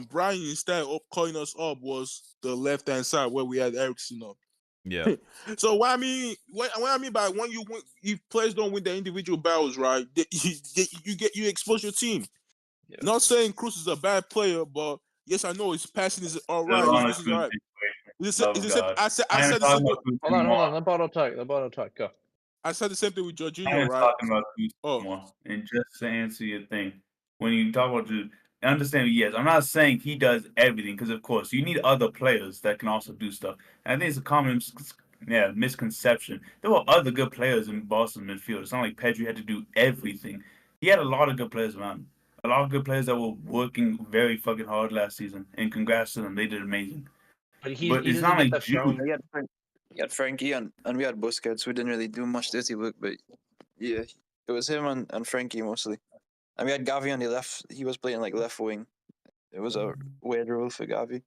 Brian instead of calling us up was the left hand side where we had Ericsson up. Yeah. So what I mean by when you win, if players don't win the individual battles, right? You expose your team. Yeah. Not saying Cruz is a bad player, but yes, I know his passing is all Still right. on a This is all good right. situation. Love It's the same. God. I I am said the talking same. about Cruz Hold on. more. Let Bottle talk. Let Bottle talk. Go. I said the same thing with I Jorginho, am right? talking about Cruz Oh, more. And just to answer your thing, when you talk about Cruz, understand, yes, I'm not saying he does everything, because of course you need other players that can also do stuff. And I think it's a common misconception. There were other good players in Boston midfield. It's not like Pedri had to do everything. He had a lot of good players around him. A lot of good players that were working very fucking hard last season. And congrats to them. They did amazing. But But he it's doesn't not get like the Jude. We had Frankie and we had Busquets, who didn't really do much dirty work, but yeah, it was him and Frankie mostly. And we had Gavi on the left. He was playing like left wing. It was a weird role for Gavi.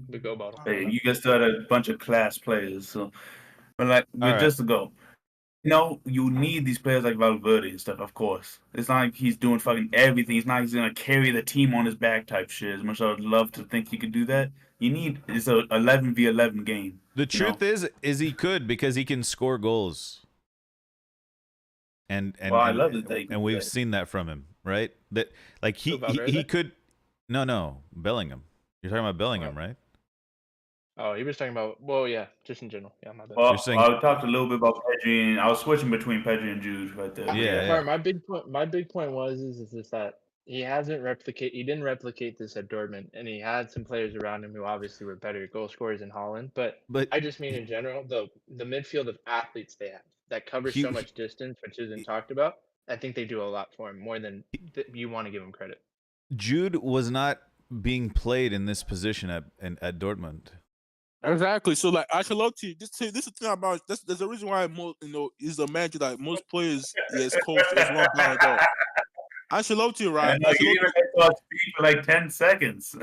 The go Bottle. Hey, you guys still had a bunch of class players. So, but All right. just to go. You need these players like Valverde and stuff, of course. It's not like he's doing fucking everything. It's not like he's going to carry the team on his back type shit. As much as I would love to think he could do that, it's a 11v11 game. The truth is he could, because he can score goals. And Well, I love that they can and do we've that. seen that from him, right? That like he Valverde? could. No, Bellingham. You're talking about Bellingham, right? Oh, he was talking about. Well, yeah, just in general. Yeah, my bad. Well, You're saying- I talked a little bit about Pedri, and I was switching between Pedri and Jude right there. Yeah. Sorry, my big point was is that he didn't replicate this at Dortmund, and he had some players around him who obviously were better goal scorers in Holland. But I just mean in general, the midfield of athletes they have that cover so much distance, which isn't talked about. I think they do a lot for him, more than you want to give him credit. Jude was not being played in this position at Dortmund. exactly. So like Ancelotti, this is the thing about there's a reason why most is a manager that most players he has coached is one Ballon d'Or. Ancelotti, right? And you even let us speak for like 10 seconds.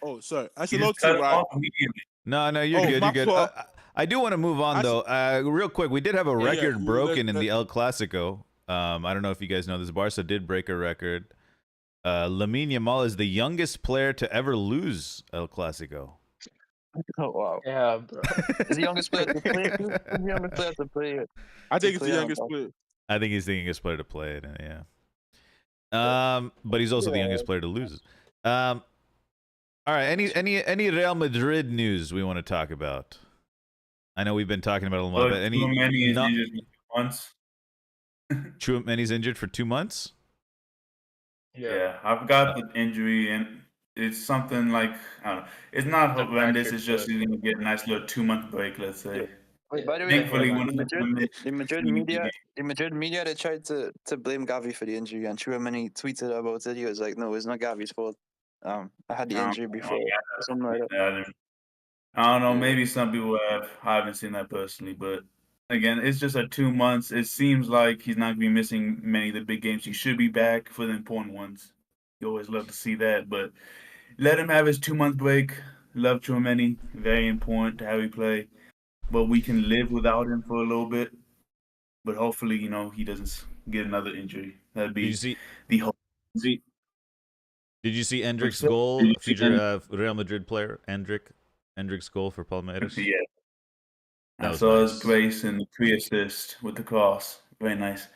Oh, sorry. You just Ancelotti, cut him right? off immediately. No, you're Oh, good. my You're good. fault. I do want to move on though. Real quick, we did have a record yeah, broken in let- the El Clasico. I don't know if you guys know this. Barca did break a record. Lamine Yamal is the youngest player to ever lose El Clasico. Oh wow! Yeah, bro. Is the youngest player to play? Who's the youngest player to play? I think it's the play youngest on- player. I think he's the youngest player to play it. Yeah. But he's also the youngest player to lose it. All right. Any Real Madrid news we want to talk about? I know we've been talking about it a lot, but any Tchouaméni is injured for months. Tchouaméni's injured for 2 months? Yeah, I've got the injury, and it's something like, I don't know. It's not The horrendous. fractured It's just foot. he's gonna get a nice little 2-month break, let's say. Wait, by the way, Thankfully, the we're not gonna miss the Madrid any media, game. the Madrid media, they tried to blame Gavi for the injury, and Tchouaméni tweeted about it. He was like, "No, it's not Gavi's fault. I had the injury before, or something like that." Yeah, I don't know. Yeah. Maybe some people have. I haven't seen that personally, but again, it's just a 2 months. It seems like he's not gonna be missing many of the big games. He should be back for the important ones. You always love to see that, but let him have his 2-month break. Love Tchouaméni. Very important to how he play. but we can live without him for a little bit. But hopefully, he doesn't get another injury. That'd Did you be see? the hope. See, Did you see what's Endrick's up? goal? Did you see Future Real Madrid player Endrick's goal for Palmeiras. Yeah, That I was saw his nice. brace and the pre-assist with the cross. Very nice.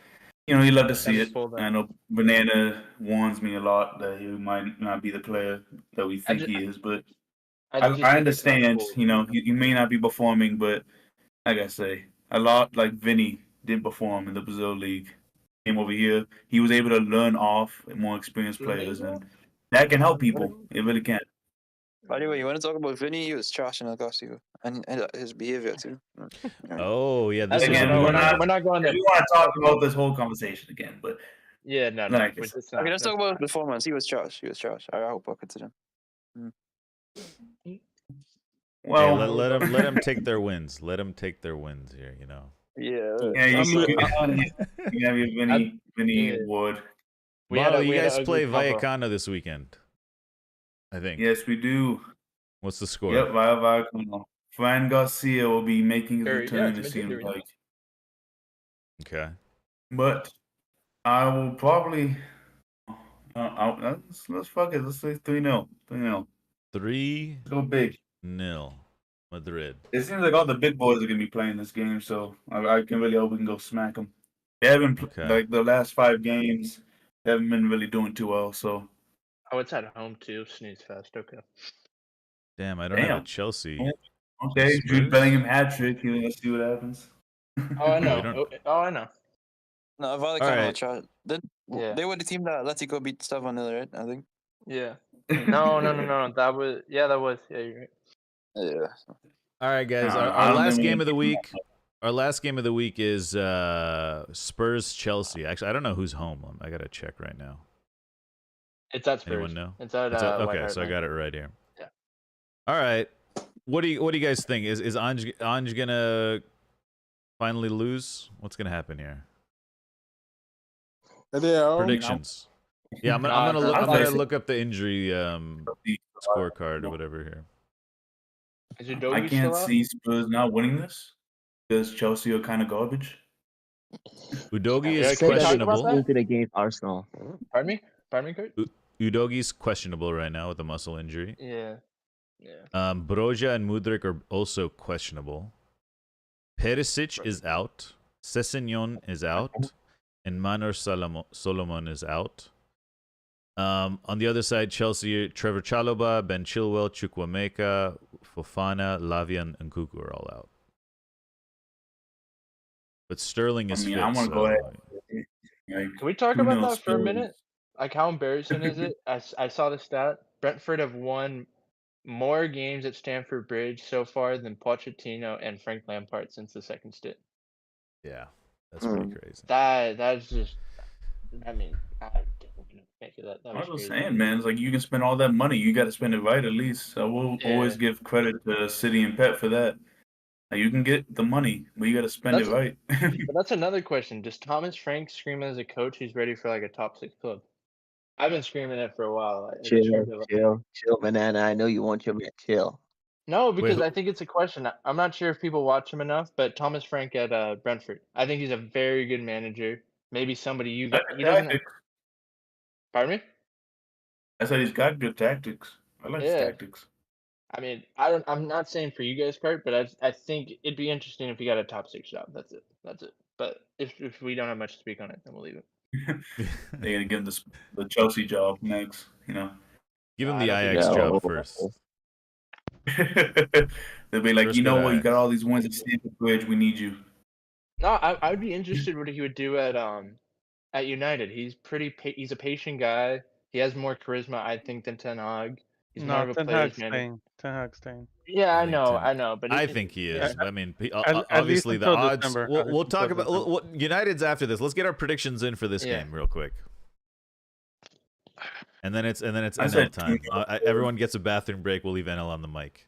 You love to see it. I know Banana warns me a lot that he might not be the player that we think he is, but I understand. He may not be performing, but like I say, a lot like Vinny did perform in the Brazil league. Came over here, he was able to learn off more experienced players, and that can help people. It really can. By the way, you want to talk about Vinny? He was trash in El Clasico, and his behavior too. Oh yeah, this Again, is we're not going there. We want to talk about this whole conversation again, but Yeah, no. like We're just Okay, let's talk about his performance. He was trash. I hope I consider him. well, hey, let him take their wins. Let him take their wins here. Yeah. yeah, you have your Vinny Wood. Bono, you guys play Vallecano this weekend. I think. Yes, we do. What's the score? Yep, Vallecano. Fran Garcia will be making his return, it seems like. Okay. But I will probably. Let's fuck it. Let's say 3-0. 3-0. 3. Go big. 0. Madrid. It seems like all the big boys are gonna be playing this game, so I can really hope we can go smack them. They haven't like the last 5 games. They haven't been really doing too well. So. Oh, it's at home too. Snooze fest. Okay. Damn, I don't have a Chelsea. Okay, Jude Bellingham hat trick. Let's see what happens. Oh, I know. I know. No, Vallecano tried. They were the team that Atletico beat 7-0, right? I think. Yeah. No. That was Yeah, you're right. Yeah. All right, guys. Our last game of the week. Our last game of the week is Spurs Chelsea. Actually, I don't know who's home. I gotta check right now. It's at Spurs. Anyone know? It's at okay, so I got it right here. Yeah. All right. What do you guys think? Is Ange gonna finally lose? What's gonna happen here? Predictions. Yeah, I'm gonna look up the injury scorecard or whatever here. I can't see Spurs not winning this because Chelsea are kind of garbage. Udogie is questionable. Against Arsenal. Pardon me, Kurt? Udogie's questionable right now with a muscle injury. Yeah. Broja and Mudryk are also questionable. Perisic is out. Sessegnon is out. And Manor Solomon is out. On the other side, Chelsea, Trevor Chalobah, Ben Chilwell, Chukwuemeka, Fofana, Lavia, and Nkunku are all out. But Sterling is fit. I want to go ahead. Can we talk about that for a minute? Like, how embarrassing is it? I saw the stat. Brentford have won more games at Stamford Bridge so far than Pochettino and Frank Lampard since the second stint. Yeah, that's pretty crazy. That's just. I mean, I didn't make it that. I was saying, man, it's like you can spend all that money, you got to spend it right at least. I will always give credit to City and Pep for that. Now, you can get the money, but you got to spend it right. But that's another question. Does Thomas Frank scream as a coach he's ready for like a top 6 club? I've been screaming it for a while. Chill, Banana. I know you want your man. Chill. No, because I think it's a question. I'm not sure if people watch him enough, but Thomas Frank at Brentford. I think he's a very good manager. Maybe somebody you got. He doesn't. Pardon me? I said he's got good tactics. I like his tactics. I mean, I'm not saying for you guys, Kurt, but I think it'd be interesting if he got a top 6 job. That's it. But if we don't have much to speak on it, then we'll leave it. They're gonna give him the Chelsea job next. Give him the Ajax job first. They'll be like, you what? You got all these wins at Stamford Bridge. We need you. No, I would be interested what he would do at United. He's a patient guy. He has more charisma, I think, than Ten Hag. He's more of a player's manager. Ten Hag's staying. Yeah, I know, but I think he is. I mean, at obviously the odds. December. We'll talk about United's after this. Let's get our predictions in for this game real quick. And then it's NL time. Everyone gets a bathroom break. We'll leave NL on the mic.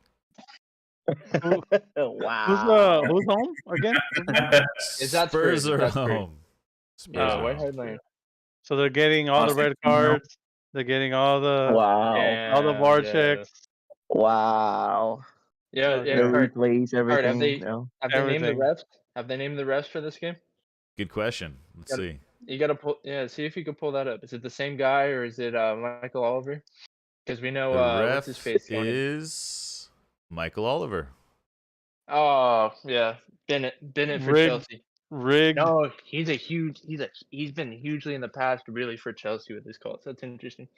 Wow. Who's home again? Is that Spurs are home? So they're getting all the red cards. They're getting all the Wow. all the VAR checks. Wow. Yeah, Okay. yeah. The Card. replays, Card. everything. No. Have they named the Everything. refs? Have they named the refs for this game? Good question. Let's Got- see. You gotta pull. Yeah, see if you can pull that up. Is it the same guy or is it Michael Oliver? Because we know The what's his ref face. Fone-In. is Michael Oliver. Oh yeah, Bennett for Rigged. Chelsea. Rigged. No, he's been hugely in the past really for Chelsea with his calls. That's interesting.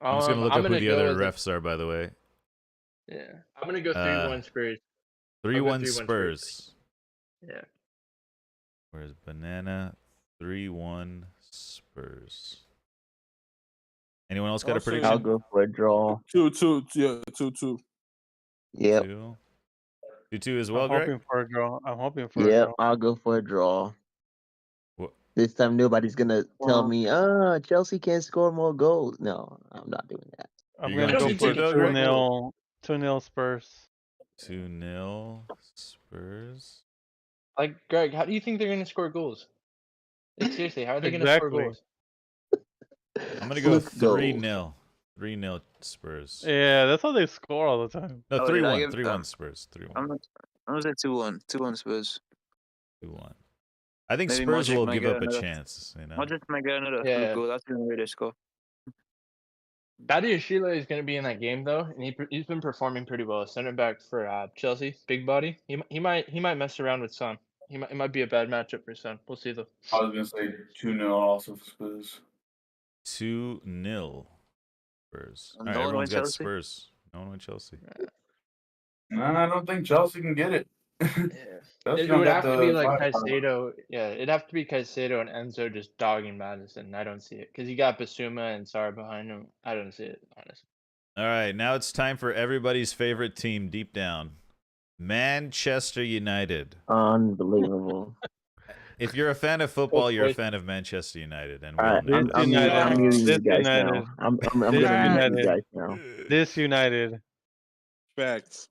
I'm just gonna look I'm up who gonna the go other with refs are, by the way. yeah. I'm gonna go 3-1 Spurs. 3-1 3-1 Spurs. Yeah. Where's Banana? 3-1 Spurs. Anyone else got a I'll say- prediction? I'll go for a draw. 2-2. Yeah, 2-2. Yep. 2-2 as well, I'm Greg? hoping for a draw. I'm hoping for a Yep. draw. I'll go for a draw. What? This time nobody's gonna tell Well- me, Chelsea can't score more goals. No, I'm not doing that. I'm You gonna going go for 2-2 though, Greg? 2-0 Spurs. 2-0 Spurs. Like Greg, how do you think they're gonna score goals? Like, seriously, how are they gonna score Exactly. goals? I'm gonna go Fluke goals. 3-0. 3-0 Spurs. Yeah, that's how they score all the time. No, Oh, 3-1. did I give- 3-1 Spurs. 3-1. I'm gonna say 2-1. 2-1 Spurs. 2-1. I think Maybe Spurs Modric will might give get up a another- chance, you know. Modric might get another Yeah. Fluke goal. That's the only way they score. Badiashile is gonna be in that game though, and he's been performing pretty well. Center back for Chelsea, big body. He might mess around with Son. It might be a bad matchup for Son. We'll see though. I was gonna say 2-0 also for Spurs. 2-0 Spurs. All No right, one everyone's went got Chelsea? Spurs. No one went Chelsea. Nah, I don't think Chelsea can get it. Chelsea It don't would got have to be the like firepower. Caicedo. Yeah, it'd have to be Caicedo and Enzo just dogging Madison. I don't see it because you got Basuma and Sarr behind him. I don't see it, honestly. All right, now it's time for everybody's favorite team deep down. Manchester United. Unbelievable. If you're a fan of football, you're a boys. fan of Manchester United, and we All all right, know I'm this. United. muting you This guys United. now. I'm This gonna mute you United. guys now. This United. Facts.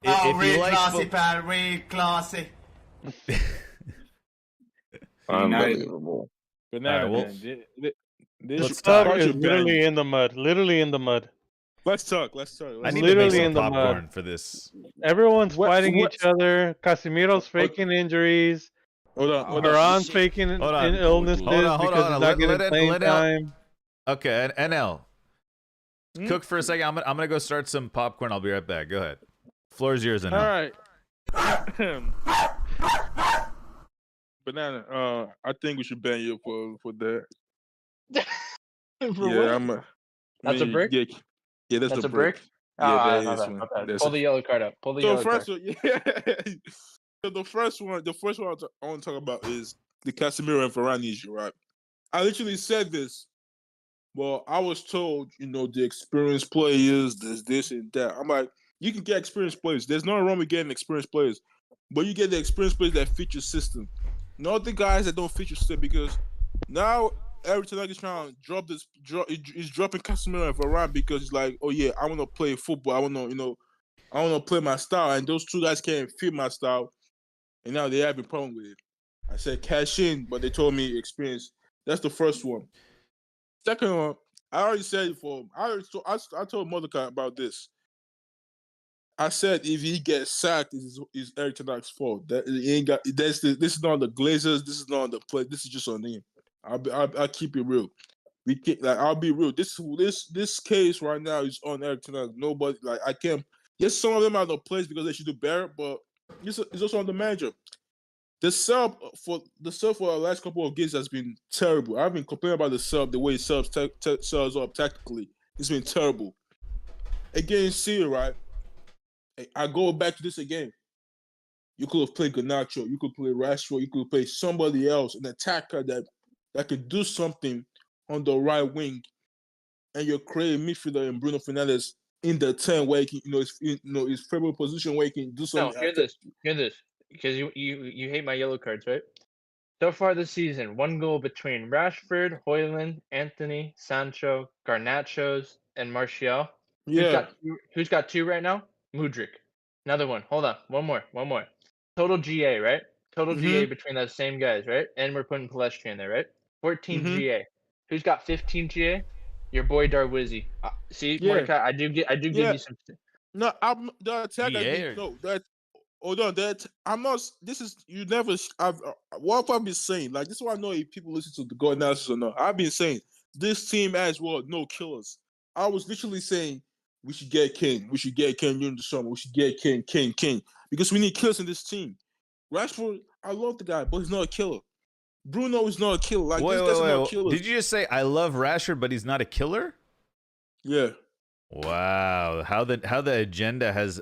If you like pal, real classy. Unbelievable. Banana, well, man. let's This talk. Tub is should ban literally you. in the mud. Literally in the mud. Let's talk. Let's talk. I Let's need talk. to make Literally some in the mud. popcorn for this. Everyone's What- fighting what- each other. Casemiro's faking injuries. Hold on. Hold on. Duran's faking Hold on. illnesses Hold on, because he's not getting playing let time. Okay, and NL. Hmm? Cook for a second. I'm gonna go start some popcorn. I'll be right back. Go ahead. Floor's yours, NL. All right. Banana. I think we should ban you for that. For Yeah, what? I'm That's a brick? Yeah, that's, That's the a brick? Yeah, Ah, that my is bad, one. my bad. That's Pull a- the yellow card up. Pull the So yellow card. first one, yeah. So the first one I want to talk about is the Casemiro and Varane issue, right? I literally said this. Well, I was told, the experienced players, this and that. I'm like, you can get experienced players. There's nothing wrong with getting experienced players, but you get the experienced players that fit your system, not the guys that don't fit your system. Because now every time he's trying to he's dropping Casemiro and Varane because he's like, oh yeah, I want to play football. I want to, I want to play my style, and those two guys can't fit my style, and now they have a problem with it. I said cash in, but they told me experience. That's the first one. Second one, I already said I told Mordecai about this. I said if he gets sacked, it's Eric Ten Hag's fault. That he ain't got. This is not on the Glazers. This is not on the play. This is just on him. I'll keep it real. I'll be real. This case right now is on Eric Ten Hag. Nobody I can't. Yes, some of them are the place because they should do better, but it's also on the manager. The sub for the last couple of games has been terrible. I've been complaining about the sub, the way it subs up tactically. It's been terrible. Against City, right? I go back to this again. You could have played Garnacho, you could play Rashford, you could play somebody else, an attacker that could do something on the right wing, and you're creating midfielder in Bruno Fernandes in the 10 where he can, his favorite position where he can do No, something. hear this, because you hate my yellow cards, right? So far this season, 1 goal between Rashford, Hoyland, Anthony, Sancho, Garnachos, and Martial. Yeah. Who's got 2 right now? Mudryk. Another one. Hold on. One more. Total GA, right? Total GA between those same guys, right? And we're putting Palestri in there, right? 14 GA. Who's got 15 GA? Your boy Darwizzi. See, Yeah. Mordecai, I do give you some. No, the attack has EA been or- no that. Hold on, that I'm not. This is you never. What I've been saying, like this is why I know if people listen to the God analysis or not. I've been saying this team as well, no killers. I was literally saying we should get King. We should get King during the summer. We should get King, because we need killers in this team. Rashford, I love the guy, but he's not a killer. Bruno is not a killer. Like Wait, these wait, guys are wait, not wait. killers. Did you just say I love Rashford, but he's not a killer? Yeah. Wow, how the agenda has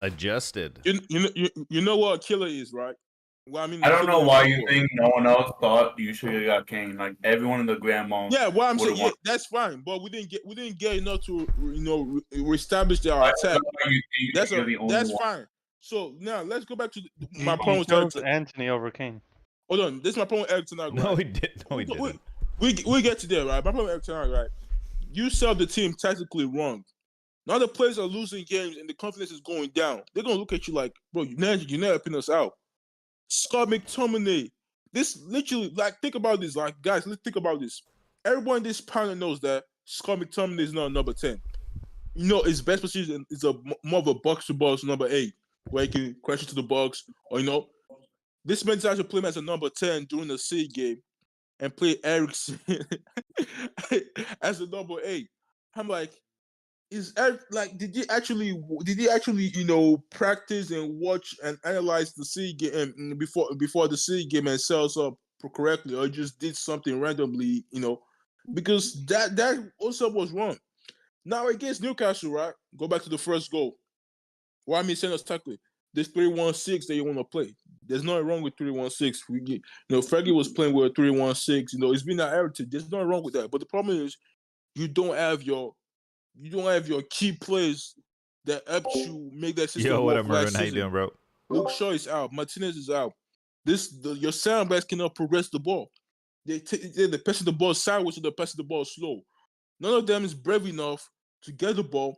adjusted. You know what a killer is, right? Well, I mean, I a don't killer know in why you football. think no one else thought you should have got Kane. Like everyone in the grandma. Yeah, what I'm saying, would've yeah, won. that's fine, but we didn't get enough to reestablish our I attack. don't know why you think you're the only That's one. fine. So now let's go back to He, my he point with chose Eric. Anthony over Kane. Hold on, this is my point with Eric tonight, No, right? he didn't. No, he didn't. We get to there, right? My point with Eric tonight, right? You sell the team tactically wrong. Now the players are losing games and the confidence is going down. They're gonna look at you like, bro, you're not helping us out. Scott McTominay. This literally, like, think about this. Like, guys, let's think about this. Everyone in this panel knows that Scott McTominay is not a number 10. You know, his best position is more of a box to box number 8, where he can crash into the box. Or, this man actually play him as a number 10 during the C game and play Ericsson as a number 8. I'm like, did he actually practice and watch and analyze the C game before the C game and sells up correctly, or just did something randomly, because that also was wrong. Now against Newcastle, right? Go back to the first goal. Why me saying us tackling? This 3-1-6 that you want to play. There's nothing wrong with 3-1-6. Fergie was playing with a 3-1-6. It's been our heritage. There's nothing wrong with that. But the problem is you don't have your key players that help you make that system Yo, what work. up, Maroon? How you doing, bro? Luke Shaw is out. Martinez is out. Your sound backs cannot progress the ball. They're passing the ball sideways, or they're passing the ball slow. None of them is brave enough to get the ball,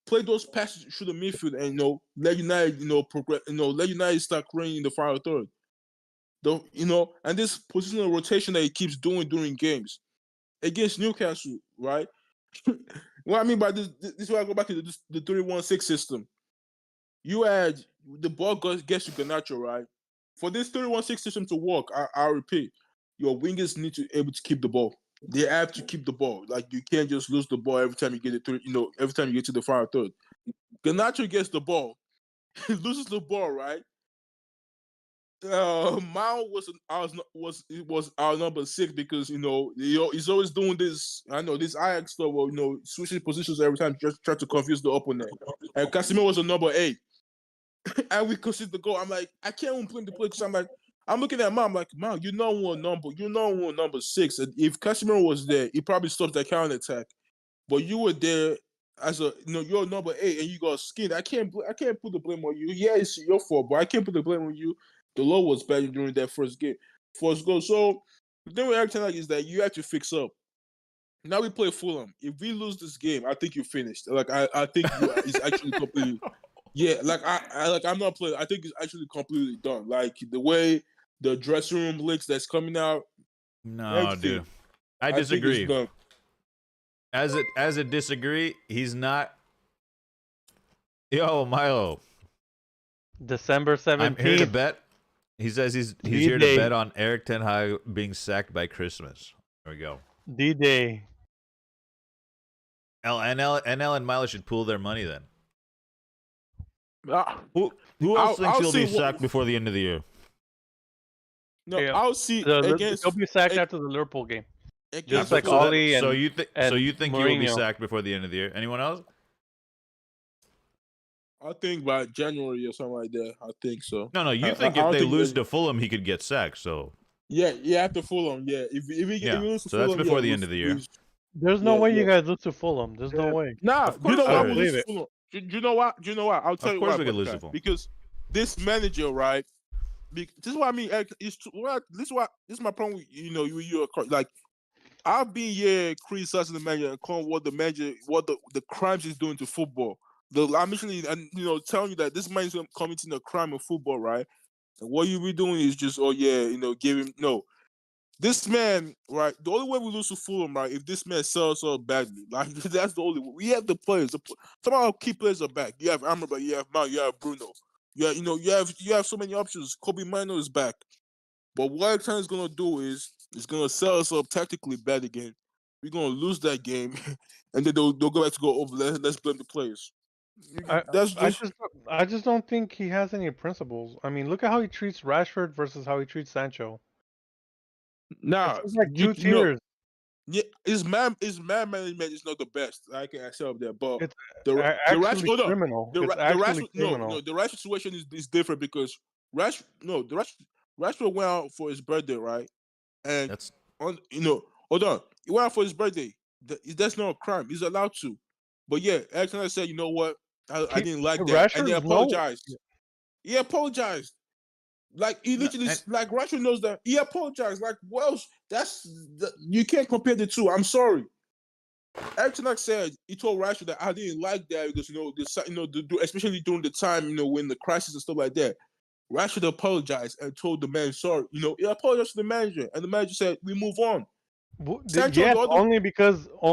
play those passes through the midfield, and let United progress. Let United start creating in the final third. And this positional rotation that he keeps doing during games against Newcastle, right? What I mean by this is why I go back to the 3-1-6 system. You had the ball gets to Garnacho, right? For this 3-1-6 system to work, I repeat, your wingers need to be able to keep the ball. They have to keep the ball. Like, you can't just lose the ball every time you get every time you get to the final third. Garnacho gets the ball, he loses the ball, right? Mao was our number 6 because he's always doing this. I know this Ajax stuff, where switching positions every time, just try to confuse the opponent. And Casemiro was a number 8, and we conceded the goal. I'm like, I can't even blame the play because I'm looking at Mao. I'm like, Mao, you're number 6. And if Casemiro was there, he probably stops that counter attack. But you were there as you're number 8 and you got skinned. I can't put the blame on you. Yeah, it's your fault, but I can't put the blame on you. The law was bad during that first goal. So the thing with everything is that you have to fix up. Now we play Fulham. If we lose this game, I think you're finished. Like, I think it's actually completely. Yeah, like I'm not playing. I think it's actually completely done. Like, the way the dressing room leaks that's coming out. No, dude, I disagree. Think it's done. As a disagree, he's not. Yo, Milo, December 17th. I'm here to bet. He says he's here to bet on Eric Ten Hag being sacked by Christmas. There we go. D-Day. NL and Milo should pool their money then. Ah, Who else thinks I'll he'll be see sacked before the end of the year? No, Yeah. I'll see against. He'll be sacked after the Liverpool game. against Just like Fulham. Oli So and you think he will be Mourinho. sacked before the end of the year? Anyone else? I think by January or something like that. I think so. No, you think I if don't they think lose it- to Fulham, he could get sacked. So Yeah, after Fulham, yeah. If we Yeah, lose to so that's Fulham, before yeah, the end of the year. There's no Yeah, way yeah. you guys lose to Fulham. There's no way. Nah, Of course you know why there we is. lose to Believe it. Fulham? You know what? I'll tell Of you course why. we could lose to Podcast. Fulham. Because this manager, right? This is what I mean. This is my problem with you. Like, I've been here criticizing the manager and calling what the crimes he's doing to football. I'm actually telling you that this man is committing a crime in football, right? And what you be doing is just give him this man, right? The only way we lose to Fulham, right? If this man sells so badly, like that's the only way. We have the players. Some of our key players are back. You have Amrabat, you have Mount, you have Bruno. You have so many options. Kobe Mino is back. But what Arteta's gonna do is gonna sell us up tactically bad again. We're gonna lose that game, and then they'll go back to go over. Let's blame the players. That's just I just don't think he has any principles. I mean, look at how he treats Rashford versus how he treats Sancho. nah. It's like two You know, tiers. yeah, his man management is not the best. I can accept that, but It's the Rash actually hold on. criminal. It's The Rash actually criminal. the Rash situation is different because Rashford went out for his birthday, right? And That's hold on, he went out for his birthday. That's not a crime. He's allowed to. But yeah, Alexander said, you know what? I didn't like that, and he Rashford's apologized. He apologized. Like he no, literally, and, like Rashford knows that he apologized. Like, well, you can't compare the two. I'm sorry. Eric said he told Rashford that I didn't like that because especially during the time when the crisis and stuff like that. Rashford apologized and told the man sorry. He apologized to the manager, and the manager said we move on. Sancho on Yes, the other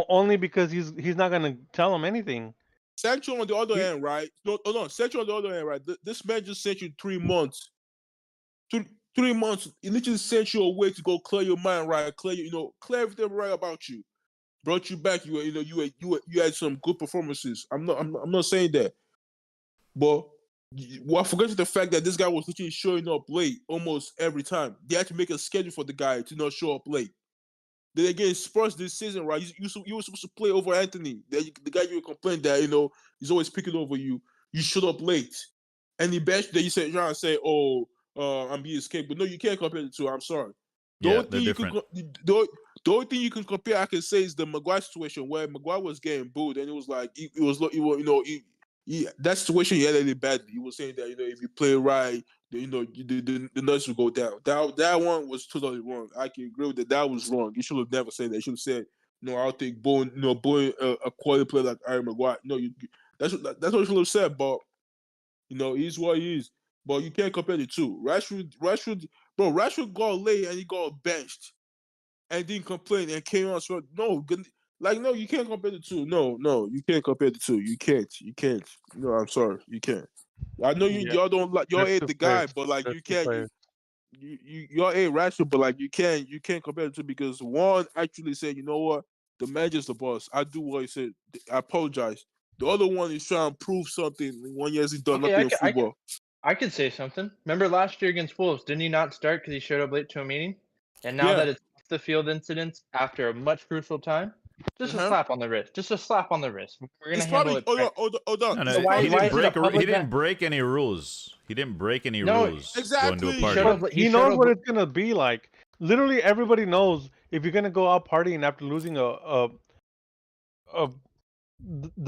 only because he's not gonna tell him anything. Sancho on the other end, right? No, hold on. Sancho on the other end, right? This man just sent you 3 months. 3 months. He literally sent you away to go clear your mind, right? Clear everything right about you. Brought you back. You had some good performances. I'm not saying that, but I forget the fact that this guy was literally showing up late almost every time. They had to make a schedule for the guy to not show up late. Then again, Spurs this season, right? You were supposed to play over Anthony. The guy you were complaining that he's always picking over you. You showed up late, and he benched. Then you said, trying to say, "Oh, I'm being escaped," but no, you can't compare the two. I'm sorry. The yeah, only they're thing different. the only thing you can compare, I can say, is the Maguire situation where Maguire was getting booed, and it was like that situation he had it badly. He was saying that if you play right, the nuts will go down. That one was totally wrong. I can agree with that. That was wrong. You should have never said that. You should have said, "No, I'll take booing a quality player like Harry Maguire." No, that's what you should have said. But he's what he is. But you can't compare the two. Rashford got late and he got benched and didn't complain and came on. So no, you can't compare the two. No, you can't compare the two. You can't. No, I'm sorry, you can't. I know Yeah, y'all don't like y'all there's hate two the guy, players. but like There's you two can't. players. Y'all hate Rashford, but like you can't compare the two because one actually said, you know what, the manager's the boss. I do what he said. I apologize. The other one is trying to prove something. 1 year he's done Okay, nothing in football. I could say something. Remember last year against Wolves, didn't he not start because he showed up late to a meeting? And now Yeah. that it's off the field incidents after a much crucial time, just a slap on the wrist. Just a slap on the wrist. We're gonna It's handle probably it. hold on. No, It's no, why he probably didn't is it a break. He public didn't break any rules. He didn't break any No, rules going to a exactly. He party. showed up. He showed knows up. what it's gonna be like. Literally, everybody knows if you're gonna go out partying after losing the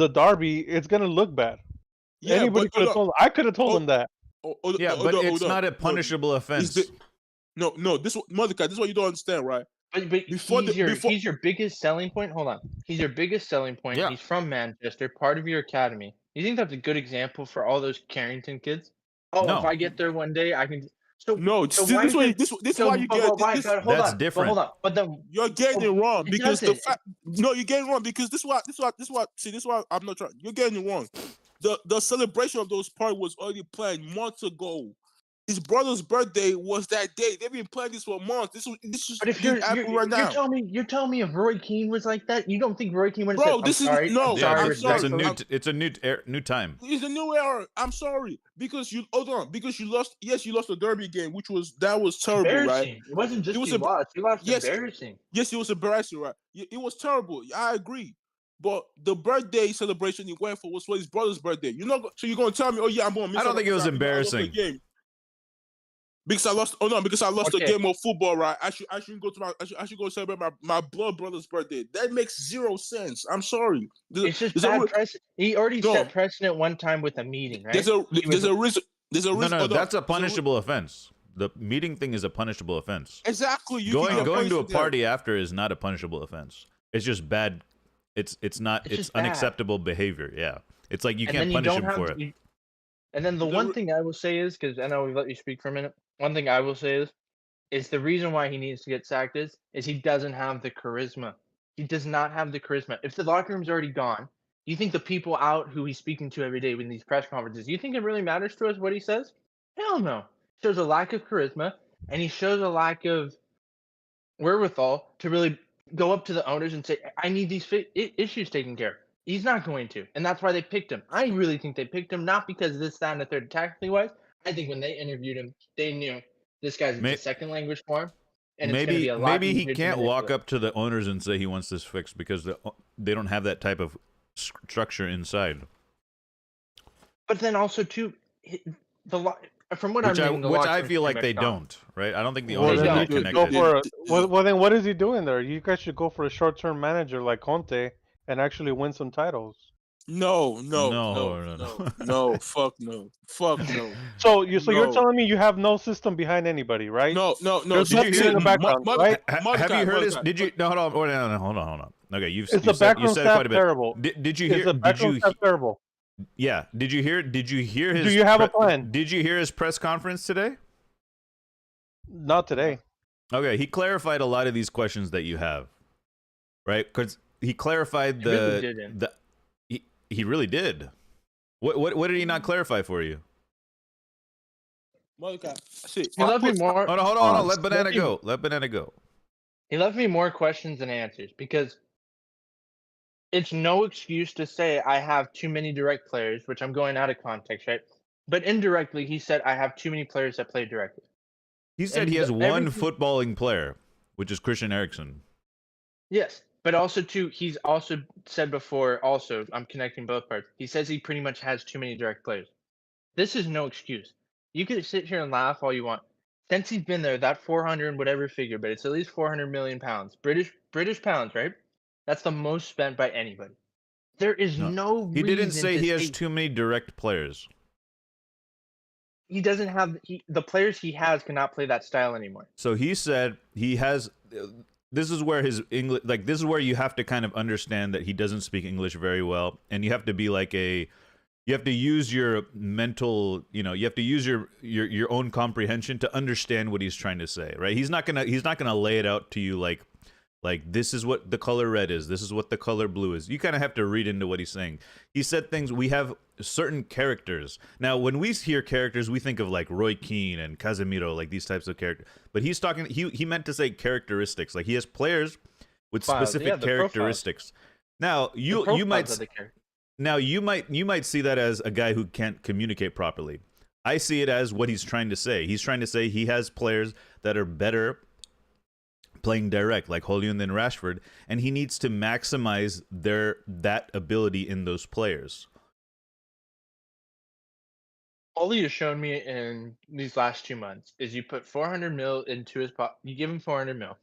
derby, it's gonna look bad. Yeah, Anybody but could have told. I could have told him that. Yeah, but it's not a punishable offense. No. This Mordecai. This is what you don't understand, right? But Before he's your biggest selling point. Hold on. He's your biggest selling point. Yeah. He's from Manchester, part of your academy. You think that's a good example for all those Carrington kids? Oh, if No. I get there one day, I can. So No, so see, why this isn't is so? why you But, get but why? this. But hold That's on. different. But hold on. But then You're getting it wrong it because the doesn't. fact. No, you're getting it wrong because this is what. See, this is why I'm not trying. You're getting it wrong. The celebration of those parties was already planned months ago. His brother's birthday was that day. They've been planning this for months. This But if didn't happen right now, you're telling me if Roy Keane was like that, you don't think Roy Keane would have said, bro. "I'm This is sorry, I'm no. Yeah, sorry, I'm sorry. respectfully." it's a new time. It's a new era. I'm sorry because you hold on because you lost. Yes, you lost the derby game, which was terrible, right? Embarrassing. It wasn't It just was you lost. You lost yes, embarrassing. yes, it was embarrassing, right? It was terrible. I agree. But the birthday celebration he went for was for his brother's birthday. So you're gonna tell me, oh yeah, I'm gonna miss I don't out think it was because I lost the embarrassing. game because I lost. Oh no, because I lost the Okay. game of football, right? I shouldn't go to I should go celebrate my blood brother's birthday. That makes zero sense. I'm sorry. It's just bad precedent. He already set precedent one time with a meeting, right? There's a reason. No, that's a punishable offense. The meeting thing is a punishable offense. Exactly. You Going to a party after is not a punishable offense. It's just bad. It's unacceptable behavior. Yeah, it's like you can't punish him for it. And then the one thing I will say is, because I know we've let you speak for a minute. One thing I will say is, is the reason why he needs to get sacked is he doesn't have the charisma. He does not have the charisma. If the locker room's already gone, do you think the people out who he's speaking to every day in these press conferences, do you think it really matters to us what he says? Hell no. Shows a lack of charisma, and he shows a lack of wherewithal to really go up to the owners and say, I need these issues taken care of. He's not going to, and that's why they picked him. I really think they picked him not because of this, that, and the third tactically wise. I think when they interviewed him, they knew this guy's a second language for him, and it's going to be a lot. Maybe he can't walk up to the owners and say he wants this fixed because they don't have that type of structure inside. But then also too, from what which I'm reading, I feel like they don't, right? I don't think the Well, owners then are you that should connected. well, then what is he doing there? You guys should go for a short-term manager like Conte and actually win some titles. No, fuck no. So you're telling me you have no system behind anybody, right? No. There's nothing in the background, right? Have you heard his? Did you? No, hold on. Okay, you said staff quite a bit. terrible? Did you hear? Is the background staff terrible? Yeah. Did you hear his? Do you have a plan? Did you hear his press conference today? Not today. Okay, he clarified a lot of these questions that you have, right? Because he clarified he really did. What did he not clarify for you? He left me more. Hold on. Let Banana go. He left me more questions than answers because it's no excuse to say I have too many direct players, which I'm going out of context, right? But indirectly, he said I have too many players that play directly. He said he has one footballing player, which is Christian Eriksen. Yes, but also too, he's also said before. Also, I'm connecting both parts. He says he pretty much has too many direct players. This is no excuse. You could sit here and laugh all you want. Since he's been there, that 400 and whatever figure, but it's at least 400 million pounds, British pounds, right? That's the most spent by anybody. There is no. He didn't say he has too many direct players. He doesn't have the players he has cannot play that style anymore. So he said he has. This is where his English, like this is where you have to kind of understand that he doesn't speak English very well, and you have to be like you have to use your mental, you have to use your own comprehension to understand what he's trying to say, right? He's not gonna lay it out to you like this is what the color red is, this is what the color blue is. You kind of have to read into what he's saying. He said things, we have certain characters. Now, when we hear characters, we think of like Roy Keane and Casemiro, like these types of characters. But he's talking, he meant to say characteristics. Like he has players with specific characteristics. Now, you might see that as a guy who can't communicate properly. I see it as what he's trying to say. He's trying to say he has players that are better playing direct, like Hollywood and Rashford, and he needs to maximize that ability in those players. All he has shown me in these last 2 months is you put 400 mil into his pot. You give him 400 mil.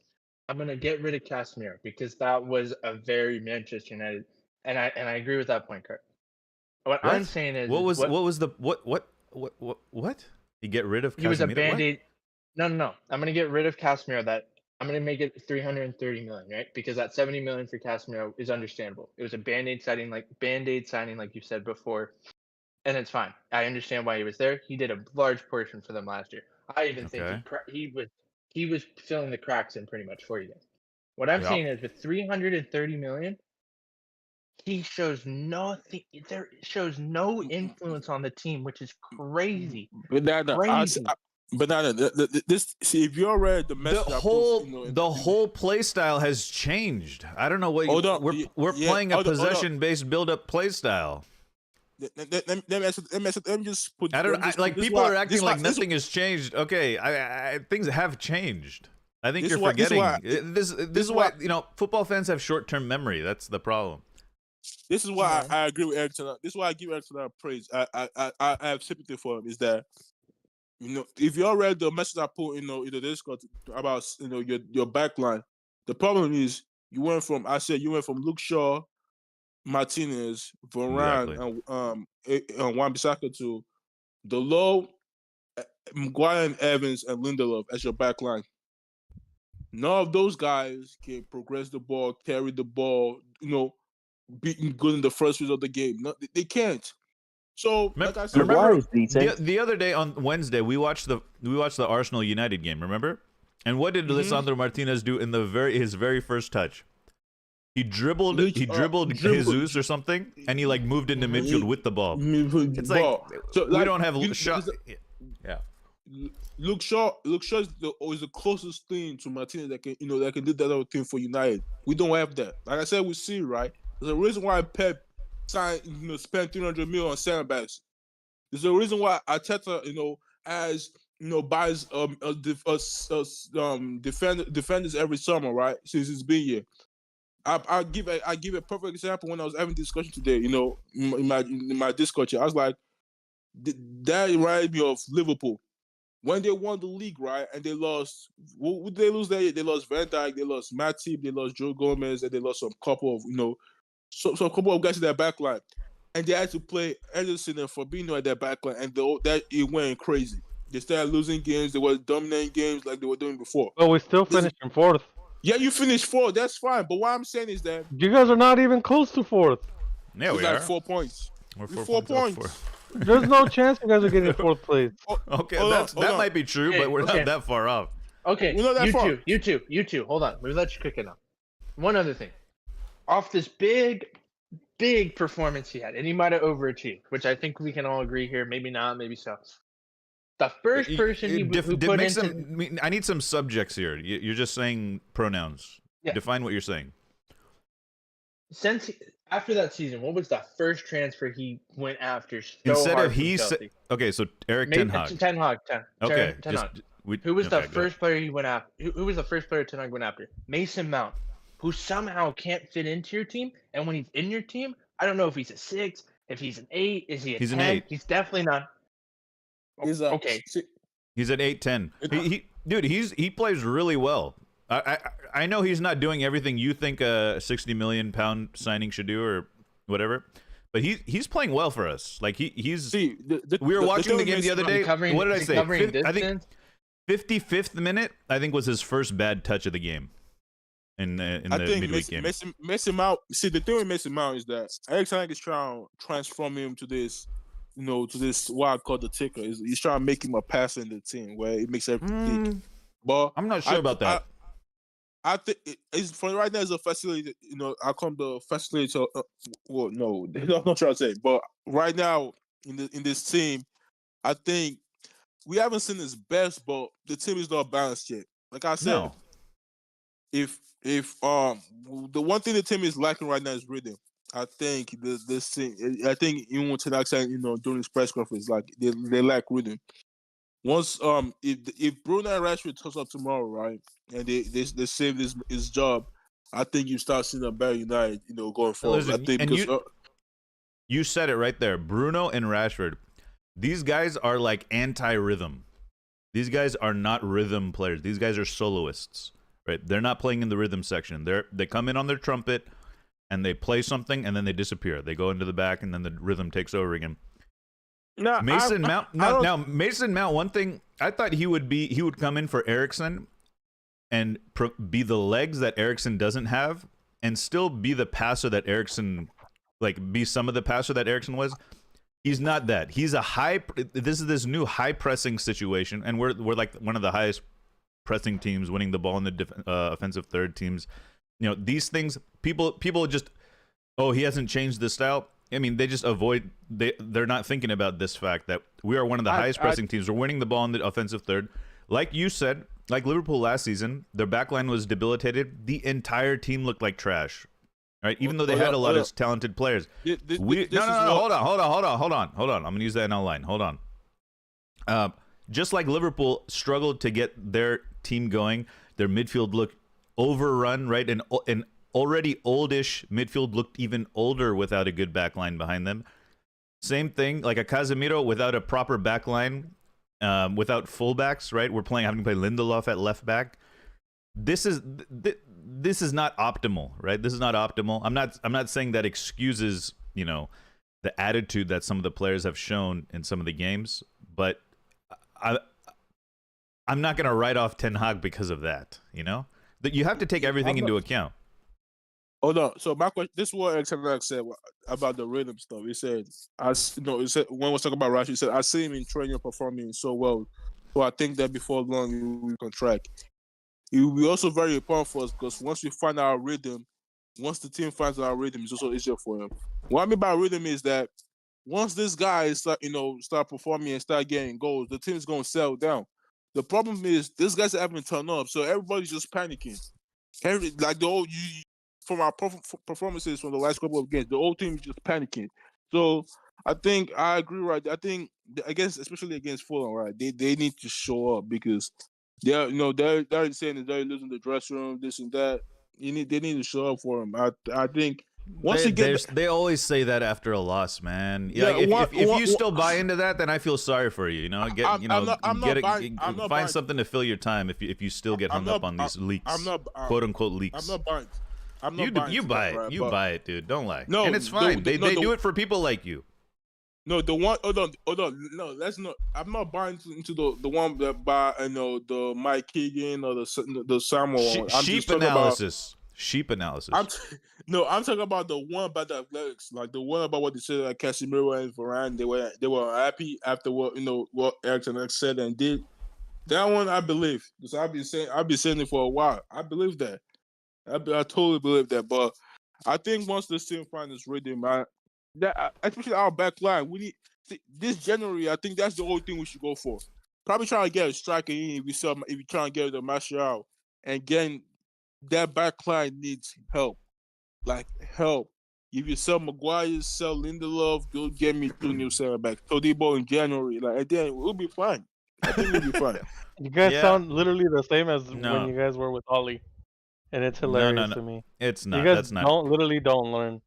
I'm gonna get rid of Casemiro because that was a very Manchester United, and I agree with that point, Kurt. What I'm saying is, what you get rid of Casemiro? He was a band-aid. No. I'm gonna get rid of Casemiro. That I'm gonna make it 330 million, right? Because that 70 million for Casemiro is understandable. It was a band-aid signing, like you said before, and it's fine. I understand why he was there. He did a large portion for them last year. I even think he was filling the cracks in pretty much for you guys. What I'm saying is, with 330 million, he shows nothing. There shows no influence on the team, which is crazy. This see if you're read the message. The whole play style has changed. I don't know what we're playing a possession-based build-up play style. Let me just put. People are acting like nothing has changed. Okay, things have changed. I think you're forgetting. This is why football fans have short-term memory. That's the problem. This is why I agree with Eric tonight. This is why I give Eric tonight praise. I have sympathy for him. Is that if you all read the message I put in the Discord about your backline, the problem is you went from Luke Shaw, Martinez, Varane, and Wan-Bissaka to Delo, Maguire, and Evans, and Lindelof as your backline. None of those guys can progress the ball, carry the ball, being good in the first phase of the game. No, they can't. So, like I said, remember the other day on Wednesday we watched the Arsenal United game. Remember, And what did Lisandro Martinez do in his very first touch? He dribbled Jesus or something, and he like moved into midfield with the ball. It's like So, we don't have shot. Yeah. Luke Shaw is the closest thing to Martinez that can do that other thing for United. We don't have that. Like I said, we see right. There's a reason why Pep spent 300 million on center backs. There's a reason why Arteta, buys defenders every summer, right? Since he's been here. I give a perfect example when I was having discussion today. In my Discord chat, I was like, that reminded me of Liverpool when they won the league, right? And they lost. What did they lose that year? They lost Van Dijk, they lost Matip, they lost Joe Gomez, and they lost some couple of guys in their back line. And they had to play Ederson and Fabinho at their back line, and that it went crazy. They started losing games. They were dominating games like they were doing before. But we still finished in fourth. Yeah, you finished fourth. That's fine. But what I'm saying is that you guys are not even close to fourth. Yeah, we are. 4 points. We're 4 points. There's no chance you guys are getting fourth place. Okay, that might be true, but we're not that far off. Okay, we're not that far. You two. Hold on. We'll let you cook it up. One other thing. Off this big performance he had, and he might have overachieved, which I think we can all agree here. Maybe not, maybe so. The first person who put into... I need some subjects here. You're just saying pronouns. Yeah. Define what you're saying. Since after that season, what was the first transfer he went after? Instead of okay, so Eric Ten Hag. Ten Hag. Okay. Ten Hag. Who was the first player he went after? Who was the first player Ten Hag went after? Mason Mount, who somehow can't fit into your team, and when he's in your team, I don't know if he's a 6, if he's an 8, is he a 10? He's an 8. He's definitely not. Okay. He's at 8-10. He plays really well. I know he's not doing everything you think a £60 million signing should do or whatever, but he's playing well for us. Like he's. We were watching the game the other day. What did I say? I think 55th minute. I think was his first bad touch of the game. In the midweek game. Mason Mount. See, the thing with Mason Mount is that Eric Ten Hag is trying to transform him to this. To this what I call the ticker. He's trying to make him a passer in the team where it makes everything. But I'm not sure about that. I think it's for right now. It's a facility. I come the facility. Well, no, I'm not trying to say. But right now in this team, I think we haven't seen his best. But the team is not balanced yet. Like I said, if the one thing the team is lacking right now is rhythm. I think this thing. I think even Ten Hag saying during his press conference, like they lack rhythm. Once if Bruno and Rashford touch up tomorrow, right, and they save his job, I think you start seeing a better United, going forward. Listen, I think because you said it right there, Bruno and Rashford. These guys are like anti-rhythm. These guys are not rhythm players. These guys are soloists, right? They're not playing in the rhythm section. They come in on their trumpet. And they play something, and then they disappear. They go into the back, and then the rhythm takes over again. No, Mason Mount. Now, Mason Mount. One thing I thought he would come in for Eriksen, and be the legs that Eriksen doesn't have, and still be the passer that Eriksen, be some of the passer that Eriksen was. He's not that. He's a high. This is this new high pressing situation, and we're like one of the highest pressing teams, winning the ball in the offensive third teams. These things, people just, he hasn't changed the style. I mean, they just avoid, they're not thinking about this fact that we are one of the highest pressing teams. We're winning the ball in the offensive third. Like you said, like Liverpool last season, their backline was debilitated. The entire team looked like trash, right? Even though they had a lot of talented players. Hold on. I'm going to use that NL line. Hold on. Just like Liverpool struggled to get their team going, their midfield looked overrun, right? And already oldish midfield looked even older without a good backline behind them. Same thing, like a Casemiro without a proper backline, without fullbacks, right? We're having to play Lindelof at left back. This is not optimal, right? This is not optimal. I'm not saying that excuses, the attitude that some of the players have shown in some of the games, but I'm not going to write off Ten Hag because of that, That you have to take everything into account. Hold on. So my question, this is what Eric Ten Hag said about the rhythm stuff. He said, he said when we was talking about Rashford, he said, I see him in training performing so well. So I think that before long we will contract. it will be also very important for us because once we find our rhythm, once the team finds our rhythm, it's also easier for him. What I mean by rhythm is that once this guy start performing and start getting goals, the team's gonna settle down. The problem is this guy's haven't turned up, so everybody's just panicking. Like the whole from our performances from the last couple of games, the whole team is just panicking. So I think I agree, right? I think against, especially against Fulham, right? They need to show up because they're saying that they're losing the dressing room, this and that. They need to show up for him. I think once they always say that after a loss, man. Yeah, if you still buy into that, then I feel sorry for you. You know, find something to fill your time if you still get hung up on these leaks, quote unquote leaks. I'm not buying. You buy it. You buy it, dude. Don't lie. No, and it's fine. They do it for people like you. No, the one. Hold on. No, that's not. I'm not buying into the one that by the Mike Keegan or the Samuel one. Sheep analysis. Sheep analysis. I'm talking about the one about the Athletics, like the one about what they said, like Casemiro and Varane. They were happy after what Ericsson said and did. That one I believe, because I've been saying it for a while. I believe that. I totally believe that. But I think once this team finds its rhythm, especially our back line, we need this January. I think that's the only thing we should go for. Probably try to get a striker in if we try to get the Martial, and again, that back line needs help. Like help. If you sell Maguire, sell Lindelof, go get me 2 new center backs. Todibo in January, and then we'll be fine. I think we'll be fine. You guys sound literally the same as when you guys were with Ollie, and it's hilarious to me. It's not. You guys That's not. don't learn.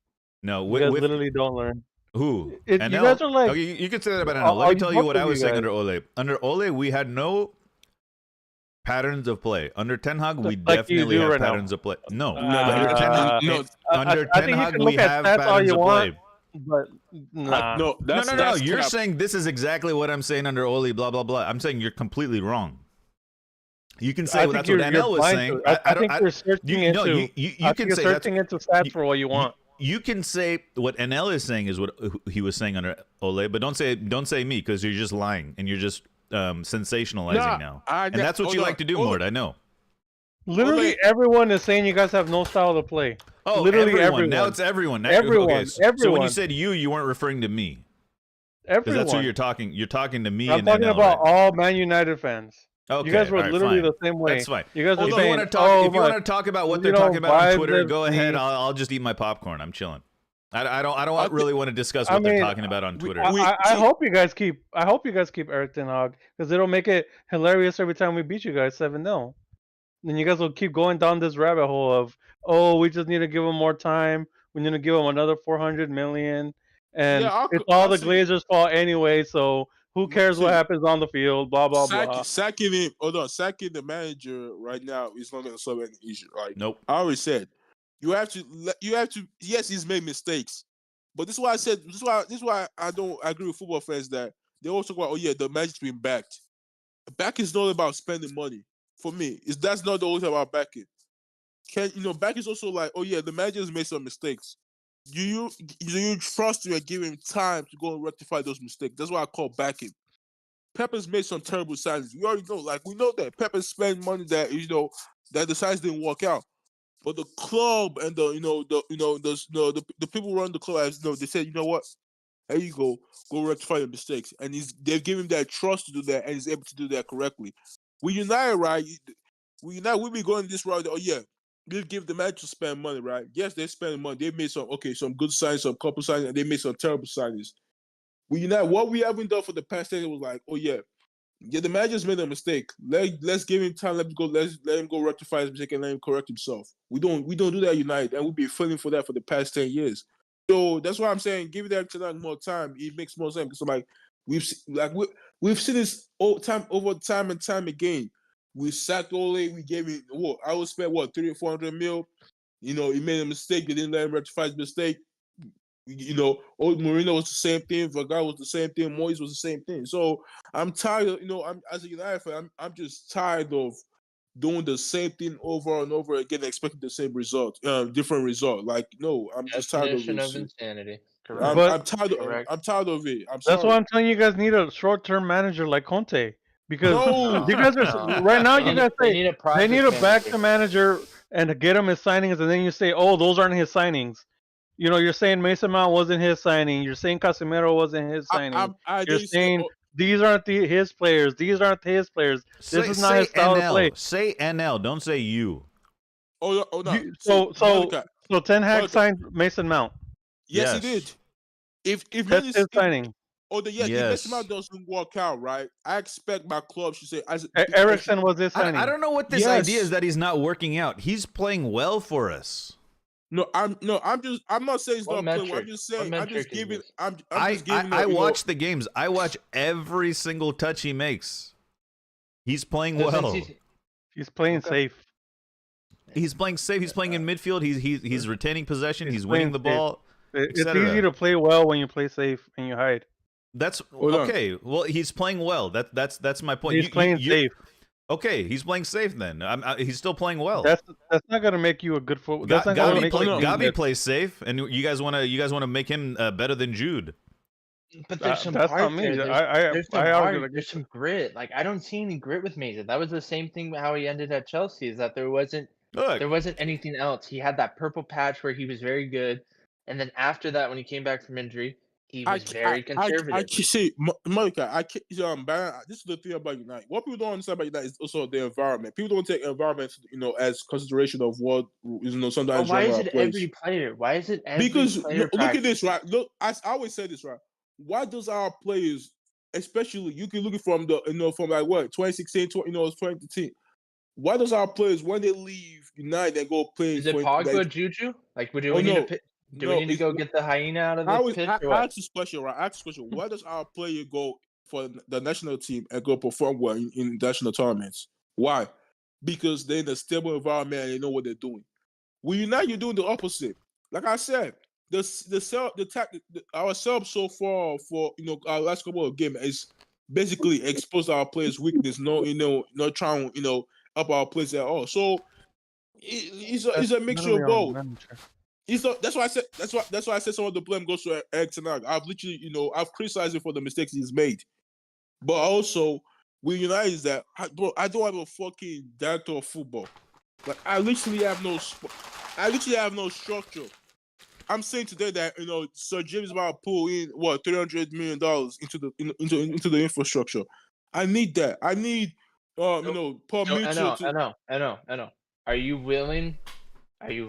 No, you guys literally don't learn. Who? You guys are like. Okay, you can say that about NL. Let me tell you what I was saying under Ole. Under Ole, we had no patterns of play. Under Ten Hag, we definitely have patterns of play. No, under Ten Hag, we have patterns of play. But no. You're saying this is exactly what I'm saying under Ole. Blah blah blah. I'm saying you're completely wrong. You can say that's what NL was saying. I think you're searching into. You can say searching into stats for what you want. You can say what NL is saying is what he was saying under Ole, but don't say me because you're just lying and you're just sensationalizing now. And that's what you like to do, Mort. I know. Literally everyone is saying you guys have no style to play. Oh, literally everyone. Now it's everyone. Everyone. So when you said you weren't referring to me. Everyone. Because that's who you're talking. You're talking to me. I'm and talking NL, about right? all Man United fans. Okay, you guys were literally fine. the same way. That's fine. You guys are if saying, you want to talk about what they're talking about on Twitter, go ahead. I'll just eat my popcorn. I'm chilling. I don't really want to discuss what they're talking about on Twitter. I hope you guys keep Eric Ten Hag because it'll make it hilarious every time we beat you guys 7-0. Then you guys will keep going down this rabbit hole of we just need to give him more time. We need to give him another 400 million, and it's all the Glazers' fault anyway. So who cares what happens on the field? Blah blah blah. Sacking the manager right now is not going to solve any issue. Right? Nope. I already said. You have to. Yes, he's made mistakes, but this is why I said. This is why I don't agree with football fans that they always talk about. The manager's being backed. Back is not about spending money. For me, that's not the only thing about backing. Back is also like, the manager's made some mistakes. You trust you and give him time to go and rectify those mistakes. That's why I call backing. Pepper's made some terrible signings. We already know. Like we know that Pepper spent money that that the signings didn't work out. But the club and the people who run the club, they said, you know what? There you go rectify your mistakes, and they've given him that trust to do that, and he's able to do that correctly. We United, right? We be going this route. We'll give the manager to spend money, right? Yes, they spend money. They made some good signings, some couple signings, and they made some terrible signings. We United, what we haven't done for the past 10 years was like, the manager's made a mistake. Let's give him time. Let him go rectify his mistake and let him correct himself. We don't do that at United, and we'll be feeling for that for the past 10 years. So that's why I'm saying give that more time. It makes more sense because we've seen this over time and time again. We sacked Ole. We gave him I would spend 300 or 400 mil. He made a mistake. They didn't let him rectify his mistake. Old Mourinho was the same thing. Vergara was the same thing. Moyes was the same thing. So I'm tired of, I'm as a United fan, I'm just tired of doing the same thing over and over again, expecting the same result, different result. Like, no, I'm just tired of Definition it. of insanity. I'm tired of it. That's why I'm telling you guys need a short-term manager like Conte. Because No. you guys are No. right now. They You need, guys they say need a they project need to back manager. the manager and to get him his signings, and then you say, "Oh, those aren't his signings." You know, you're saying Mason Mount wasn't his signing. You're saying Casemiro wasn't his signing. I You're didn't say. saying these aren't his players. These aren't his players. This Say is not his say style of play. NL. Say NL. Don't say you. Oh no. You, See, so Mordecai. Ten Hag Mordecai. signed Mason Mount. Yes, he Yes. did. If That's his if signing. yes, if Yes. Mason Mount doesn't work out, right? I expect my club should say Ericsson was his signing. I don't know what this idea is that he's not working out. He's playing well for us. No, I'm not saying he's What not playing well. I'm metric? just What saying I'm just metric is giving this? I'm I just giving watch the games. I watch every single touch he makes. He's playing So since well. He's playing Okay. safe. He's playing safe. He's playing in midfield. He's retaining possession. He's playing winning the safe. ball. It's etc. easy to play well when you play safe and you hide. That's Hold on. okay. Well, he's playing well. That's my point. He's playing safe. Okay, he's playing safe then. He's still playing well. That's not gonna make you a good football. That's not gonna make you. Gabi plays safe, and you guys wanna make him better than Jude. But there's some That's heart not me. there. There's some I heart. argue like There's some grit. Like I don't see any grit with Mason. That was the same thing how he ended at Chelsea. Is that there wasn't Look, anything else. He had that purple patch where he was very good, and then after that, when he came back from injury, he was very conservative. I see, Monica. This is the thing about United. What people don't understand about United is also the environment. People don't take environment, as consideration of what sometimes. But why is it plays. every player? Why is it every Because player? look at this, right? Look, I always say this, right? Why does our players, especially you can look at from from like what 2016, 2015. Why does our players when they leave United and go play? Is it Pogba, Juju? Like, do we need to? Do we need to go get the hyena out of the pit? I asked this question, right? I asked this question. Why does our player go for the national team and go perform well in national tournaments? Why? Because they're in a stable environment and they know what they're doing. With United, you're doing the opposite. Like I said, our sub so far for our last couple of games is basically exposed our players' weakness. Not trying up our players at all. So it's a mixture of both. That's why I said some of the blame goes to Eric Ten Hag. I've literally I've criticized him for the mistakes he's made, but also with United is that I don't have a fucking director of football. Like I literally have no structure. I'm saying today that Sir James about to pull in what $300 million into the infrastructure. I need that. I need permission. I know. Are you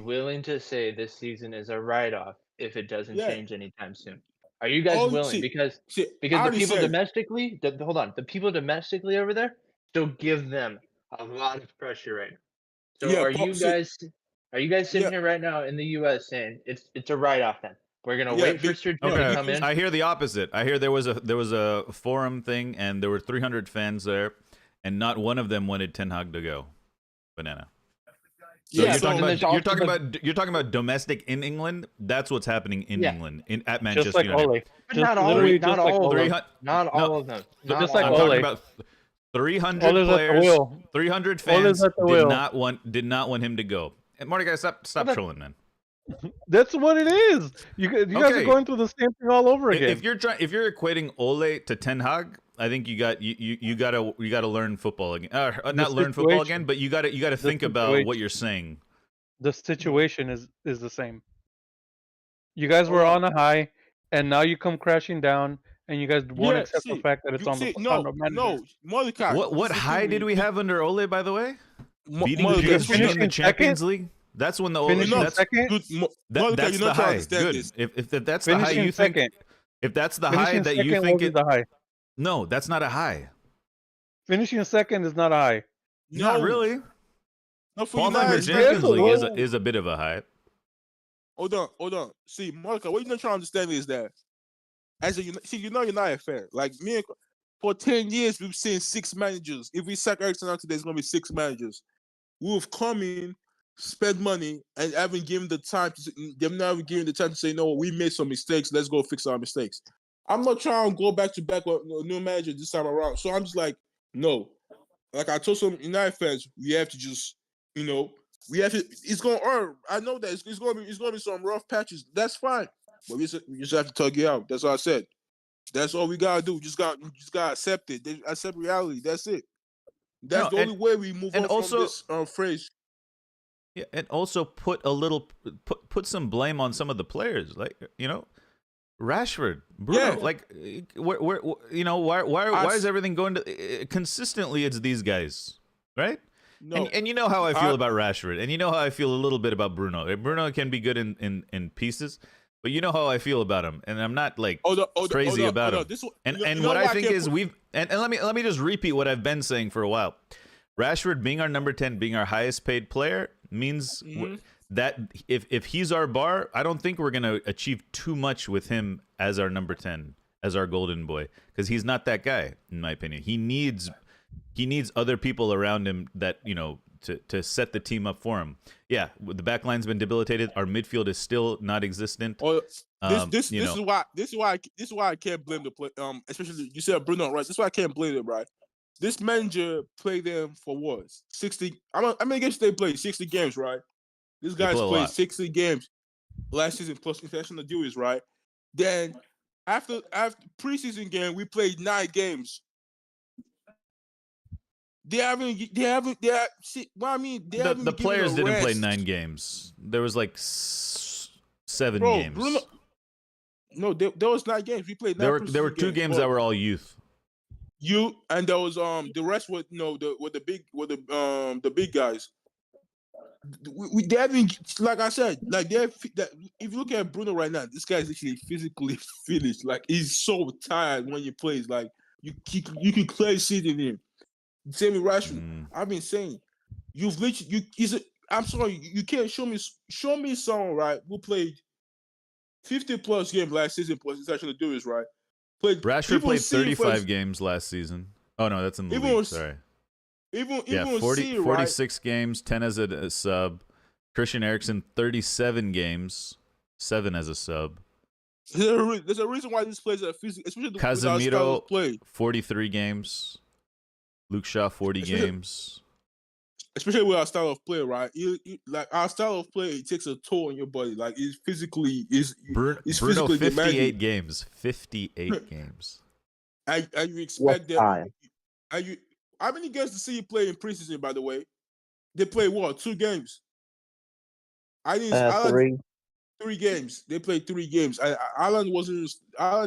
willing to say this season is a write-off if it doesn't change anytime soon? Are you guys willing? Because the people domestically, the people domestically over there still give them a lot of pressure right now. So are you guys sitting here right now in the U.S. saying it's a write-off then? We're gonna wait for Sir Jim to come in. I hear the opposite. I hear there was a forum thing, and there were 300 fans there, and not one of them wanted Ten Hag to go. Banana. So you're talking about domestic in England. That's what's happening in England at Manchester just like United. Ole. Not all of them. Just like I'm Ole. talking about 300 players. 300 fans did not want him to go. And Mordecai, stop trolling, man. That's what it is. You guys are going through the same thing all over again. If you're equating Ole to Ten Hag, I think you gotta learn football again. Not learn football again, but you gotta think about what you're saying. The situation is the same. You guys were on a high, and now you come crashing down, and you guys won't accept the fact that it's on the manager. No, Mordecai. What high did we have under Ole, by the way? Beating Mordecai, PSG in the Champions League. That's when the Ole. That's the high. Good. If that's the high you think. If that's the high that you think it. The high. No, that's not a high. Finishing second is not a high. Not really. Not for Qualifying for Champions League is a bit of a high. Hold on. See, Monica, what you're not trying to understand is that you're not a United fan. Like me, for 10 years we've seen 6 managers. If we sack Ericsson out today, it's gonna be 6 managers. We've come in, spent money, and haven't given the time to. They've never given the time to say, no, we made some mistakes. Let's go fix our mistakes. I'm not trying to go back to back with a new manager this time around. So I'm just like, no. Like I told some United fans, we have to just, we have to. It's gonna earn. I know that it's gonna be some rough patches. That's fine, but we just have to tug it out. That's what I said. That's all we gotta do. Just gotta accept it. Accept reality. That's it. That's No, the only way we move and on also- from this phrase. Yeah, and also put a little put some blame on some of the players, like Rashford, Bruno. Yeah. Like, where why is everything going to consistently? It's these guys, right? No, And you know how I feel about Rashford, and you know how I feel a little bit about Bruno. Bruno can be good in pieces, but you know how I feel about him, and I'm not like crazy about him. And what I think is and let me just repeat what I've been saying for a while. Rashford being our number 10, being our highest paid player means that if he's our bar, I don't think we're going to achieve too much with him as our number 10, as our golden boy, because he's not that guy, in my opinion. He needs other people around him that, to set the team up for him. Yeah, the back line's been debilitated. Our midfield is still not existent. This is why I can't blame the play. Especially you said Bruno, right? This is why I can't blame them, right? This manager played them for what? 60. I guess they played 60 games, right? These guys played 60 games last season plus international duties, right? Then after preseason game, we played 9 games. The players didn't play 9 games. There was like 7 games. Bruno, no, there was 9 games. We played 9. There were 2 games that were all youth. And there was the rest were the big guys. They haven't, like I said, like if you look at Bruno right now, this guy is actually physically finished. Like he's so tired when he plays. Like you can clearly see it in him. Same with Rashford. I've been saying you've literally I'm sorry, you can't show me someone, right, who played 50 plus games last season plus international duties, right? Rashford played 35 games last season. Oh no, that's in the league. Sorry. Even 46 right? games, 10 as a sub. Christian Eriksen 37 games, 7 as a sub. There's a reason why these players are physical, especially Casemiro 43 games. Luke Shaw 40 games. Especially with our style of play, right? Like our style of play, it takes a toll on your body. Like it's physically, Bruno physically 58 demanding. games. 58 games. And you expect them. How many games to see you play in preseason? By the way, they play what? 2 games. I didn't. 3. 3 games. They played 3 games. Alan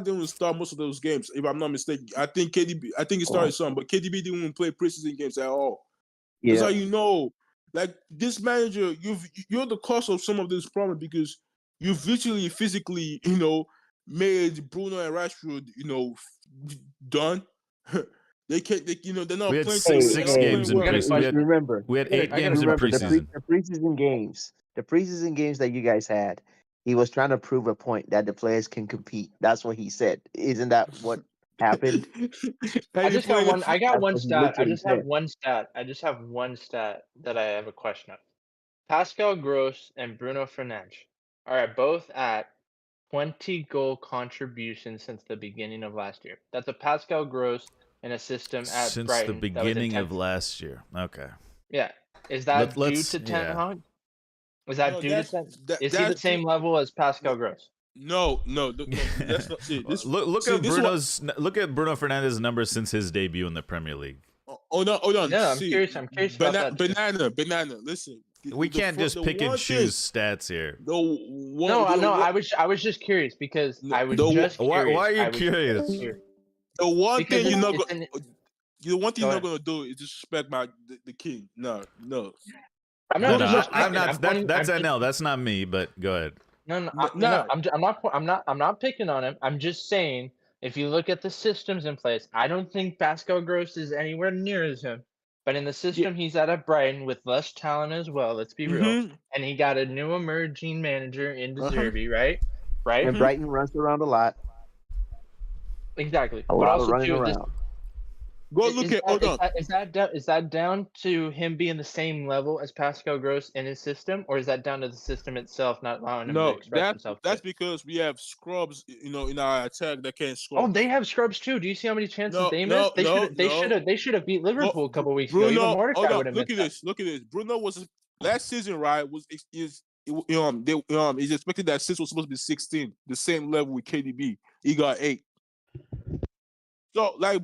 didn't start most of those games, if I'm not mistaken. I think KDB. I think he started some, but KDB didn't even play preseason games at all. That's how you know. Like this manager, you're the cause of some of this problem because you've literally physically, made Bruno and Rashford, done. They can't. They're not We had playing. 6 games in preseason. Remember, We had 8 games in preseason. The preseason games that you guys had, he was trying to prove a point that the players can compete. That's what he said. Isn't that what happened? I just got one. I got one what he stat. I literally just have said. one stat. I just have one stat that I have a question of. Pascal Gross and Bruno Fernandes are both at 20 goal contributions since the beginning of last year. That's a Pascal Gross in a system at Since Brighton. the beginning of last year. Okay. Yeah. Is that due Let's- to Ten yeah. Hag? Was that No, due to that's- Ten? that- Is he the that's same level as Pascal Gross? No, that's not. See, this, look see, at this Bruno Fernandes' numbers since his debut in the Premier League. Hold on. No, I'm See, curious about that. Banana. Listen, We can't just pick and choose stats here. No, I was just curious because I was just Why curious. are you I was curious? just curious. The one Because thing you're not it's going. an- The one thing Go you're not ahead. gonna do is disrespect the king. No. I'm No, not no, I'm disrespecting. not. That's NL. That's not me. But go ahead. No, No. I'm not picking on him. I'm just saying if you look at the systems in place, I don't think Pascal Gross is anywhere near as him. But in the system he's at Brighton with less talent as well, let's be real. Mhm. And he got a new emerging manager in De Uh-huh. Zerbi, right? Right? And Brighton runs around a lot. Exactly. A But lot of also running too, around. Go look at. Hold on. is that down to him being the same level as Pascal Gross in his system, or is that down to the system itself not allowing him to No, express himself? that's because we have scrubs, in our attack that can't score. Oh, they have scrubs too. Do you see how many chances No, they no, missed? no. They should have beat Liverpool a couple weeks ago. Bruno, Even Mordecai hold on. would have Look missed at that. this. Look at this. Bruno was last season, right? He's expected that assist was supposed to be 16, the same level with KDB. He got 8. So I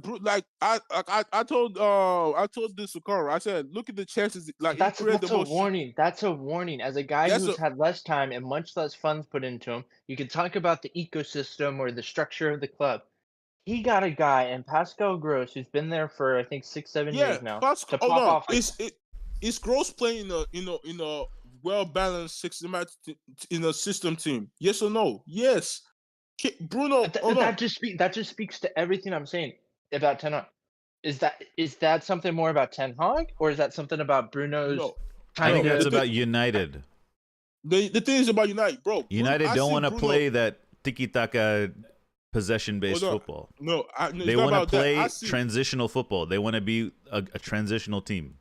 told this to Carl. I said, look at the chances. Like he created That's the a most. warning. That's a warning. As a guy That's who's a had less time and much less funds put into him, you can talk about the ecosystem or the structure of the club. He got a guy in Pascal Gross who's been there for I think 6, 7 years now Pascal. to Hold pop on. off like Is Gross playing in a well balanced systematic in a system team? Yes or no? Yes. Bruno. Hold on. that just speaks to everything I'm saying about Ten Hag. Is that something more about Ten Hag or is that something about Bruno's No. I think kind that's of about United. The thing is about United, bro. United don't want to play that tiki-taka possession-based Hold on. football. No, it's They not want to about that. play I see. transitional football. They want to be a transitional team.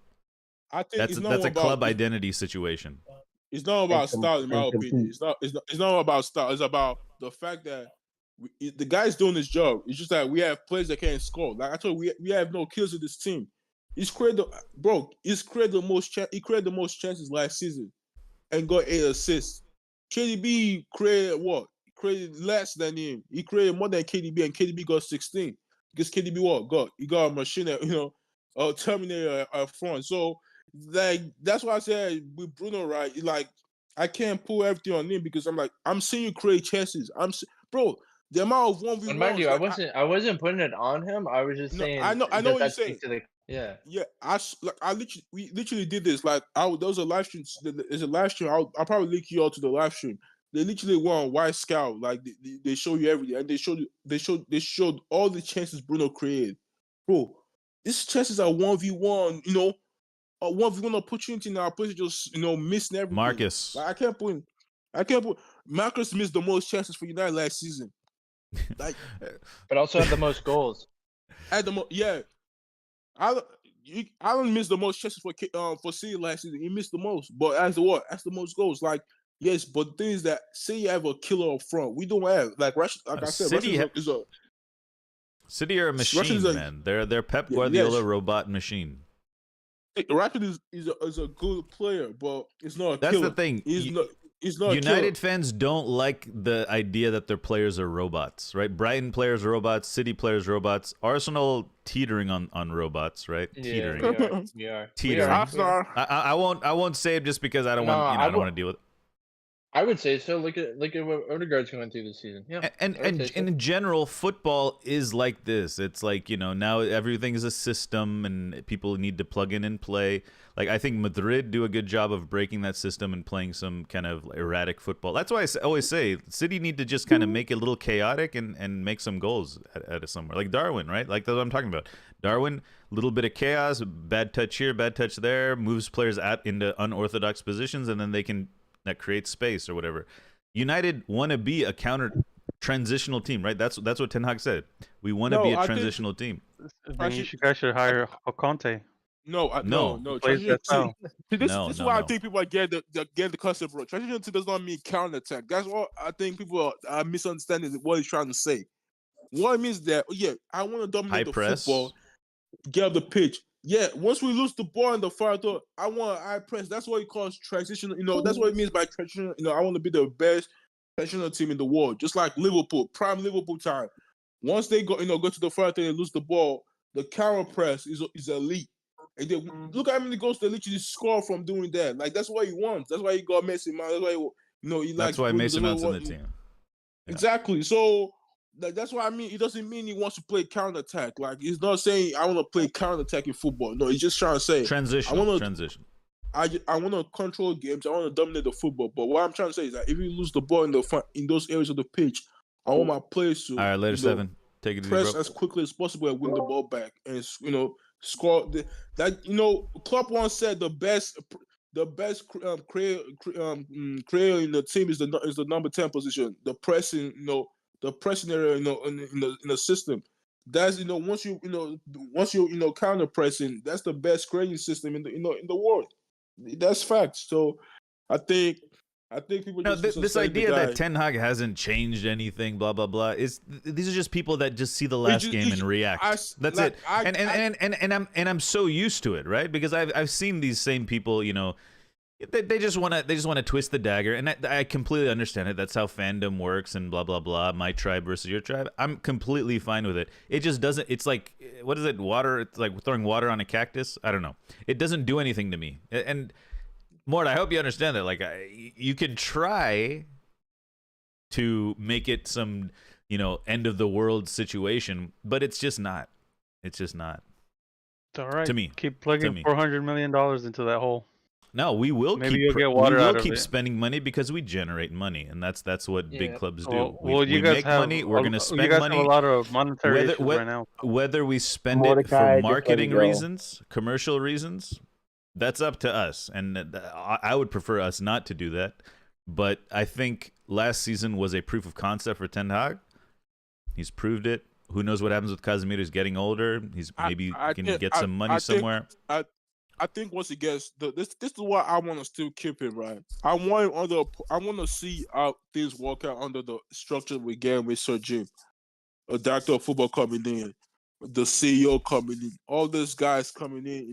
I think That's a club identity situation. It's not about style, in my and opinion. compete. It's not about style. It's about the fact that the guy's doing his job. It's just that we have players that can't score. Like I told you, we have no kills in this team. He's created the most. He created the most chances last season, and got 8 assists. KDB created what? Created less than him. He created more than KDB, and KDB got 16. Because KDB he got a machine, a Terminator up front. So like that's why I said with Bruno, right? Like I can't pull everything on him because I'm seeing you create chances. Bro, the amount of 1v1s. And mind you, I wasn't putting it on him. I was just No, saying I know what you're that saying. speaks to the Yeah, we literally did this. Like, there was a live stream. There's a live stream. I'll probably link you all to the live stream. They literally went on White Scout. Like, they show you everything, and they showed all the chances Bruno created. Bro, these chances are 1v1. A 1v1 opportunity now. Opposite just missing everything. Marcus. Like, I can't put. Marcus missed the most chances for United last season. Like, but also had the most goals. Yeah. Allen missed the most chances for City last season. He missed the most, but as the most goals. Like, yes, but the thing is that say you have a killer up front, we don't have like I said, City are a machine, man. They're Pep Guardiola robot machine. Rashford is a good player, but it's not a That's killer. the thing. He's not United fans don't like the idea that their players are robots, right? Brighton players are robots, City players are robots, Arsenal teetering on robots, right? Yeah, Teetering. we are. Teetering. I won't say it just because I don't want I don't want to deal with it. I would say so. Look at what Odegaard's going through this season. Yeah. And in general, football is like this. It's like, now everything is a system and people need to plug in and play. Like, I think Madrid do a good job of breaking that system and playing some kind of erratic football. That's why I always say City need to just kind of make it a little chaotic and make some goals at somewhere. Like Darwin, right? Like that's what I'm talking about. Darwin, a little bit of chaos, bad touch here, bad touch there, moves players into unorthodox positions, and then that creates space or whatever. United want to be a counter transitional team, right? That's what Ten Hag said. We want to be a transitional team. Then you guys should hire Conte. No. Plays that style. This is why I think people are getting the concept wrong. Transition team does not mean counter attack. That's what I think people are misunderstanding what he's trying to say. What it means that I want to dominate the football, get up the pitch. Yeah, once we lose the ball in the far third, I want high press. That's what he calls transition. That's what it means by transition. I want to be the best transitional team in the world, just like Liverpool, prime Liverpool time. Once they go to the far third and lose the ball, the counter press is elite. And they, look how many goals they literally score from doing that. Like that's what he wants. That's why he got Messi, man. That's why he likes. That's why Mason Mount's in the team. Yeah. Exactly. So. Like that's what I mean. It doesn't mean he wants to play counter attack. Like he's not saying I want to play counter attack in football. No, he's just trying to say transition. I want to control games. I want to dominate the football. But what I'm trying to say is that if you lose the ball in the front in those areas of the pitch, I want my players to. All right, later 7. Take it easy, press bro. as quickly as possible and win the ball back, and score. Klopp once said the best creator in the team is the number 10 position. The pressing, the pressing area, in the system. That's once you counter pressing, that's the best creating system in the world. That's facts. So I think people. No, this idea that Ten Hag hasn't changed anything, blah blah blah, these are just people that just see the last game and react. That's it. And I'm so used to it, right? Because I've seen these same people, They just want to twist the dagger, and I completely understand it. That's how fandom works, and blah blah blah. My tribe versus your tribe. I'm completely fine with it. It just doesn't. It's like, what is it? Water. It's like throwing water on a cactus. I don't know. It doesn't do anything to me. And Mort, I hope you understand that. Like, you can try to make it some, end of the world situation, but it's just not. It's just not. It's all right. To me. Keep plugging $400 million into that hole. No, we will Maybe keep you'll get water out of keep it. spending money because we generate money, and that's what big Yeah. clubs do. Well, you we guys make have money. We're going to spend you guys money. have a lot of monetary issues whether, right now. Whether we spend it Mordecai, for just let it marketing go. reasons, commercial reasons, that's up to us. And I would prefer us not to do that. But I think last season was a proof of concept for Ten Hag. He's proved it. Who knows what happens with Casemiro? He's getting older. He's maybe can get some money somewhere. I think once he gets this is why I want to still keep him, right. I want to see how things work out under the structure we get with Sir Jim, a director of football coming in, the CEO coming in, all these guys coming in.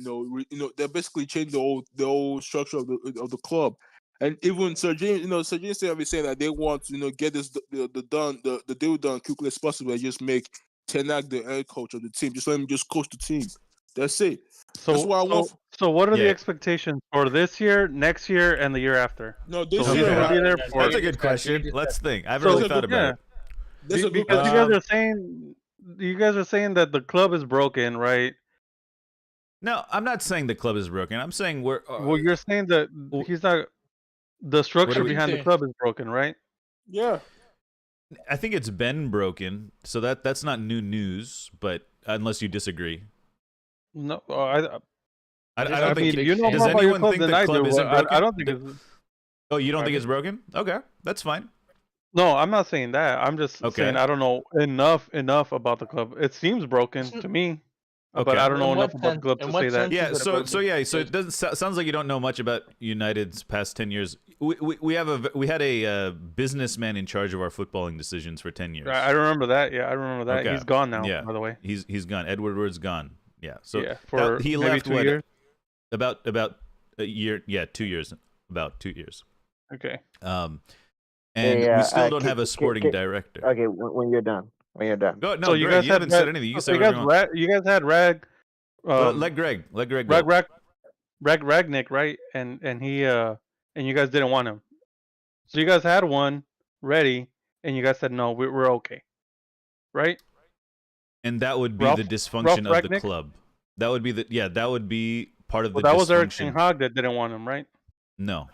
They basically changed the whole structure of the club. And even Sir James, Sir James said that they want to, get this the deal done quickly as possible and just make Ten Hag the head coach of the team. Just let him just coach the team. That's it. That's what I want. So what are the Yeah. expectations for this year, next year, and the year after? No, this So year, he's gonna be there for That's a good question. Let's think. I haven't So- really thought about it. That's a good because question. you guys are saying that the club is broken, right? No, I'm not saying the club is broken. I'm saying we're. Well, you're saying that well, he's not. The structure we behind the saying? club is broken, right? Yeah. I think it's been broken, so that's not new news. But unless you disagree, No, I don't think. mean, you know does more about your anyone club think than the I club do. isn't broken? I don't think it's. Oh, you don't think Pardon? it's broken? Okay, that's fine. No, I'm not saying that. I'm just Okay. saying I don't know enough about the club. It seems broken to me, but Okay. I don't know In enough what about the sense- club in to what say that. sense? Yeah, Is it so broken? it doesn't sounds like you don't know much about United's past 10 years. We had a businessman in charge of our footballing decisions for 10 years. I remember that. Yeah, I remember that. Okay. He's gone now. Yeah. By the way. He's gone. Edward Ward's gone. Yeah. So Yeah, for he maybe left 2 years. about a year. Yeah, 2 years. About 2 years. Okay. And Yeah, we still don't have a sporting director. Okay, when you're done. When you're done. Go, no, So you Greg, guys you had haven't said anything. You can say you whatever guys you want. you guys had Rag. Let Greg go. Ragnick, right? And he and you guys didn't want him. So you guys had one ready, and you guys said no, we're okay, right? And that would be Ralph- the dysfunction of the Ragnick? club. That would be that would be part of Well, the that dysfunction. was Eric Ten Hag that didn't want him, right? No.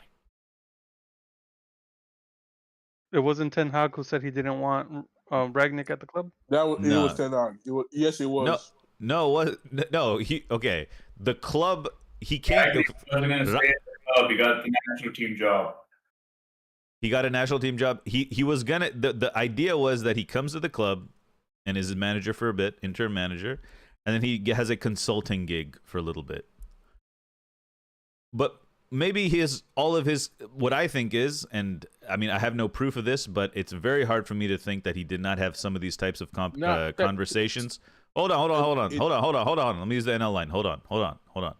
It wasn't Ten Hag who said he didn't want Ragnick at the club. That was, No. it was Ten Hag. Yes, it was. No, what? No, okay. The club, he can't. I wasn't gonna say it. Oh, he got the national team job. He got a national team job. He was gonna. The idea was that he comes to the club and is a manager for a bit, interim manager, and then he has a consulting gig for a little bit. But maybe all of his, what I think is, and I mean, I have no proof of this, but it's very hard for me to think that he did not have some of these types of conversations. Hold on. Let me use the NL line. Hold on.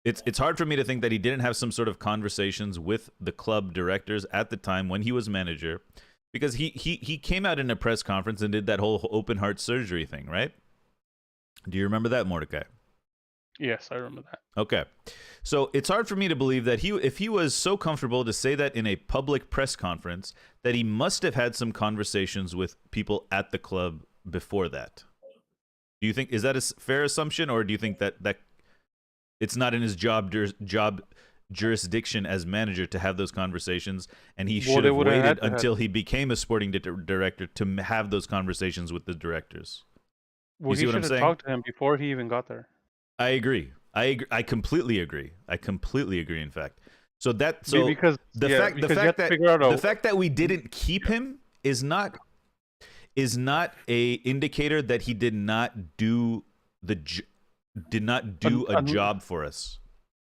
It's hard for me to think that he didn't have some sort of conversations with the club directors at the time when he was manager, because he came out in a press conference and did that whole open heart surgery thing, right? Do you remember that, Mordecai? Yes, I remember that. Okay. So it's hard for me to believe that if he was so comfortable to say that in a public press conference, that he must have had some conversations with people at the club before that. Do you think, is that a fair assumption, or do you think that it's not in his job jurisdiction as manager to have those conversations, and he should have waited until he became a sporting director to have those conversations with the directors? Well, You see he what I'm should have saying? talked to him before he even got there. I agree. I completely agree. In fact, because the fact that we didn't keep him is not a indicator that he did not do a job for us.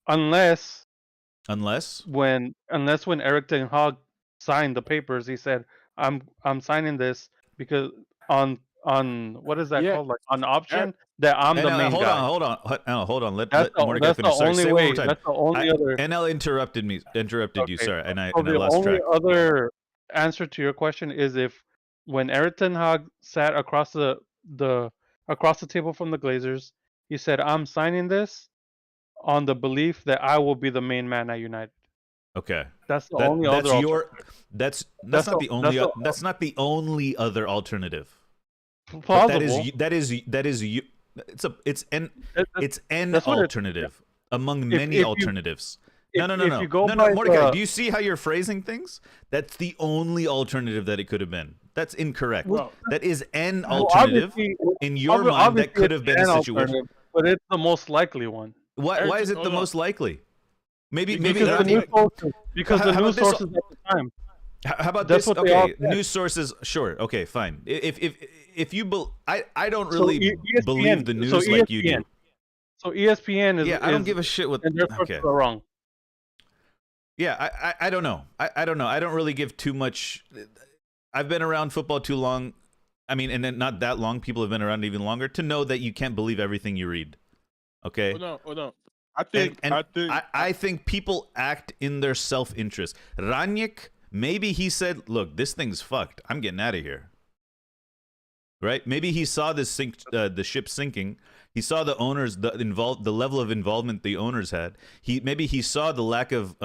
Unless when Eric Ten Hag signed the papers, he said, "I'm signing this because on what is that Yeah. called? Like on option that I'm the main hold guy. hold on. Let That's Mordecai the finish. Sorry, only say it one way. more time. That's the only other. NL interrupted you. Okay. Sorry, and I So the lost only track. other answer to your question is if when Eric Ten Hag sat across the table from the Glazers, he said, "I'm signing this on the belief that I will be the main man at United." Okay. That's the only That's other your alternative. that's not the only that's that's not the only other alternative. But plausible. that is you. It's an That's what alternative among if many you- alternatives. No, if you go no, by Mordecai. the- Do you see how you're phrasing things? That's the only alternative that it could have been. That's incorrect. Well, that is an Well, alternative obviously- in your mind. obviously That could it's have been a an situation. alternative, but it's the most likely one. Why is it Hold the on. most likely? Maybe Because I the think- news sources, because How the about news this- sources at the time. How about That's this? what they all Okay, said. news sources. Sure. Okay, fine. If you I don't So really ESPN believe the news so like you do. So ESPN is Yeah, I don't give a shit what. and their sources Okay. are wrong. Yeah, I don't know. I don't know. I don't really give too much. I've been around football too long. I mean, and then not that long. People have been around even longer to know that you can't believe everything you read. Okay. Hold on. I think people act in their self-interest. Ranić, maybe he said, "Look, this thing's fucked. I'm getting out of here." Right? Maybe he saw this the ship sinking. He saw the owners, the level of involvement the owners had. Maybe he saw the lack of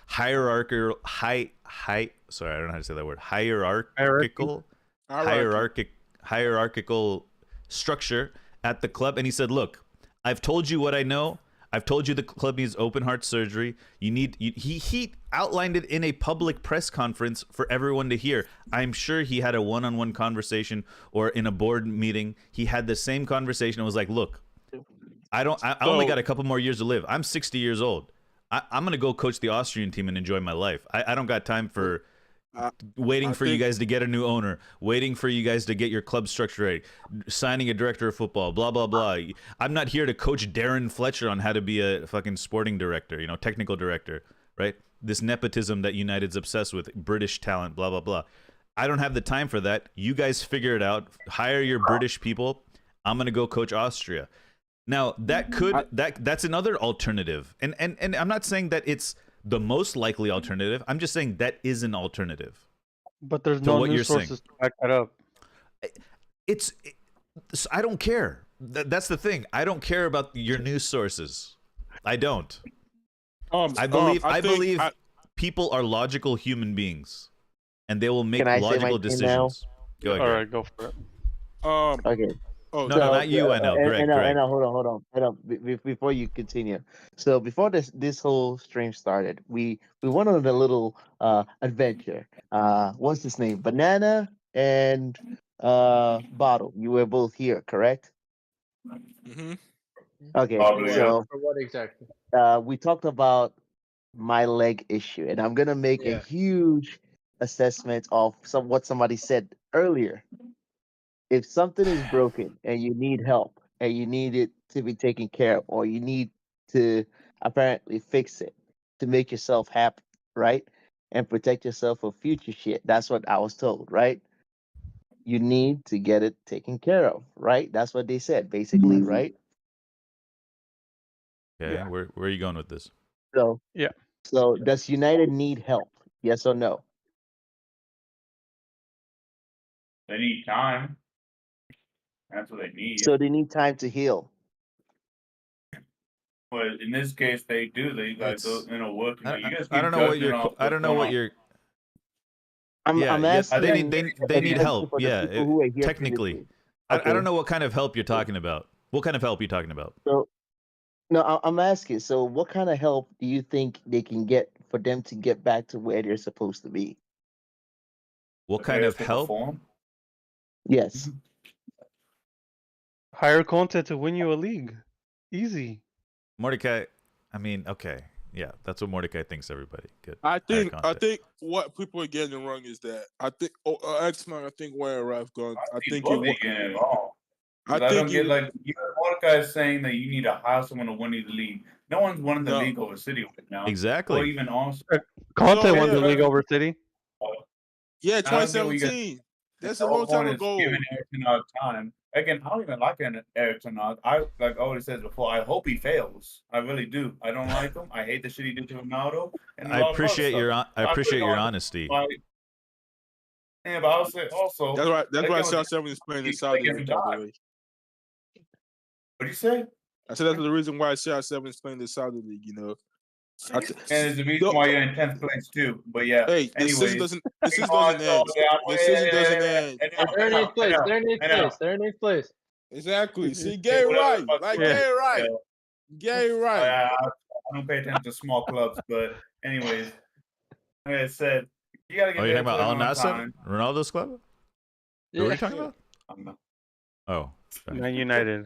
hierarchical. Sorry, I don't know how to say that word. Hierarchical structure at the club, and he said, "Look, I've told you what I know. I've told you the club needs open heart surgery. He outlined it in a public press conference for everyone to hear. I'm sure he had a one-on-one conversation or in a board meeting. He had the same conversation and was like, look, I only got a couple more years to live. I'm 60 years old. I'm going to go coach the Austrian team and enjoy my life. I don't got time for waiting for you guys to get a new owner, waiting for you guys to get your club structure right, signing a director of football, blah, blah, blah. I'm not here to coach Darren Fletcher on how to be a fucking sporting director, technical director, right? This nepotism that United's obsessed with, British talent, blah, blah, blah. I don't have the time for that. You guys figure it out. Hire your British people. I'm going to go coach Austria. Now, that's another alternative. And I'm not saying that it's the most likely alternative. I'm just saying that is an alternative. But there's no news sources to back that up. I don't care. That's the thing. I don't care about your news sources. I don't. I believe people are logical human beings, and they will make logical decisions. Go ahead. All right, go for it. Okay. No, not you. Greg. Hold on. Before you continue, so before this whole stream started, we went on a little adventure. What's his name? Banana and Bottle. You were both here, correct? Mm-hmm. Okay. Probably, So For what exactly? we talked about my leg issue, and I'm gonna make a huge assessment of what somebody said earlier. If something is broken and you need help and you need it to be taken care of, or you need to apparently fix it to make yourself happy, right? And protect yourself for future shit. That's what I was told, right? You need to get it taken care of, right? That's what they said, basically, right? Okay, Yeah. where are you going with this? So, Yeah. So, does United need help? Yes or no? They need time. That's what they need. So they need time to heal. But in this case, they do. They like working. You guys keep I don't know what you're. judging I don't know what off you're. I'm asking. They need help. for the Yeah, people who are here technically. physically. I Okay. don't know what kind of help you're talking about. What kind of help are you talking about? So, no, I'm asking. So, what kind of help do you think they can get for them to get back to where they're supposed to be? What kind of help? Yes. Hire Conte to win you a league. Easy. Mordecai, I mean, okay. Yeah, that's what Mordecai thinks, everybody. Good. I think Hire Conte. what people are getting wrong is that I think X-Man, I think where Ralph gone. I think both getting involved. I don't get Mordecai is saying that you need to hire someone to win the league. No one's winning the league over City right now. Exactly. Or even Arsenal. Conte No, won yeah, the league over City. Yeah, I don't get what you 2017. That's The a whole long time point is ago. giving Eric Tenag time. Again, I don't even like Eric Tenag. I like always said before. I hope he fails. I really do. I don't like him. I hate the shit he did to Ronaldo and a I lot of other appreciate stuff. your I So I really appreciate don't your like him. honesty. Like, yeah, but I'll say also. That's why. That's why again, South Seven is playing in Saudi give League, him by the time. way. What do you say? I said that's the reason why South Seven is playing the Saudi League. You know. And there's the reason why you're in 10th place too. But yeah. Hey, the season anyways, doesn't. The season doesn't end. The season doesn't end. They're in 8th place. They're in 8th place. They're in 8th place. Exactly. See, get it right. Like get it right. Get it right. I don't pay attention to small clubs, but anyways, like I said, you gotta get. Oh, you're talking about Al Tenag Nassr, time. Ronaldo's club? What are you talking about? Oh, Man United.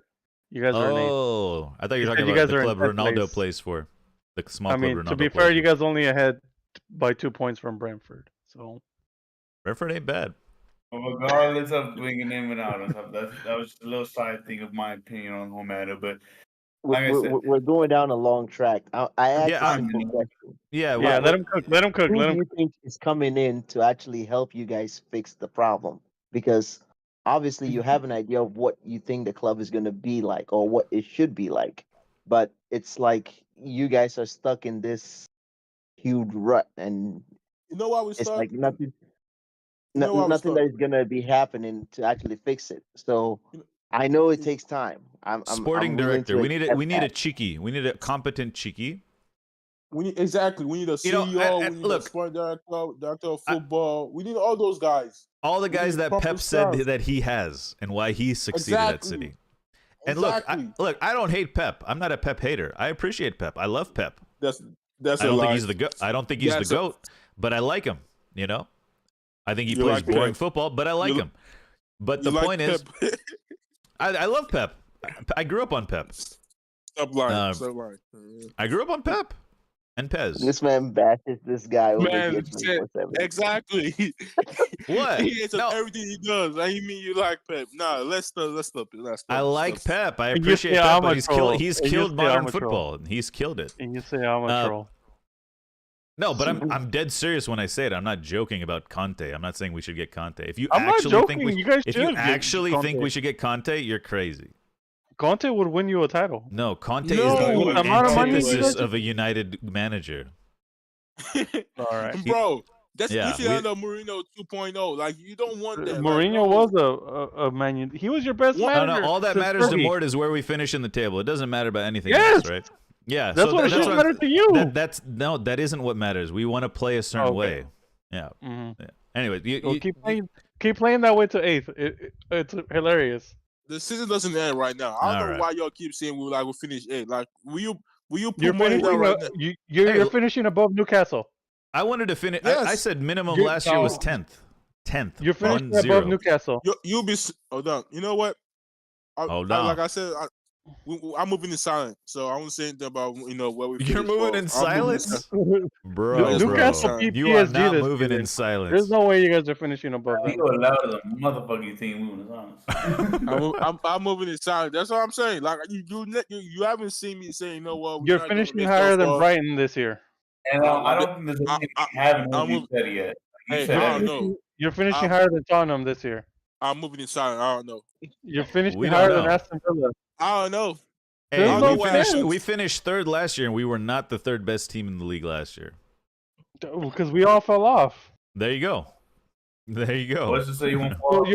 You guys are in 8th. oh, I thought you were You talking said you about guys the are in club 10th Ronaldo place. plays for. The small I club mean, Ronaldo to be plays fair, you for. guys only ahead by 2 points from Brentford. So Brentford ain't bad. But regardless of bringing in Ronaldo, that was just a little side thing of my opinion on whole matter. But like I said, We're going down a long track. I asked Yeah, a simple question. Yeah, yeah, let him cook. Let him cook. Who Let do him. you think is coming in to actually help you guys fix the problem? Because obviously you have an idea of what you think the club is going to be like or what it should be like, but it's like you guys are stuck in this huge rut, and You know why we it's start? like nothing, You know why we nothing start? that is going to be happening to actually fix it. So I know it takes time. sporting I'm willing director. to We need accept we need a that. cheeky. We need a competent cheeky. We need exactly. We need a You know, CEO. and We need look, a sport director of football. We need all those guys. All the We guys need that proper Pep said staff. that he has and why he succeeded at Exactly. City. And look, Exactly. I don't hate Pep. I'm not a Pep hater. I appreciate Pep. I love Pep. That's I a don't think lie. he's the goat. I don't think he's the That's a- goat, but I like him. You know, I think he You plays like boring Pep. football, but I like You- him. But You the like point is, Pep. I love Pep. I grew up on Pep. Stop lying. Uh, Stop lying. I grew up on Pep and Pez. This man bashes this guy over Man, here said- 24/7. exactly. What? He hates No. everything he does. I mean, you like Pep. Nah, let's stop it. Let's stop I it. like Stop. Pep. I And you appreciate say Pep, I'm but a he's troll. killed. He's And you killed say modern I'm a troll. football. He's killed it. And you say I'm a troll. No, but I'm dead serious when I say it. I'm not joking about Conte. I'm not saying we should get Conte. If you I'm not actually joking. think we, You guys if you should get actually think Conte. we should get Conte, you're crazy. Conte would win you a title. No, Conte No, is the the amount of money you antithesis guys- of a United manager. All right. Bro, that's Yeah, you should have the Mourinho 2.0. Like you don't want that. Mourinho like, no. was a man. He was your best What? No, manager. no, all that since matters to Fergie. Mort is where we finish in the table. It doesn't matter about anything Yes! else, right? Yeah, That's so what it should what- matter to you. That isn't what matters. We want to play a certain Okay. way. Yeah. Mhm. Yeah. Anyway, Well, keep playing that way to 8th. It's hilarious. The season doesn't end right now. I don't know Alright. why y'all keep saying we'll finish 8. Like, will you put You're money finishing. down right now? You're Hey, finishing above Newcastle. I wanted to finish. Yes. I said minimum You're- last year was no. 10th. 10th. You're finishing 1-0. above Newcastle. You'll be. Hold on. You know what? Hold on. Like I said, I'm moving in silence, so I won't say anything about where we. You're finish, moving bro. in I'm moving silence? silence. Bro, Newcastle bro. beat You are PSG not this moving season. in silence. There's no way you guys are finishing above You them. are loud as a motherfucking team moving honest. I'm moving in silence. That's what I'm saying. Like you haven't seen me say, you know what? we're You're not doing finishing this higher so than far. Brighton this year. And I don't think there's anything we haven't really said yet. You Hey, said I don't everything. know. You're finishing I'm- higher than Tottenham this year. I'm moving in silence. I don't know. You're finishing We don't higher than know. Aston Villa. I don't know. Hey, There's no chance. we finished third last year, and we were not the third best team in the league last year. Because we all fell off. There you go. There you go. Let's just say you won't So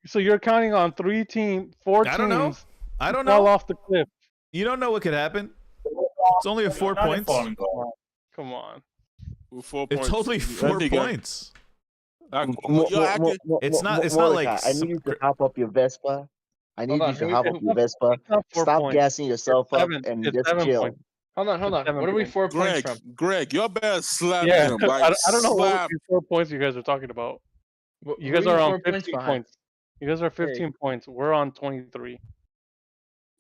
fall. you're counting on four I don't know. teams I don't fall know. off the cliff. You don't know what could happen. It's only a 4 Not points. falling off. Come on. With 4 It's points. only That 4 nigga- points. Like, Mo- you're Mo- acting. Mo- It's Mo- not- Mo- it's not like Mordecai, I some need you to hop up your Vespa. I need Hold you to on, hop up your Vespa. It's not 4 Stop points. gassing yourself up Seven. and It's just 7 chill. points. Hold on. It's 7 What are we points. 4 points Greg, from? Greg, you're better slap Yeah, him. Like, I don't know what slap. these 4 points you guys are talking about. What You guys are are we on 4 points 15 behind? points. You guys are 15 points. We're on 23.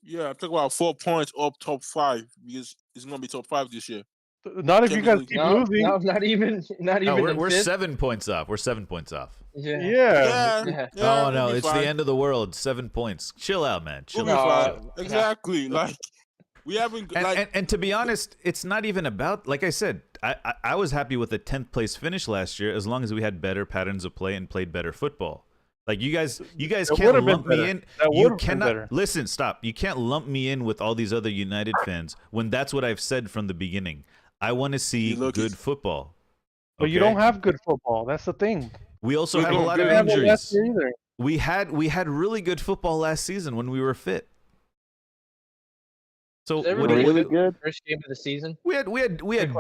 Yeah, I'm talking about 4 points up top 5 because it's gonna be top 5 this year. Not if you guys Champions keep No, losing. no, not even No, in we're fifth. 7 points off. We're 7 points off. Yeah. Yeah. Yeah. Oh no, we'll be it's fine. the end of the world. 7 points. Chill out, man. Chill We'll be out. fine. Exactly. Like We haven't And to be honest, it's not even about, like I said, I was happy with the 10th place finish last year as long as we had better patterns of play and played better football. Like you guys can't lump me in. You cannot listen. Stop. You can't lump me in with all these other United fans when that's what I've said from the beginning. I want to see good football. But you don't have good football. That's the thing. We also have a lot of injuries. We had really good football last season when we were fit. So what really good first game of the season? We had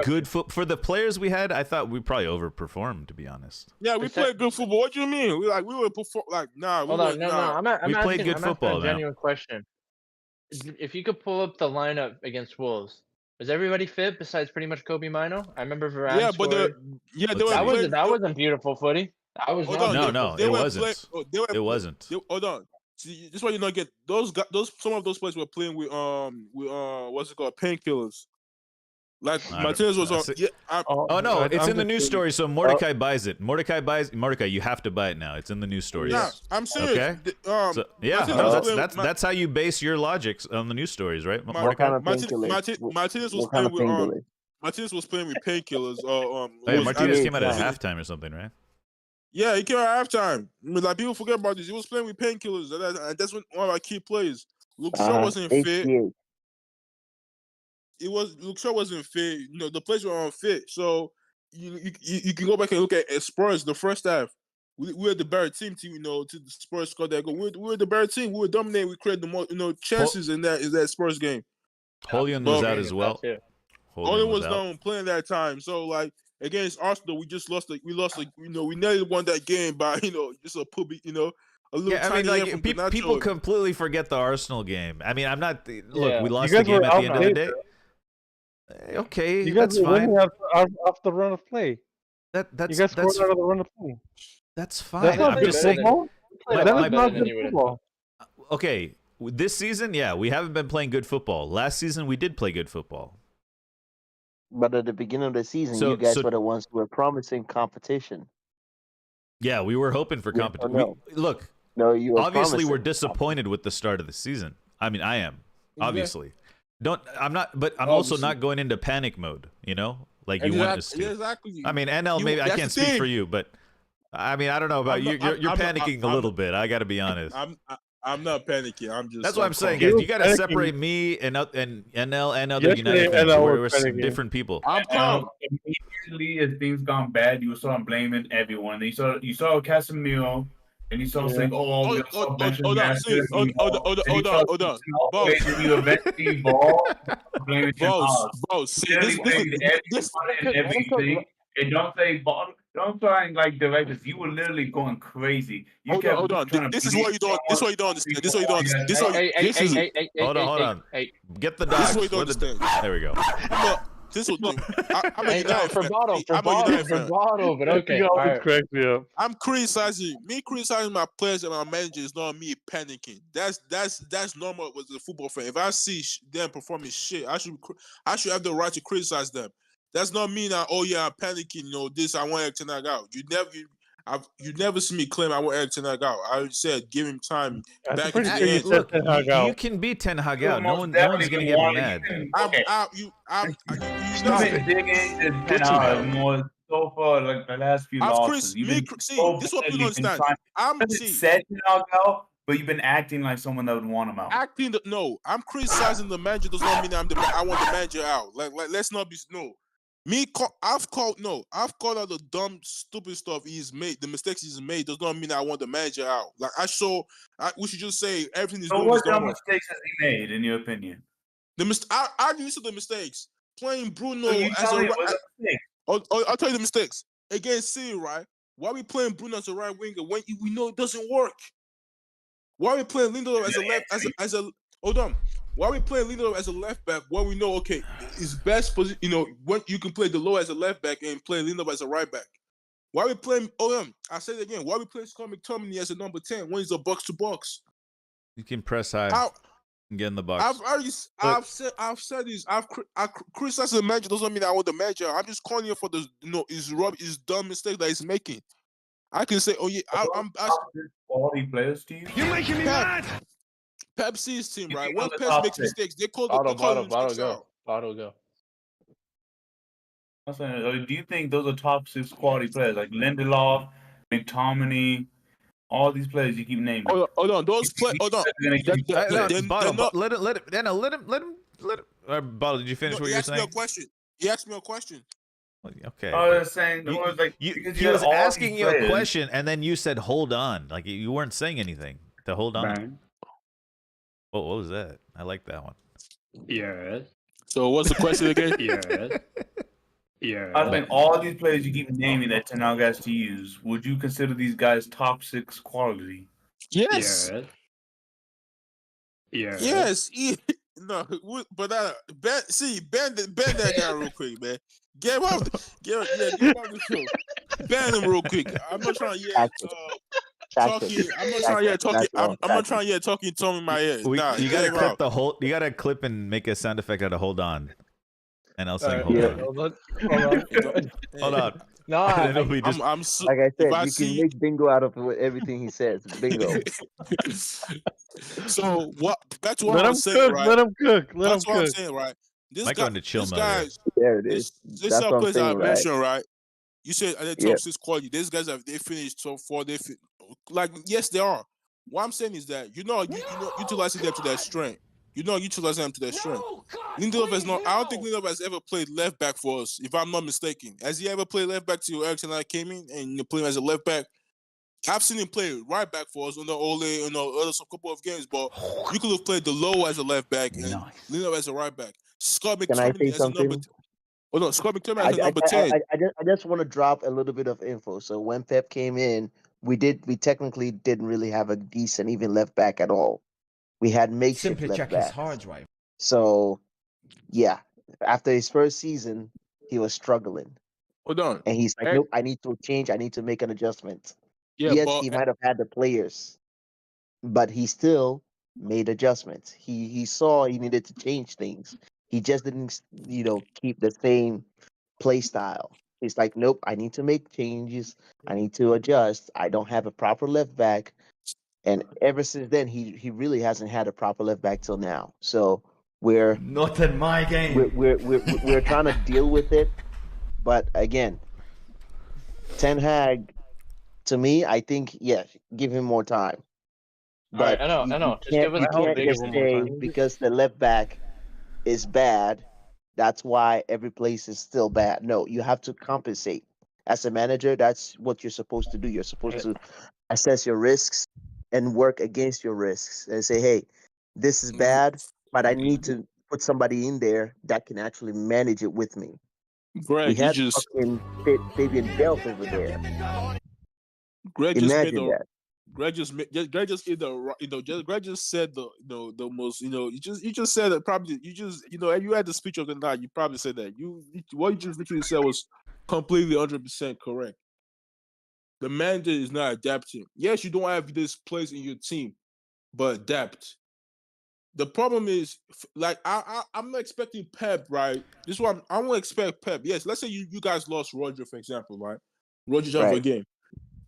good foot for the players we had. I thought we probably overperformed, to be honest. Yeah, we played good football. What do you mean? We were perform like nah. Hold on, no. I'm played good football. A genuine question. If you could pull up the lineup against Wolves, was everybody fit besides pretty much Kobe Mino? I remember Varane. Yeah, but that wasn't beautiful footy. That was no, it wasn't. It wasn't. Hold on. See, this is why you not get those some of those players were playing with what's it called, painkillers. Like Martinez was on. Yeah, no, it's in the news story. So Mordecai buys it. Mordecai, you have to buy it now. It's in the news story. Yeah, I'm serious. Okay. That's how you base your logics on the news stories, right? Mordecai. Martinez was playing with Martinez was playing with painkillers. Martinez came out at halftime or something, right? Yeah, he came at halftime. I mean, like people forget about this. He was playing with painkillers, and that's one of our key players. Luke Shaw wasn't fit. Luke Shaw wasn't fit. You know, the players were unfit. So you can go back and look at Spurs the first half. We were the better team. You know, to the Spurs squad that go. We were the better team. We were dominating. We created the more chances in that Spurs game. Julian was out as well. Julian was down playing that time. So like. Against Arsenal, we just lost. We nearly won that game by just a puppy, a little tiny. People completely forget the Arsenal game. I mean, I'm not. Look, we lost the game at the end of the day. Okay, that's fine. You guys were off the run of play. That's you guys scored out of the run of play. That's fine. I'm just saying. That is not good football. Okay, this season, yeah, we haven't been playing good football. Last season, we did play good football. But at the beginning of the season, you guys were the ones who were promising competition. Yeah, we were hoping for competition. You obviously we're disappointed with the start of the season. I mean, I am obviously. I'm not, but I'm also not going into panic mode. Like you want us to. Exactly. I mean, NL, maybe I can't speak for you, but I mean, I don't know about you. You're panicking a little bit. I got to be honest. I'm not panicking. I'm just. That's what I'm saying, guys. You got to separate me and NL and other United fans. We're different people. I'm calm. Immediately, as things gone bad, you start blaming everyone. You saw Casemiro, and you saw saying, "Oh, hold on. You eventually ball blaming bro. See, this everything. And don't try and like direct us. You were literally going crazy. Hold on. This is what you don't. This is what you don't understand. Hold on. Get the dogs. This is what you don't understand. There we go. This is what I'm a United for fan. bottle, but okay. Crack me up. I'm criticizing my players and my manager is not me panicking. That's normal with a football fan. If I see them performing shit, I should have the right to criticize them. That's not me now. Oh yeah, I'm panicking. This I want Eric to knock out. You never see me claim I want Eric to knock out. I said give him time. Back in the end. Look, you can be Ten Hag out. No one's gonna get mad. You've been digging Ten Hag more so far, like the last few losses. This is what people don't understand. I'm said Ten Hag out, but you've been acting like someone that would want him out. I'm criticizing the manager. Does not mean I want the manager out. Like let's not be I've called out the dumb, stupid stuff he's made. The mistakes he's made does not mean I want the manager out. Like we should just say everything is. So what dumb mistakes has he made, in your opinion? I'll use the mistakes. Playing Bruno as a I'll tell you the mistakes against City, right? Why are we playing Bruno as a right winger when we know it doesn't work? Why are we playing Lindelof as a left hold on? Why are we playing Lindelof as a left back when we know, okay, his best position, when you can play Delo as a left back and play Lindelof as a right back? Why are we playing, I say it again, why are we playing Scott McTominay as a number 10 when he's a box to box? You can press high and get in the box. I've said this. I criticized the manager doesn't mean I want the manager. I'm just calling you for the, his dumb mistake that he's making. I can say, I'm quality players to you. You're making me mad. Pepsi's team, You right? think When those are Pepsi top makes six? mistakes, they call Bottle, the bottle mistakes go. out. Bottle go. I'm saying, do you think those are top 6 quality players like Lindelof, McTominay, all these players you keep naming? Hold on. You Those think play. these Hold on. players are gonna give you They're, players? they're Bottle, not. let him. Bottle, did you finish No, what he you were asked me a saying? question. He asked me a question. Okay. I was saying, You, was like you, because he you had was all asking these you a players, question, and then you said, "Hold on," like you weren't saying anything to hold on. man. Oh, what was that? I like that one. Yes. So what's the question again? Yes. Yes. I think all these players you keep naming that Ten Hag has to use, would you consider these guys top 6 quality? Yes. Yes. Yes. Yes. No, but Ben that guy real quick, man. Get him off get him off the show. Ban him real quick. I'm not trying to Tactic. talking. I'm not trying to hear talking. That's all. I'm not trying to hear talking Tom in my ear. Nah, You get gotta him clip out. the whole. You gotta clip and make a sound effect out of "Hold On," and I'll sing Alright, "Hold Yeah. On." hold on. Hold on. No, And it'll be just. I'm so, Like I if said, I you can see make bingo out of everything he says. Bingo. so what back to what let I him was saying, cook. right? Let him cook. Let him That's what I'm cook. saying, right? This Might guy go into chill this mode here. guy's There it is. this That's what I'm players I saying, right? mentioned, right? You said are they top Yep. 6 quality? These guys they finished top 4. Like yes, they are. What I'm saying is that you know utilizing them to their strength. You know utilizing them to their strength. Lindelof has not. I don't think Lindelof has ever played left back for us, if I'm not mistaken. Has he ever played left back till Ericsson and I came in and played him as a left back? I've seen him play right back for us on the Ole, some couple of games, but you could have played the low as a left back and Lindelof as a right back. Scott Can I McTominay say as a number. something? Oh no, Scott McTominay as a number 10. I just want to drop a little bit of info. So when Pep came in, we technically didn't really have a decent even left back at all. We had makeshift Simply left check his back. hard drive. So yeah, after his first season, he was struggling, Hold on. and he's like, Eh, "Nope, I need to change. I need to make an adjustment." Yeah, Yes, but he might have had the players, but he still made adjustments. He saw he needed to change things. He just didn't, keep the same play style. He's like, nope, I need to make changes. I need to adjust. I don't have a proper left back. And ever since then, he really hasn't had a proper left back till now. So we're Not in my game. we're trying to deal with it. But again, Ten Hag, to me, I think give him more time. Alright, But I know. Just give us you I hope can't they just give him more say time. because the left back is bad, that's why every place is still bad. No, you have to compensate. As a manager, that's what you're supposed to do. You're supposed to assess your risks and work against your risks and say, hey, this is bad, but I need to put somebody in there that can actually manage it with me. We Greg, you had just fucking Fabian Delph over there. Greg just made Imagine the that. Greg just did the Greg just said the most you just said that probably you had the speech of the night, you probably said that what you just literally said was completely 100% correct. The manager is not adapting. Yes, you don't have this place in your team, but adapt. The problem is like I'm not expecting Pep, right? This is what I won't expect Pep. Yes, let's say you guys lost Roger, for example, right? Roger's out of a Right. game.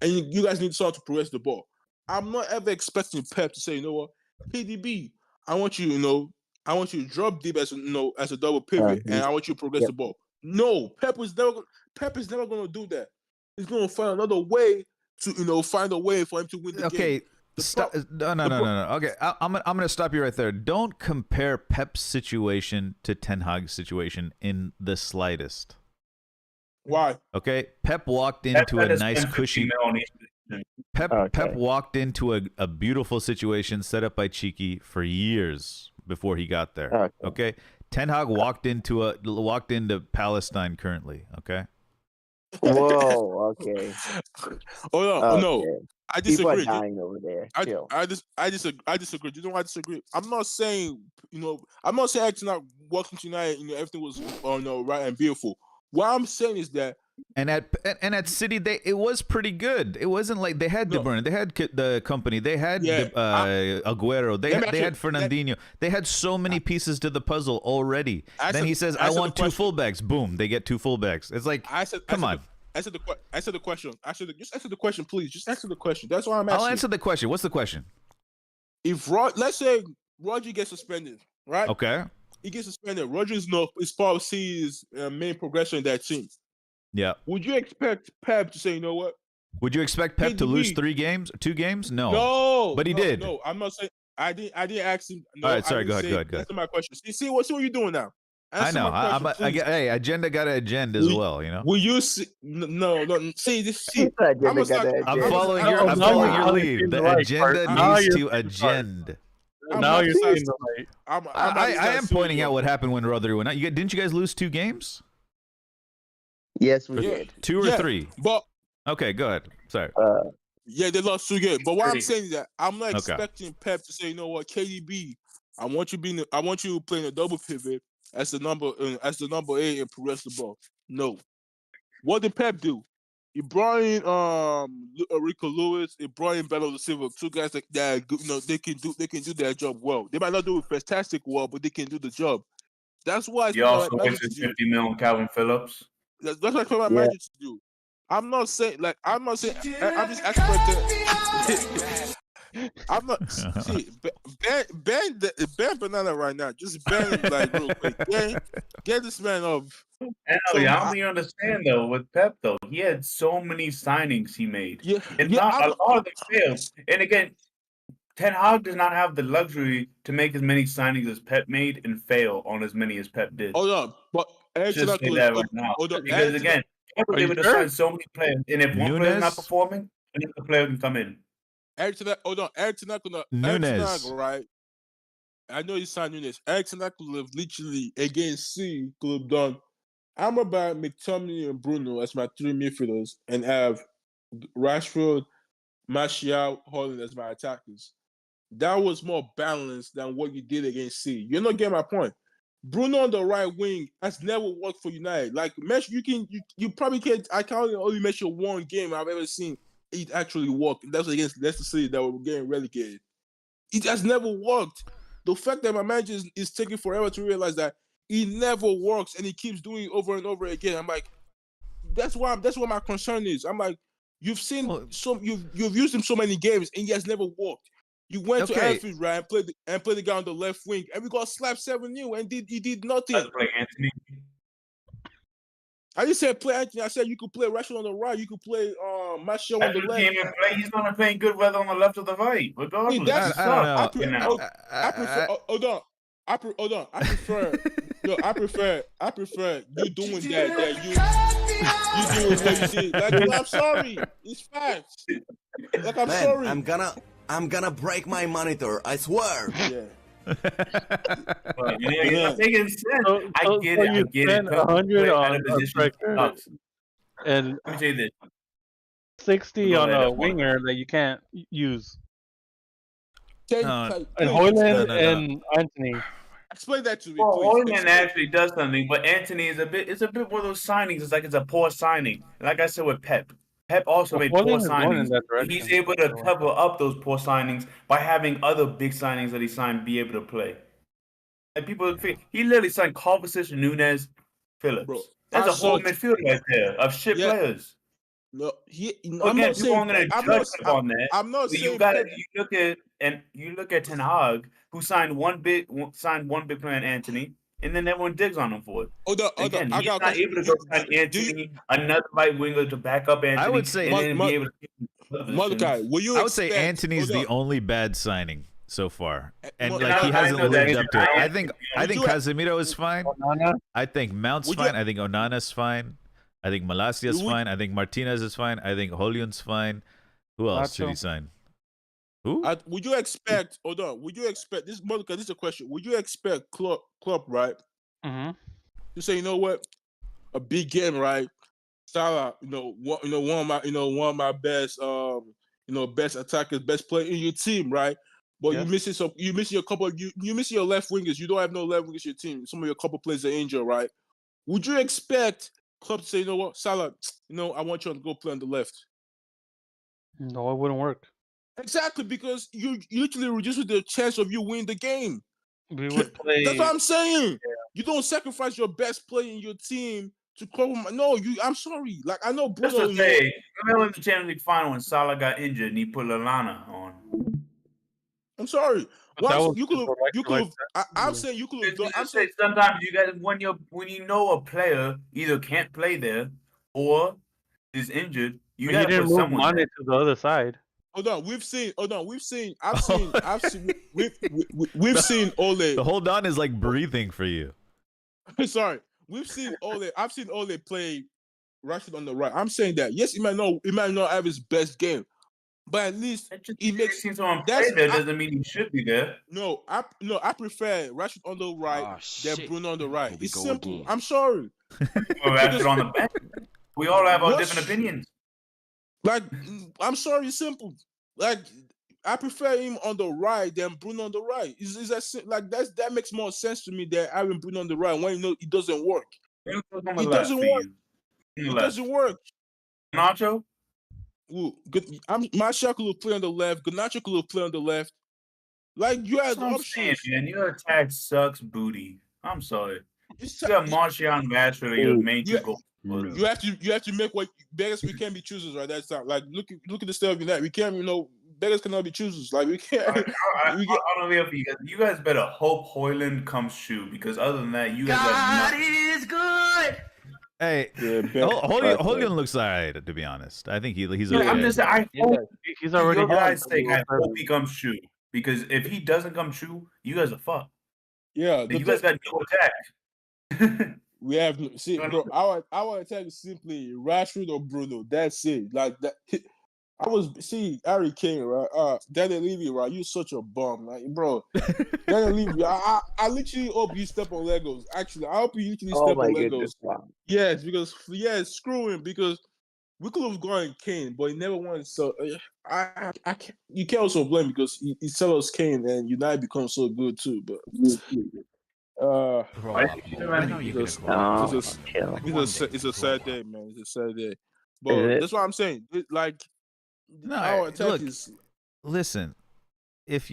And you guys need someone to progress the ball. I'm not ever expecting Pep to say, you know what, PDB, I want you to drop deep as a double pivot, and I want you to progress Yep. the ball. No, Pep is never going to do that. He's going to find another way to find a way for him to win the game. Okay. Stop. No. Okay, I'm gonna stop you right there. Don't compare Pep's situation to Ten Hag's situation in the slightest. Why? Okay, Pep walked into a nice cushy. Pep walked into a beautiful situation set up by Cheeky for years before he got there. Okay, Ten Hag walked into Palestine currently. Okay. Whoa. Okay. Oh no, no. I disagree. People are dying over there. Chill. I disagree. You know why I disagree? I'm not saying acting not welcome to United, everything was right and beautiful. What I'm saying is that And at City, it was pretty good. It wasn't like they had De Bruyne, they had the company, they had Aguero, they had Fernandinho. They had so many pieces to the puzzle already. Then he says, "I want two fullbacks." Boom, they get two fullbacks. It's like, come on. Answer the question. Just answer the question, please. Just answer the question. That's why I'm asking. I'll answer the question. What's the question? if let's say Roger gets suspended, right? Okay. He gets suspended. Roger's is part of C's main progression in that team. Yeah. Would you expect Pep to say, you know what? Would you expect Pep to lose 2 games? No. But he did. No, I'm not saying. I didn't ask him. No, All right, sorry. Go ahead. Answer my question. See what you're doing now. Answer I know. my question, please. Hey, agenda got an agenda as well. You know. Will you see? No. See this. See, I'm following your. I'm following your lead. The agenda needs to agenda. Now you're seeing the light. I am pointing out what happened when Rodri went out. Didn't you guys lose 2 games? Yes, we did. 2 or 3? But okay, go ahead. Sorry. Yeah, they lost 2 games. But what I'm saying is that I'm not expecting Pep to say, you know what, KDB, I want you playing a double pivot as the number 8 and progress the ball. No. What did Pep do? He brought in Rico Lewis. He brought in Bernardo Silva. 2 guys that they can do their job well. They might not do it fantastic well, but they can do the job. That's why you also wasted 50 million on Calvin Phillips. That's what I expect my manager to do. I'm just expecting. I'm not see ban Banana right now. Just ban him like real quick. Get this man off. I don't think you understand though with Pep though. He had so many signings he made. A lot of them failed. And again, Ten Hag does not have the luxury to make as many signings as Pep made and fail on as many as Pep did. Hold on, but just say that right now. Because again, Pep was able to sign so many players, and if one player is not performing, another player can come in. Eric Tanaka, right? I know he signed Nunes. Eric Tanaka could have literally against C could have done. I'm about McTominay and Bruno as my 3 midfielders, and have Rashford, Martial, Holland as my attackers. That was more balanced than what you did against C. You're not getting my point. Bruno on the right wing has never worked for United. Like you probably can't. I can only mention 1 game I've ever seen it actually work. That was against Leicester City that were getting relegated. It has never worked. The fact that my manager is taking forever to realize that it never works and he keeps doing it over and over again. I'm like, that's what my concern is. I'm like, you've seen you've used him so many games and he has never worked. You went to Anfield, right, and played the guy on the left wing, and we got slapped 7-0, and he did nothing. Play Anthony. I just said play Anthony. I said you could play Rashford on the right. You could play Martial on the left. He's not playing good whether on the left or the right. Regardless, I don't know. I prefer. Hold on. I prefer you doing that you doing what you did. Like, I'm sorry. It's facts. Like, I'm sorry. I'm gonna break my monitor. I swear. Yeah. You're making sense. I get it. I get it. 100 on a striker, and let me say this: 60 on a winger that you can't use. And Højlund and Anthony. Explain that to me, well, please. Højlund actually does something, but Anthony is a bit. It's a bit one of those signings. It's like it's a poor signing. Like I said with Pep. Pep also made poor signings. He's able to cover up those poor signings by having other big signings that he signed be able to play. And people, he literally signed Kovacic, Nunes, Phillips. Bro, that's a whole midfield right there of shit players. No, I'm not saying. I'm not saying. You look at Ten Hag, who signed one big player in Anthony. And then everyone digs on him for it. He's not able to go find Anthony, another right winger to back up Anthony. I would say, I would say Anthony's the only bad signing so far, and like he hasn't lived up to it. I think Casemiro is fine. I think Mount's fine. I think Onana's fine. I think Malasia's fine. I think Martinez is fine. I think Højlund's fine. Who else should he sign? Who? Would you expect? Hold on. Would you expect this? This is a question. Would you expect Klopp, right? Mm-hmm. To say, you know what, a big game, right? Salah, one of my best, best attackers, best player in your team, right? But you missing you missing your left wingers. You don't have no left wingers in your team. Some of your couple players are injured, right? Would you expect Klopp to say, you know what, Salah, I want you to go play on the left? No, it wouldn't work. Exactly, because you literally reduce the chance of you winning the game. We would play. That's what I'm saying. Yeah. You don't sacrifice your best player in your team to cover. No, I'm sorry. Like, I know Bruno. Just to say, remember in the Champions League final when Salah got injured and he put Lallana on. I'm sorry. But that Once was you could have, you could like have. I'm saying you could have done. I'm Just say saying sometimes you guys when you know a player either can't play there or is injured, you but he got to didn't put move someone Mane there. to the other side. hold on. We've seen. Hold on. We've seen. I've Oh. seen. I've seen. We've seen Ole. The hold on is like breathing for you. Sorry. We've seen Ole. I've seen Ole play Rashford on the right. I'm saying that yes, he might not have his best game, but at least he makes. Seen someone That's play there doesn't mean he should be there. no. I prefer Rashford on the right than Bruno on the right. Here we It's go simple. again. I'm sorry. Or Rashford on the bench. We all have our What? different opinions. Like, I'm sorry, it's simple. Like, I prefer him on the right than Bruno on the right. Is that like that makes more sense to me than having Bruno on the right when you know it doesn't work. Who's on the It left doesn't for work. you? On the It left. doesn't work. Nacho? Ooh, good. Martial could have played on the left. Ganacho could have played on the left. Like you had That's what I'm saying, options. man. Your attack sucks booty. I'm sorry. It's You got Martial and Rashford are your main two goals. You have to make what beggars. We can't be choosers, right? That's not like look at the state of United. We can't, beggars cannot be choosers. Like we can't. I don't know if you guys. You guys better hope Hoyland comes true because other than that, you guys got nothing. is good. Hey, Hogan looks alright, to be honest. I think he's Yeah, okay. I'm just. I hope He's already your had guys' some sake. I little hope he comes true because if he doesn't come true, you guys are fucked. Yeah, You guys got no attack. we have bro. Our attack is simply Rashford or Bruno. That's it. Like that. Harry Kane, right? Daniel Levy, right? You're such a bum, like, bro. Daniel Levy, I literally hope you step on Legos. Actually, I hope you literally step on Legos. Yes, because screw him because we could have gone Kane, but he never wanted. So I can't. You can't also blame because he sell us Kane and United becomes so good too. But it's a sad day, man. It's a sad day. But that's what I'm saying. Our attack is. Listen, if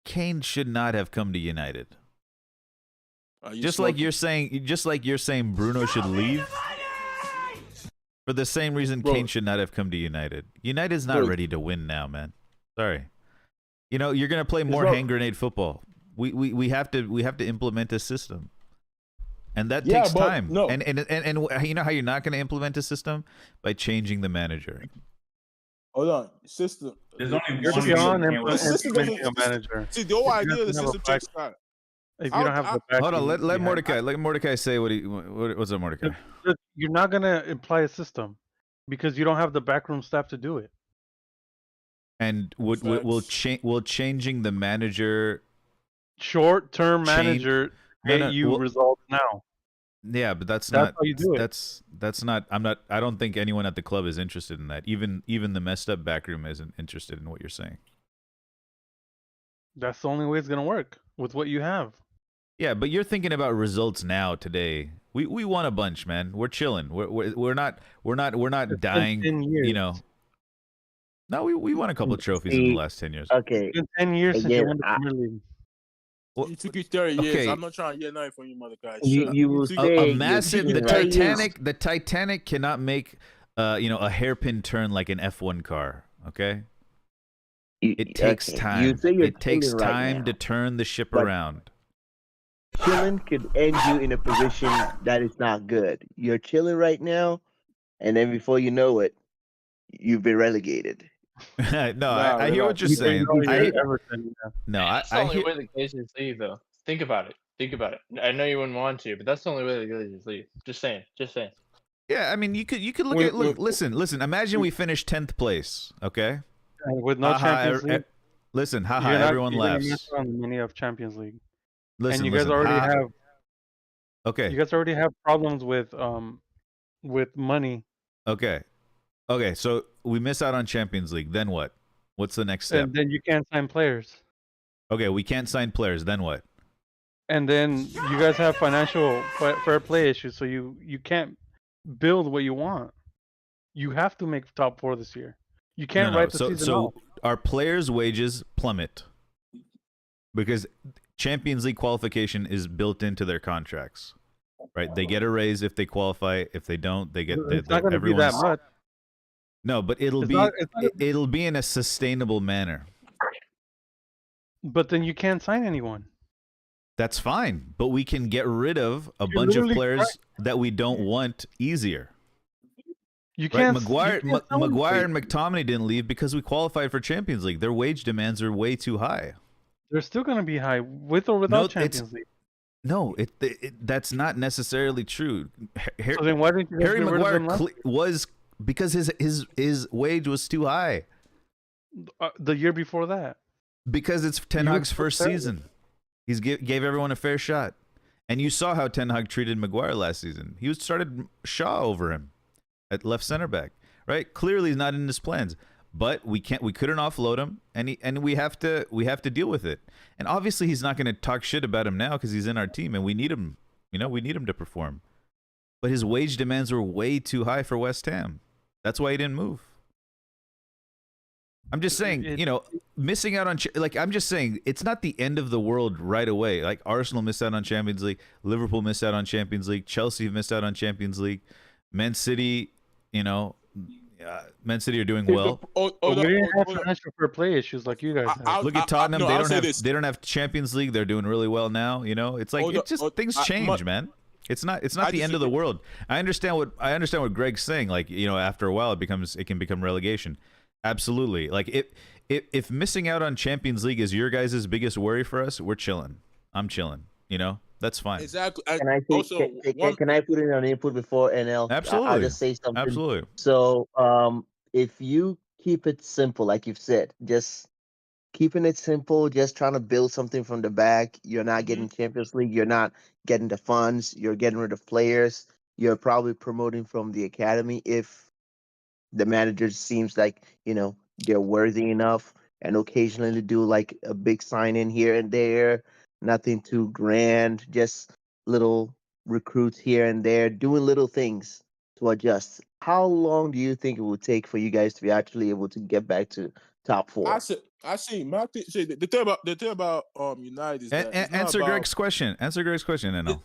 Kane should not have come to United. Just like you're saying Bruno should leave. For the same reason Kane should not have come to United. United's not ready to win now, man. Sorry. You're gonna play more hand grenade football. We have to implement a system. And that takes time. No. And you know how you're not gonna implement a system? By changing the manager. Hold on, system. There's only You're one beyond implementing a manager. See, the whole idea of the system takes time. If you don't have the back, hold on, let Mordecai say what's up, Mordecai? You're not gonna imply a system because you don't have the backroom staff to do it. And will changing the manager short-term manager get you results now? Yeah, but that's how not. You do it. That's not. I don't think anyone at the club is interested in that. Even the messed up backroom isn't interested in what you're saying. That's the only way it's gonna work with what you have. Yeah, but you're thinking about results now today. We won a bunch, man. We're chilling. We're not dying. 10 years. No, we won a couple of trophies in the last 10 years. Okay, it's been 10 years since you won the Premier League. Well, it took you 30 years. I'm not trying to get nothing from you, mother guys. You will say a massive. The Titanic cannot make a hairpin turn like an F1 car. Okay. It takes time. It takes time to turn the ship around. Chilling could end you in a position that is not good. You're chilling right now, and then before you know it, you've been relegated. I hear what you're saying. That's the only way the Glazers leave, though. Think about it. I know you wouldn't want to, but that's the only way the Glazers leave. Just saying. Yeah, I mean, you could look. Listen. Imagine we finish 10th place. Okay. With no Champions League. Listen, everyone laughs. Many of Champions League. Listen, and you guys already have. Okay. You guys already have problems with money. Okay, so we miss out on Champions League. Then what? What's the next step? And then you can't sign players. Okay, we can't sign players. Then what? And then you guys have financial fair play issues, so you can't build what you want. You have to make top 4 this year. You can't write the season off. So our players' wages plummet because Champions League qualification is built into their contracts. Right? They get a raise if they qualify. If they don't, they get. It's not going to be that much. No, but it'll be in a sustainable manner. But then you can't sign anyone. That's fine, but we can get rid of a You're bunch of literally players that we don't want easier. You Right, can't. Maguire and McTominay didn't leave because we qualified for Champions League. Their wage demands are way too high. They're still going to be high with or without Champions League. No, that's not necessarily true. So then why didn't you Harry get rid of Maguire them last was because his wage was too high. the year before that? Because it's Ten You were Hag's so first terrible. season. He's gave everyone a fair shot. And you saw how Ten Hag treated Maguire last season. He started Shaw over him at left center back. Right? Clearly he's not in his plans. But we couldn't offload him, and we have to deal with it. And obviously he's not going to talk shit about him now because he's in our team and we need him. We need him to perform. But his wage demands were way too high for West Ham. That's why he didn't move. I'm just saying, missing out on I'm just saying it's not the end of the world right away. Like Arsenal missed out on Champions League, Liverpool missed out on Champions League, Chelsea missed out on Champions League, Man City, Man City are doing well. We didn't have financial fair play issues like you guys have. Look at Tottenham. They don't have Champions League. They're doing really well now. It's like things change, man. It's not the end of the world. I understand what Greg's saying. Like, after a while it can become relegation. Absolutely. Like if missing out on Champions League is your guys' biggest worry for us, we're chilling. I'm chilling. That's fine. Exactly. Can I put in an input before NL? Absolutely. I'll just say something. Absolutely. So, if you keep it simple, like you've said, just keeping it simple, just trying to build something from the back. You're not getting Champions League. You're not getting the funds. You're getting rid of players. You're probably promoting from the academy if the manager seems like they're worthy enough, and occasionally do like a big sign in here and there. Nothing too grand, just little recruits here and there, doing little things to adjust. How long do you think it would take for you guys to be actually able to get back to top four? I see. My thing, the thing about United is that it's not answer about, Greg's question. Answer Greg's question, NL.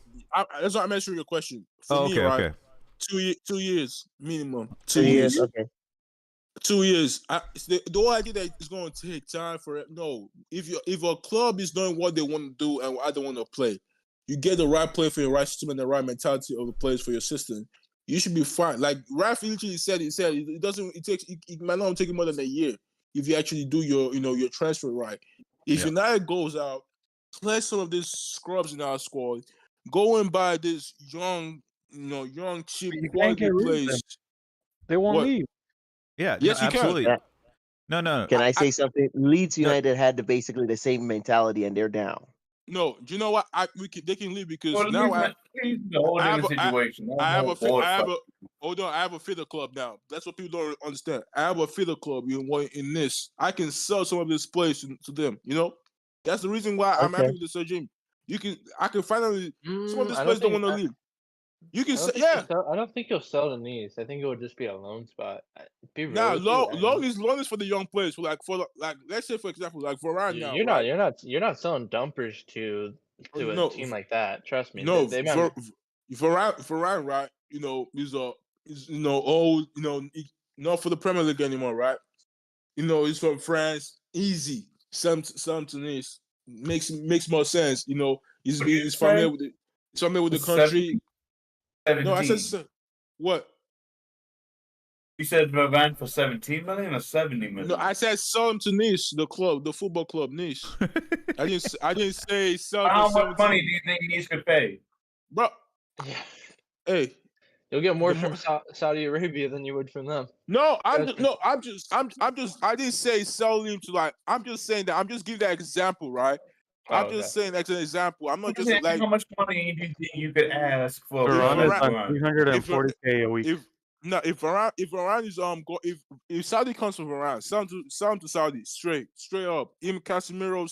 That's not I'm answering your question. For Oh, me, okay, right? okay. 2 years minimum. 2 years. Okay. 2 years. The whole idea that it's going to take time for it. No, if a club is doing what they want to do and what they want to play, you get the right player for your right system and the right mentality of the players for your system. You should be fine. Like Ralph literally said, it doesn't. It might not take you more than a year if you actually do your transfer right. If United goes out, play some of these scrubs in our squad, go and buy this young cheap quality players. They won't leave. Yeah. Yes, no, you absolutely. can. No. Can I say something? Leeds United had basically the same mentality, and they're down. No, do you know what? They can leave because Well, now I have a feeder club now. That's what people don't understand. I have a feeder club in this. I can sell some of this place to them. That's the reason why I'm happy with the regime. I can finally some of this place don't want to leave. You can say, I don't think you'll sell to Nice. I think it would just be a loan spot. Loan is for the young players. Let's say for example, like Varane now. You're not selling dumpers to a team like that. Trust me. No, they Varane, right? He's old. Not for the Premier League anymore, right? He's from France. Easy. Some to Nice makes more sense. He's familiar with the country. 17. No, I said what? You said Varane for 17 million or 70 million? No, I said sell him to Nice, the football club Nice. I didn't say sell. How much money do you think Nice could pay, bro? Hey, you'll get more from Saudi Arabia than you would from them. No, I didn't say sell him to I'm just saying that I'm just giving that example, right? I'm just saying that's an example. I'm not just like how much money do you think you could ask for Varane is like 340K a week. If Varane is if Saudi comes from Varane, sell him to Saudi straight up. Even Casemiro,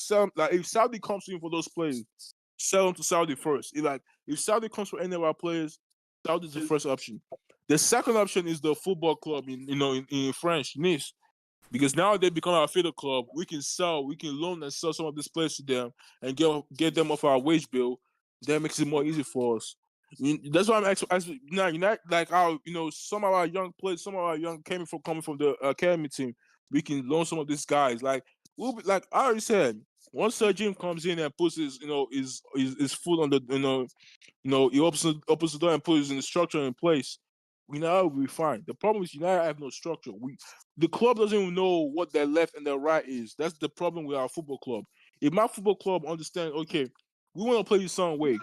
if Saudi comes to him for those players, sell him to Saudi first. If Saudi comes for any of our players, Saudi is the first option. The second option is the football club in French, Nice. Because now they become our feeder club, we can loan and sell some of this players to them and get them off our wage bill. That makes it more easy for us. That's why I'm actually now like our some of our young players, some of our young coming from the academy team. We can loan some of these guys. Like we'll be, like I already said, Once Sir Jim comes in and puts his his foot on the he opens the door and puts his structure in place, United will be fine. The problem is United have no structure. The club doesn't even know what their left and their right is. That's the problem with our football club. If my football club understand, okay, we want to play this some way.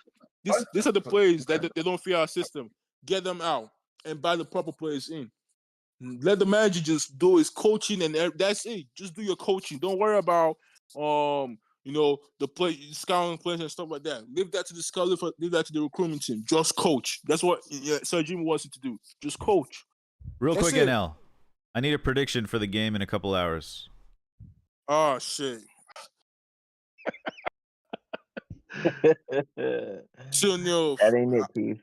These are the players that they don't fear our system. Get them out and buy the proper players in. Let the manager just do his coaching and that's it. Just do your coaching. Don't worry about the play scouting players and stuff like that. Leave that to the scout. Leave that to the recruitment team. Just coach. That's what Sir Jim wants you to do. Just coach. Real That's quick, it. NL. I need a prediction for the game in a couple hours. Oh shit. 2-0. That ain't it, Keith.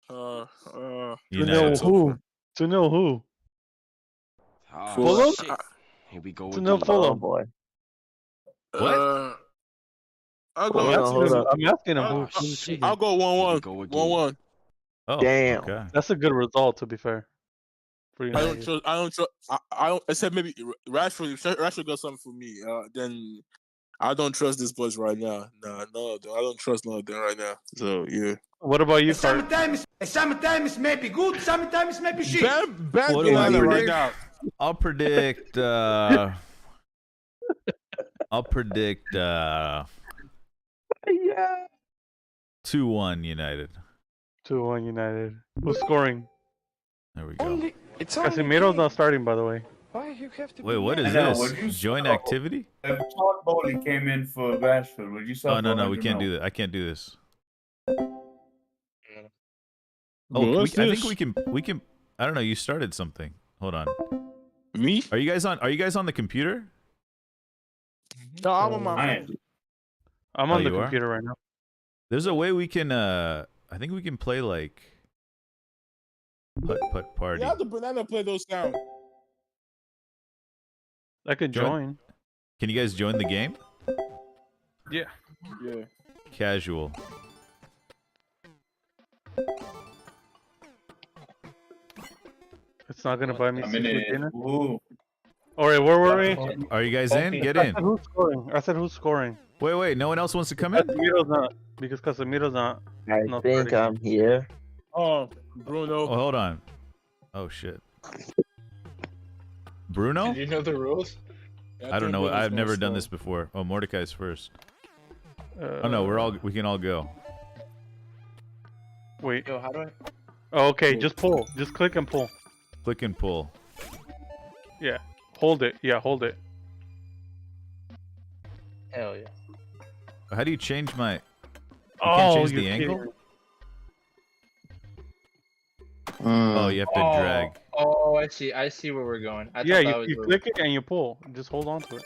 To United. know who? To know who? Oh, Fulham? shit. Here we go To know again. Oh Fulham. boy. What? I'll go. Hold up. I'm asking him who. Oh, shit. I'll go 1-1. Here we go again. 1-1. Oh, Damn. okay. That's a good result, to be fair. For I United. don't trust. I don't. Except maybe Rashford. If Rashford got something for me, then I don't trust this boys right now. No, I don't trust none of them right now. So yeah. What about you, Cart? Sometimes may be good, sometimes may be shit. Bad What do I Banana right predict? now. I'll predict. I'll predict. Yeah. 2-1 United. 2-1 United. Who's scoring? There we go. Casemiro's not starting, by the way. Wait, what is I know, this? would you Join stop? activity? If Todd Bowley came in for Rashford, would you sub? Oh no, we 100 can't mil? do that. I can't do this. Well, Oh, what's I this? think we can. I don't know. You started something. Hold on. Me? Are you guys on the computer? No, I'm on my I phone. am. I'm Oh, on the you are? computer right now. There's a way we can. I think we can play like putt party. You have the banana play those sounds. I could join. Can you guys join the game? Yeah. Yeah. Casual. It's not gonna buy me I'm in seafood it. dinner. Ooh. Alright, where were we? Are you guys in? Get I in. said who's scoring? I said who's scoring? Wait. No one else wants to come in? Casemiro's not. Because Casemiro's not. I not think starting. I'm here. Oh, Bruno. Oh, hold on. Oh shit. Bruno? Did you know the rules? I don't know. I've never done this before. Oh, Mordecai's first. Oh no, we can all go. Wait. Yo, how do I? Oh, okay, just pull. Just click and pull. Click and pull. Yeah. Hold it. Yeah, hold it. Hell yeah. How do you change my? You Oh, can't change you're the angle. kidding. Oh, you have to drag. Oh, I see. I see where we're going. I Yeah, thought that was you where click it and you pull. Just hold on to it.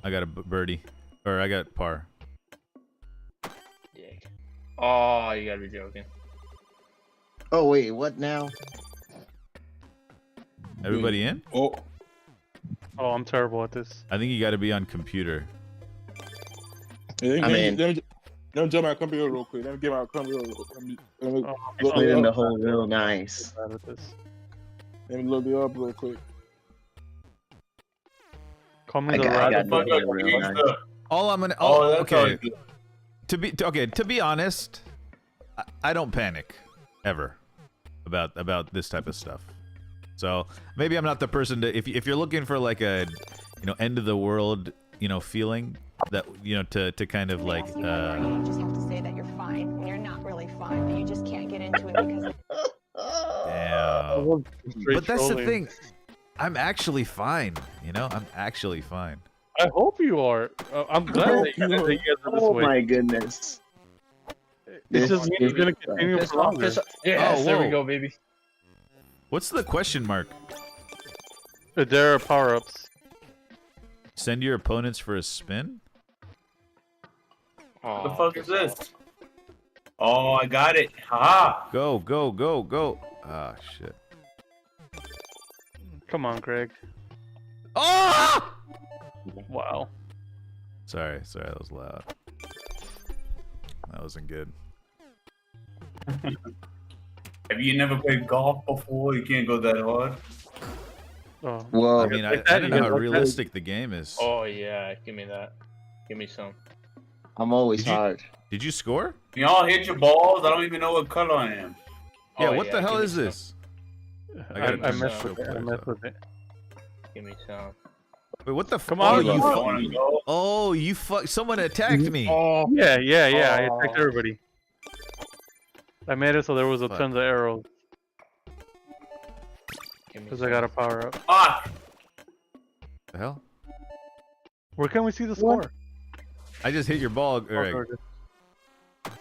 I got a birdie, or I got par. Yeah. Oh, you gotta be joking. Oh wait, what now? Everybody in? Oh, Oh, I'm terrible at this. I think you got to be on computer. let I'm me in. let me jump my computer real quick. Let me get my computer. Let me Oh, load Put it in the up. whole real nice. Bad at this. Let me load it up real quick. Call me I the got rabbit. Fuck nothing up, real change nice. the- All I'm gonna. Oh, Oh, that's all okay. good. To be honest, I don't panic ever about this type of stuff. So maybe I'm not the person to. If you're looking for like a, end of the world, feeling that to kind of like. You just have to say that you're fine when you're not really fine, but you just can't get into it because. Damn. But that's the thing. I'm actually fine. I'm actually fine. I hope you are. I'm glad that you guys are this Oh way. my goodness. It just means it's gonna continue Piss for off, longer. piss off. Yes, Oh, there we whoa. go, baby. What's the question mark? There are power-ups. Send your opponents for a spin? What the fuck is this? Oh, I got it. Haha. Go. Ah, shit. Come on, Greg. Oh! Wow. Sorry, that was loud. That wasn't good. Have you never played golf before? You can't go that hard. Oh, Well, I mean, I like that, don't you know guys how like that? realistic the game is. Oh yeah, give me that. Give me some. I'm always Did you- hard. Did you score? Y'all hit your balls. I don't even know what color I am. Yeah. Oh, What the yeah, hell give me is some. this? I I, gotta I turn the messed show with it. I players messed up. with it. Give me some. Wait, what the? Come Oh, on, you come on. Want to go? Oh, you fuck! Someone attacked me. Oh, Yeah, yeah, yeah. I Oh. attacked everybody. I made it so there was a Fuck. tons of arrows give me because some. I got a power up. Fuck! The hell? Where can we see the score? I just hit your ball, Oh, Greg. there it is.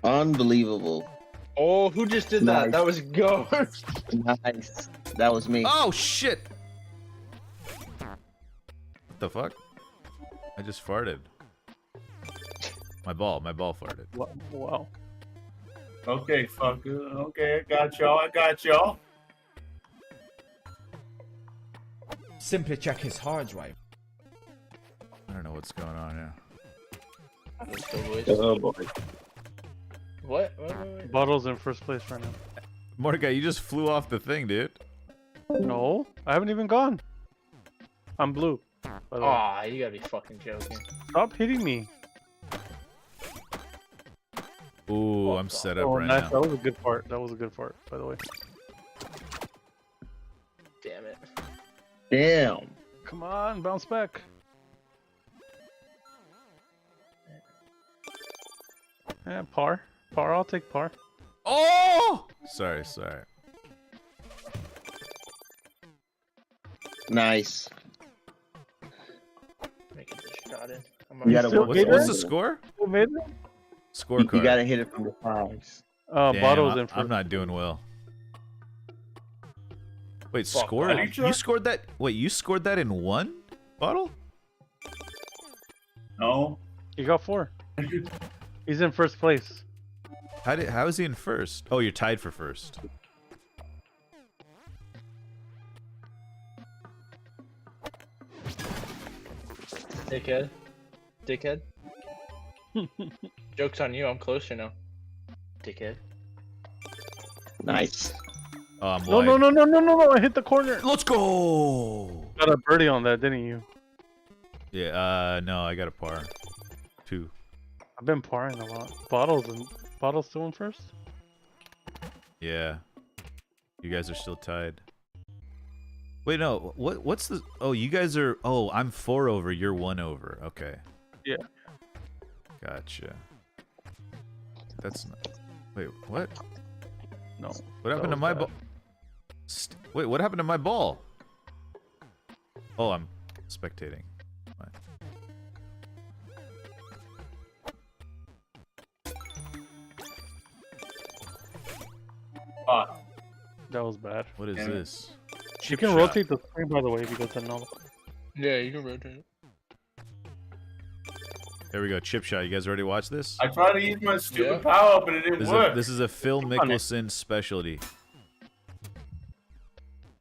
Unbelievable. Oh, who just did that? Nice. That was ghost. Nice. That was me. Oh shit! What the fuck? I just farted. My ball farted. Wow. Okay, fucker. Okay, I got y'all. Simply check his hard drive. I don't know what's going on here. Let's go, boys. Oh boy. What? Wait. Bottle's in first place right now. Mordecai, you just flew off the thing, dude. No, I haven't even gone. I'm blue. by the way. Aw, you gotta be fucking joking. Stop hitting me. Ooh, I'm set up Oh, right nice. now. That was a good part. That was a good part, by the way. Damn it. Damn. Come on, bounce back. Yeah, par. Par, I'll take par. Oh! Sorry. Nice. Making this shot in. You gotta still work What's, made what's it? the score? Who made it? Scorecard. You gotta hit it from the fives. Damn, Bottle's in first. I'm not doing well. Wait, Fuck, score? are you sure? You scored that? Wait, you scored that in one bottle? No. He got 4. He's in first place. How is he in first? Oh, you're tied for first. Dickhead. Joke's on you, I'm closer now. Dickhead. Nice. Oh, I'm No, wide. no, I hit the corner. Let's go! Got a birdie on that, didn't you? Yeah, no, I got a par. 2. I've been parring a lot. Bottle's still in first? Yeah. You guys are still tied. Wait, no. What's the... Oh, you guys are... Oh, I'm 4 over. You're 1 over. Okay. Yeah. Gotcha. That's not... Wait, what? No. What happened to my ball? Wait, what happened to my ball? Oh, I'm spectating. Fine. Fuck. That was bad. What is Damn it. this? You Chip can shot. rotate the screen, by the way, because I know. Yeah, you can rotate it. There we go. Chip shot. You guys ready to watch this? I tried to use my stupid Yeah. power up and it didn't This work. this is a Phil on it. Mickelson specialty.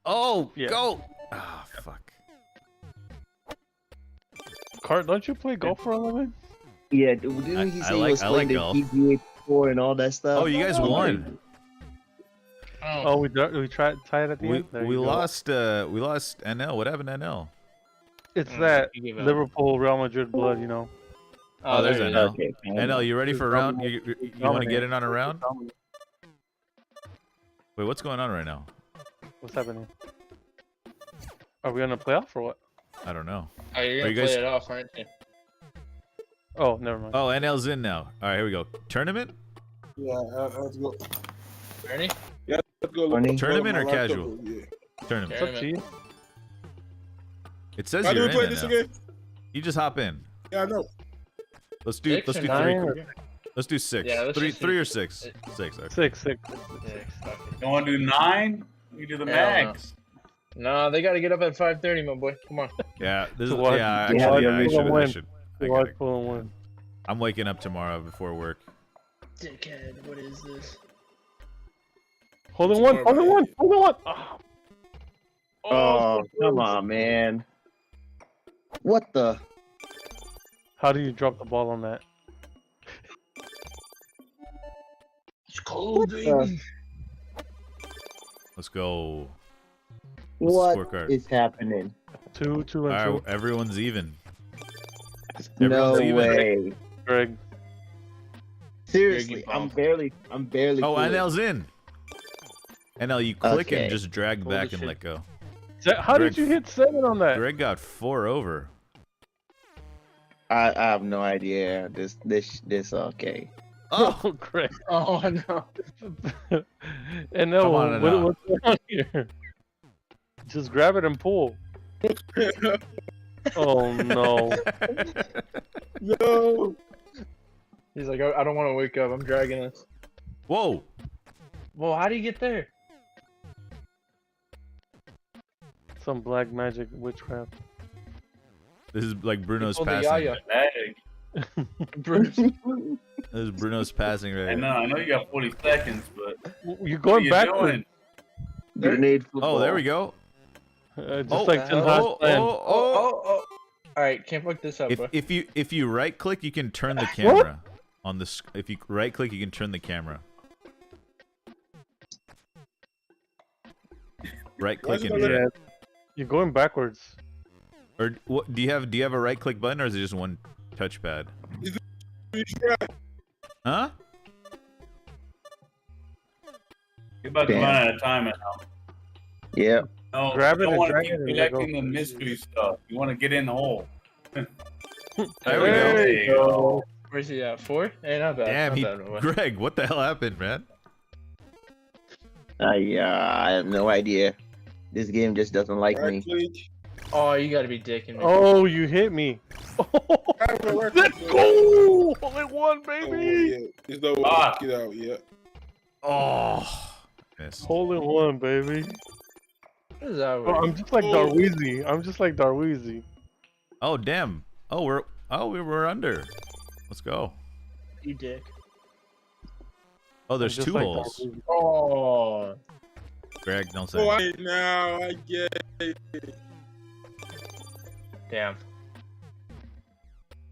Oh, Yeah. go! Ah, fuck. Cart, don't you play golf for a living? Yeah, didn't he I say he like- was I playing like the golf. PGA Tour and all that stuff? Oh, you guys won. Oh, we tried tied at the We end. There we you go. lost NL. What happened to NL? It's that you gave up. Liverpool Real Madrid blood, you know. Oh, there's there you NL. go. Okay. NL, you ready for a round? You want to get in on a round? Wait, what's going on right now? What's happening? Are we on a playoff or what? I don't know. Oh, you're Are gonna you guys- play it off, aren't you? Oh, never mind. Oh, NL's in now. All right, here we go. Tournament? Yeah, let's go. Ernie? Yeah, let's go. Funny. Tournament my or laptop. casual? Yeah. Tournament. It's up to you. It says How do you're we play in this NL. again? You just hop in. Yeah, I know. Let's do 6 or 3. 9 or Let's do 6. Yeah, let's 3 just do 3 or 6. 6. Okay. 6. Fuck it. You want to do 9? We do the Hell no. max. No, they gotta get up at 5:30, my boy. Come on. Yeah, this is To watch- yeah, to actually, watch yeah, I Fulham should win. I Watch gotta, Fulham win. I'm waking up tomorrow before work. Dickhead, what is this? Hold on one. Oh. Oh, come on, man. What the? How do you drop the ball on that? It's cold, What the- baby. Let's go. What's the What scorecard? is happening? 2, 2, and All 2. right, everyone's even. No Everyone's even. way. Greg. Seriously, I'm barely Oh, cooling. NL's in. NL, you click and Okay. just drag Holy back and shit. let go. How Greg, did you hit 7 on that? Greg got 4 over. I have no idea. This okay. Oh, Greg. Oh no. And Come on, no, NL. what's going on here? Just grab it and pull. Oh no. No. He's like, I don't want to wake up. I'm dragging this. Whoa. Well, how do you get there? Some black magic witchcraft. This is like Bruno's Pull the passing. yaya. Lag. Bruce. This is Bruno's passing right I now. know you got 40 seconds, but You're what are going you backwards. doing? Grenade football. Oh, there we go. Just Oh, like Jim hell? Haas plan. Oh. All right, can't fuck this up, bro. If you right click, you can turn the camera on the. If you right click, you can turn the camera. Right click and do it. You're going backwards. Or what? Do you have a right click button, or is it just one touchpad? Huh? You're about to Damn. run out of time now. Yeah. No, Grab you it don't and want to drag keep it and let go. collecting the mystery stuff. You want to get in the hole. There we go. There you go. Where's he at? 4? Hey, not bad. Damn, not bad. Greg, what the hell happened, man? I have no idea. This game just doesn't like me. Oh, you gotta be dicking me. Oh, you hit me. Let's go! Only one, baby. There's no way Ah. to get out yet. Oh, missed. Hole in one, baby. What is that? Oh, I'm just like Darweezy. Oh, damn. Oh, we're under. Let's go. You dick. Oh, there's just 2 like holes. Darweezy. Oh. Greg, don't say. Oh, it. I get it. Damn.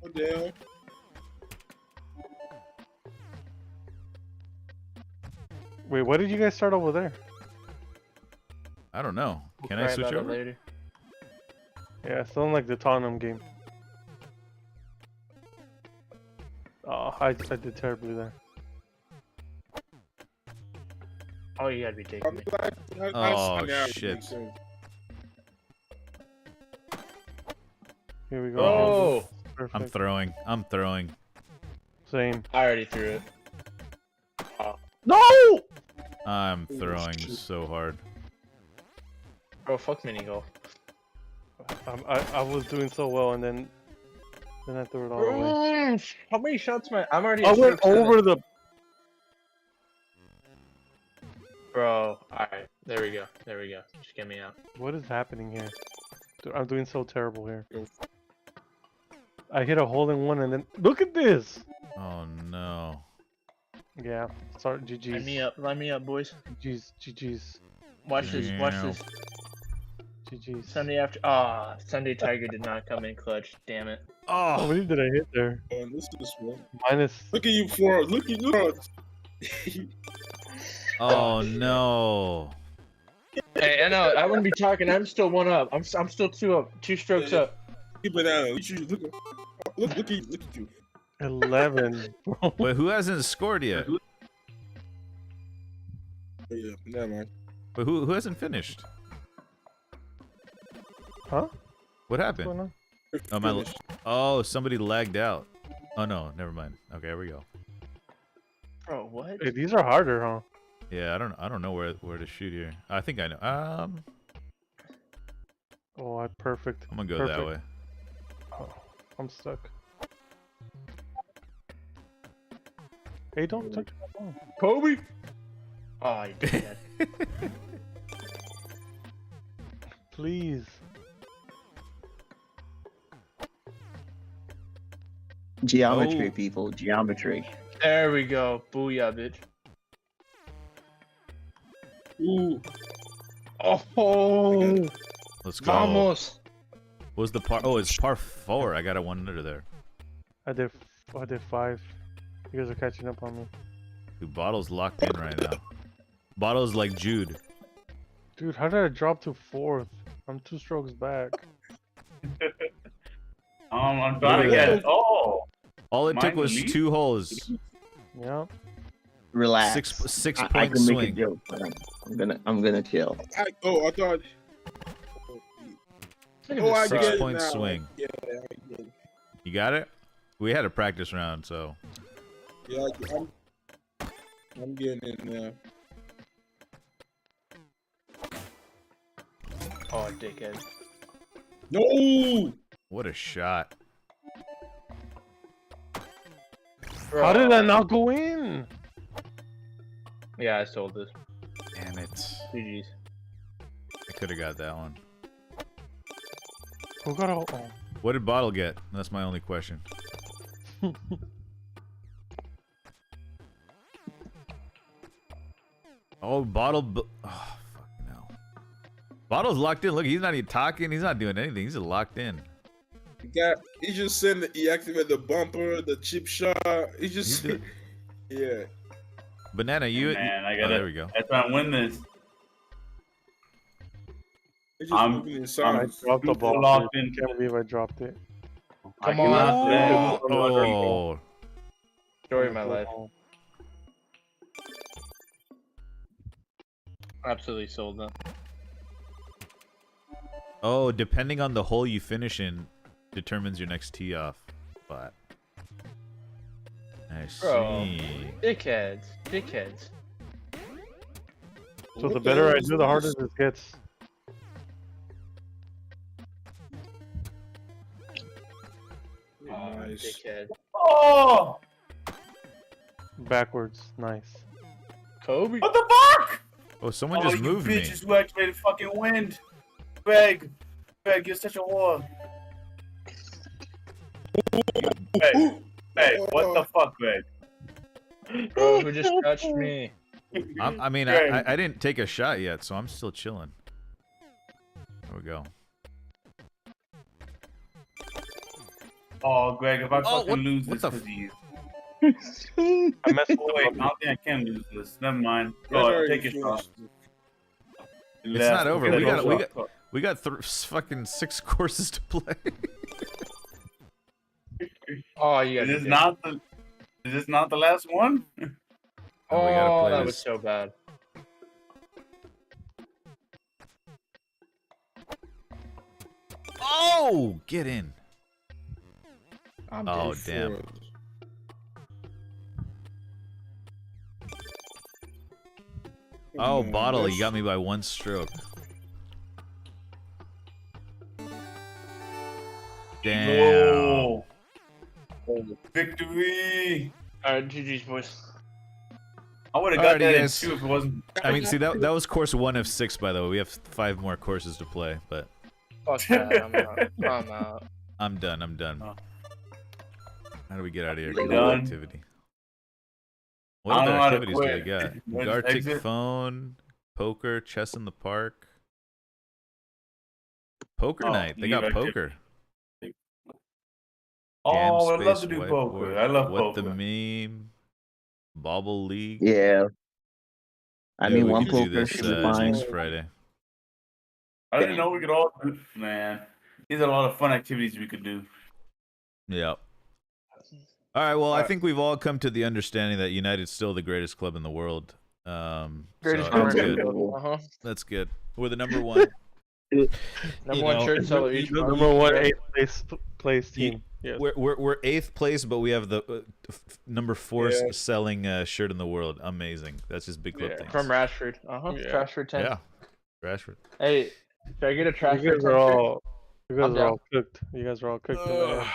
Oh, damn. Wait, what did you guys start over there? I don't know. We'll Can cry I switch about it over? later. Yeah, still in like the Tottenham game. Oh, I did terribly there. Oh, you gotta be dicking me. Oh, shit. Here we go. Oh! Perfect. I'm throwing. Same. I already threw it. No! I'm throwing so hard. Bro, fuck mini golf. I was doing so well, and then I threw it all away. How many shots am I? I'm already. I at went stroke over 7. the. Bro, alright. There we go. Just get me out. What is happening here? Dude, I'm doing so terrible here. I hit a hole in one, and then look at this. Oh no. Yeah. Sorry, GG's. Line me up, boys. GG's. Watch this. GG's. Sunday after. Sunday Tiger did not come in clutch. Damn it. How Oh, many did I hit there? Oh, this is one. Minus. Look at you, Florence. Look at you. oh no. Hey, I know. I wouldn't be talking. I'm still 1 up. I'm still 2 up. 2 strokes up. Keep it down. Look at you. 11. Wait, who hasn't scored yet? Yeah, never mind. Wait, who hasn't finished? Huh? What What's happened? going on? Oh, somebody lagged out. Oh no, never mind. Okay, here we go. Bro, what? Hey, these are harder, huh? Yeah, I don't know where to shoot here. I think I know. Oh, I perfect. I'm gonna go Perfect. that way. Oh, I'm stuck. Hey, don't touch my phone. Kobe. Oh, you did that. Please. Geometry, Oh. people. Geometry. There we go. Booyah, bitch. Ooh. Oh. Let's go. Vamos. What was the par? Oh, it's par 4. I got a 1 under there. I did 5. You guys are catching up on me. Dude, Bottle's locked in right now. Bottle's like Jude. Dude, how did I drop to 4th? I'm 2 strokes back. I'm Look trying at to get. that. Oh, All it took Mine was lead? 2 holes. Yep. Relax. Six I point can make a swing. joke, but I'm gonna chill. I thought. Look at Oh, I this get frog. it 6-point now. swing. Yeah, I get it. You got it? We had a practice round, so. Yeah, I'm getting it now. Oh, dickhead. No! What a shot. How did that not go in? Yeah, I sold this. Damn it. GG's. I could have got that one. Who got a... Oh. What did Bottle get? That's my only question. Oh, Bottle... Oh, fuck no. Bottle's locked in. Look, he's not even talking. He's not doing anything. He's just locked in. He just said he activated the bumper, the chip shot. He just... Yeah. Banana, you... Man, I oh, gotta. there we go. I try and win this. He's just I'm moving I inside. dropped the super ball. locked Dude. in. Can't believe I dropped it. Come I cannot on. bet. Oh. Story of my life. Absolutely sold them. Oh, depending on the hole you finish in, determines your next tee off spot. I Bro. see. Dickheads. Dickheads. So the better I do, the harder this gets. Nice. Dickhead. Oh! Backwards. Nice. Kobe. What the fuck? Oh, someone just moved you me. bitches who activated fucking wind. Greg, you're such a whore. Greg, what the fuck, Greg? Bro, who just touched me? I mean, Greg. I didn't take a shot yet, so I'm still chilling. There we go. Oh, Greg, if I Oh, fucking lose what this the because of you. I messed Oh, wait, I don't think I can lose this. Never mind. Go, take your shot. It's not over. We got fucking 6 courses to play. Oh, you Is got this not the last one? Oh, we gotta play that this. was so bad. Oh, get in. I'm Oh, dead. damn. Oh, Bottle, you got me by 1 stroke. Damn. No. Victory. Alright, GG's, boys. I would have got Alrighty, that in guys. 2 if it wasn't. I mean, see, that was course 1 of 6, by the way. We have 5 more courses to play, but Fuck that. I'm out. I'm out. I'm done. I'm done. Oh. How do we get out of here? You're Get another done? activity. I What don't other know how to activities do they quit. got? Let's Gartic exit. phone, poker, chess in the park. Poker Oh, night. They leave got activity. poker. Oh, Jam I'd love space to do whiteboard. poker. I love What poker. the meme? Bobble league. Yeah. I Yeah, mean, we one could do poker this should be fine. next Friday. I didn't know we could all do. Man, these are a lot of fun activities we could do. Yep. All right. Well, I think we've all come to the understanding that United's still the greatest club in the world. Greatest so that's club. good. Uh-huh. That's good. We're the number 1. Number 1 shirt seller each The month. number 1 place team. Yes. We're 8th place, but we have the number 4 Yeah. selling shirt in the world. Amazing. That's just big club Yeah, things. from Rashford. Yeah. Rashford 10. Yeah. Rashford. Hey, should I get a You Rashford 10 guys are shirt? all. You guys I'm are down. all cooked. You guys are all cooked. in the end.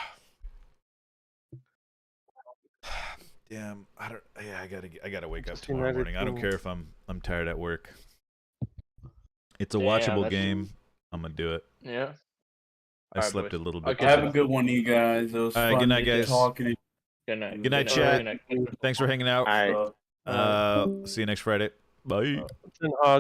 Damn, I don't. Yeah, I gotta wake up Just tomorrow United morning. I don't team. care if I'm tired at work. It's a Damn, watchable that's- game. I'm gonna do it. Yeah. I Alright, slept boys. a little I'll bit. catch Have you. a good one, you guys. It was All right, fun good night, guys. talking. Good night. Good night, Good chat. night. Thanks for hanging out. All right. See you next Friday. Bye. It's an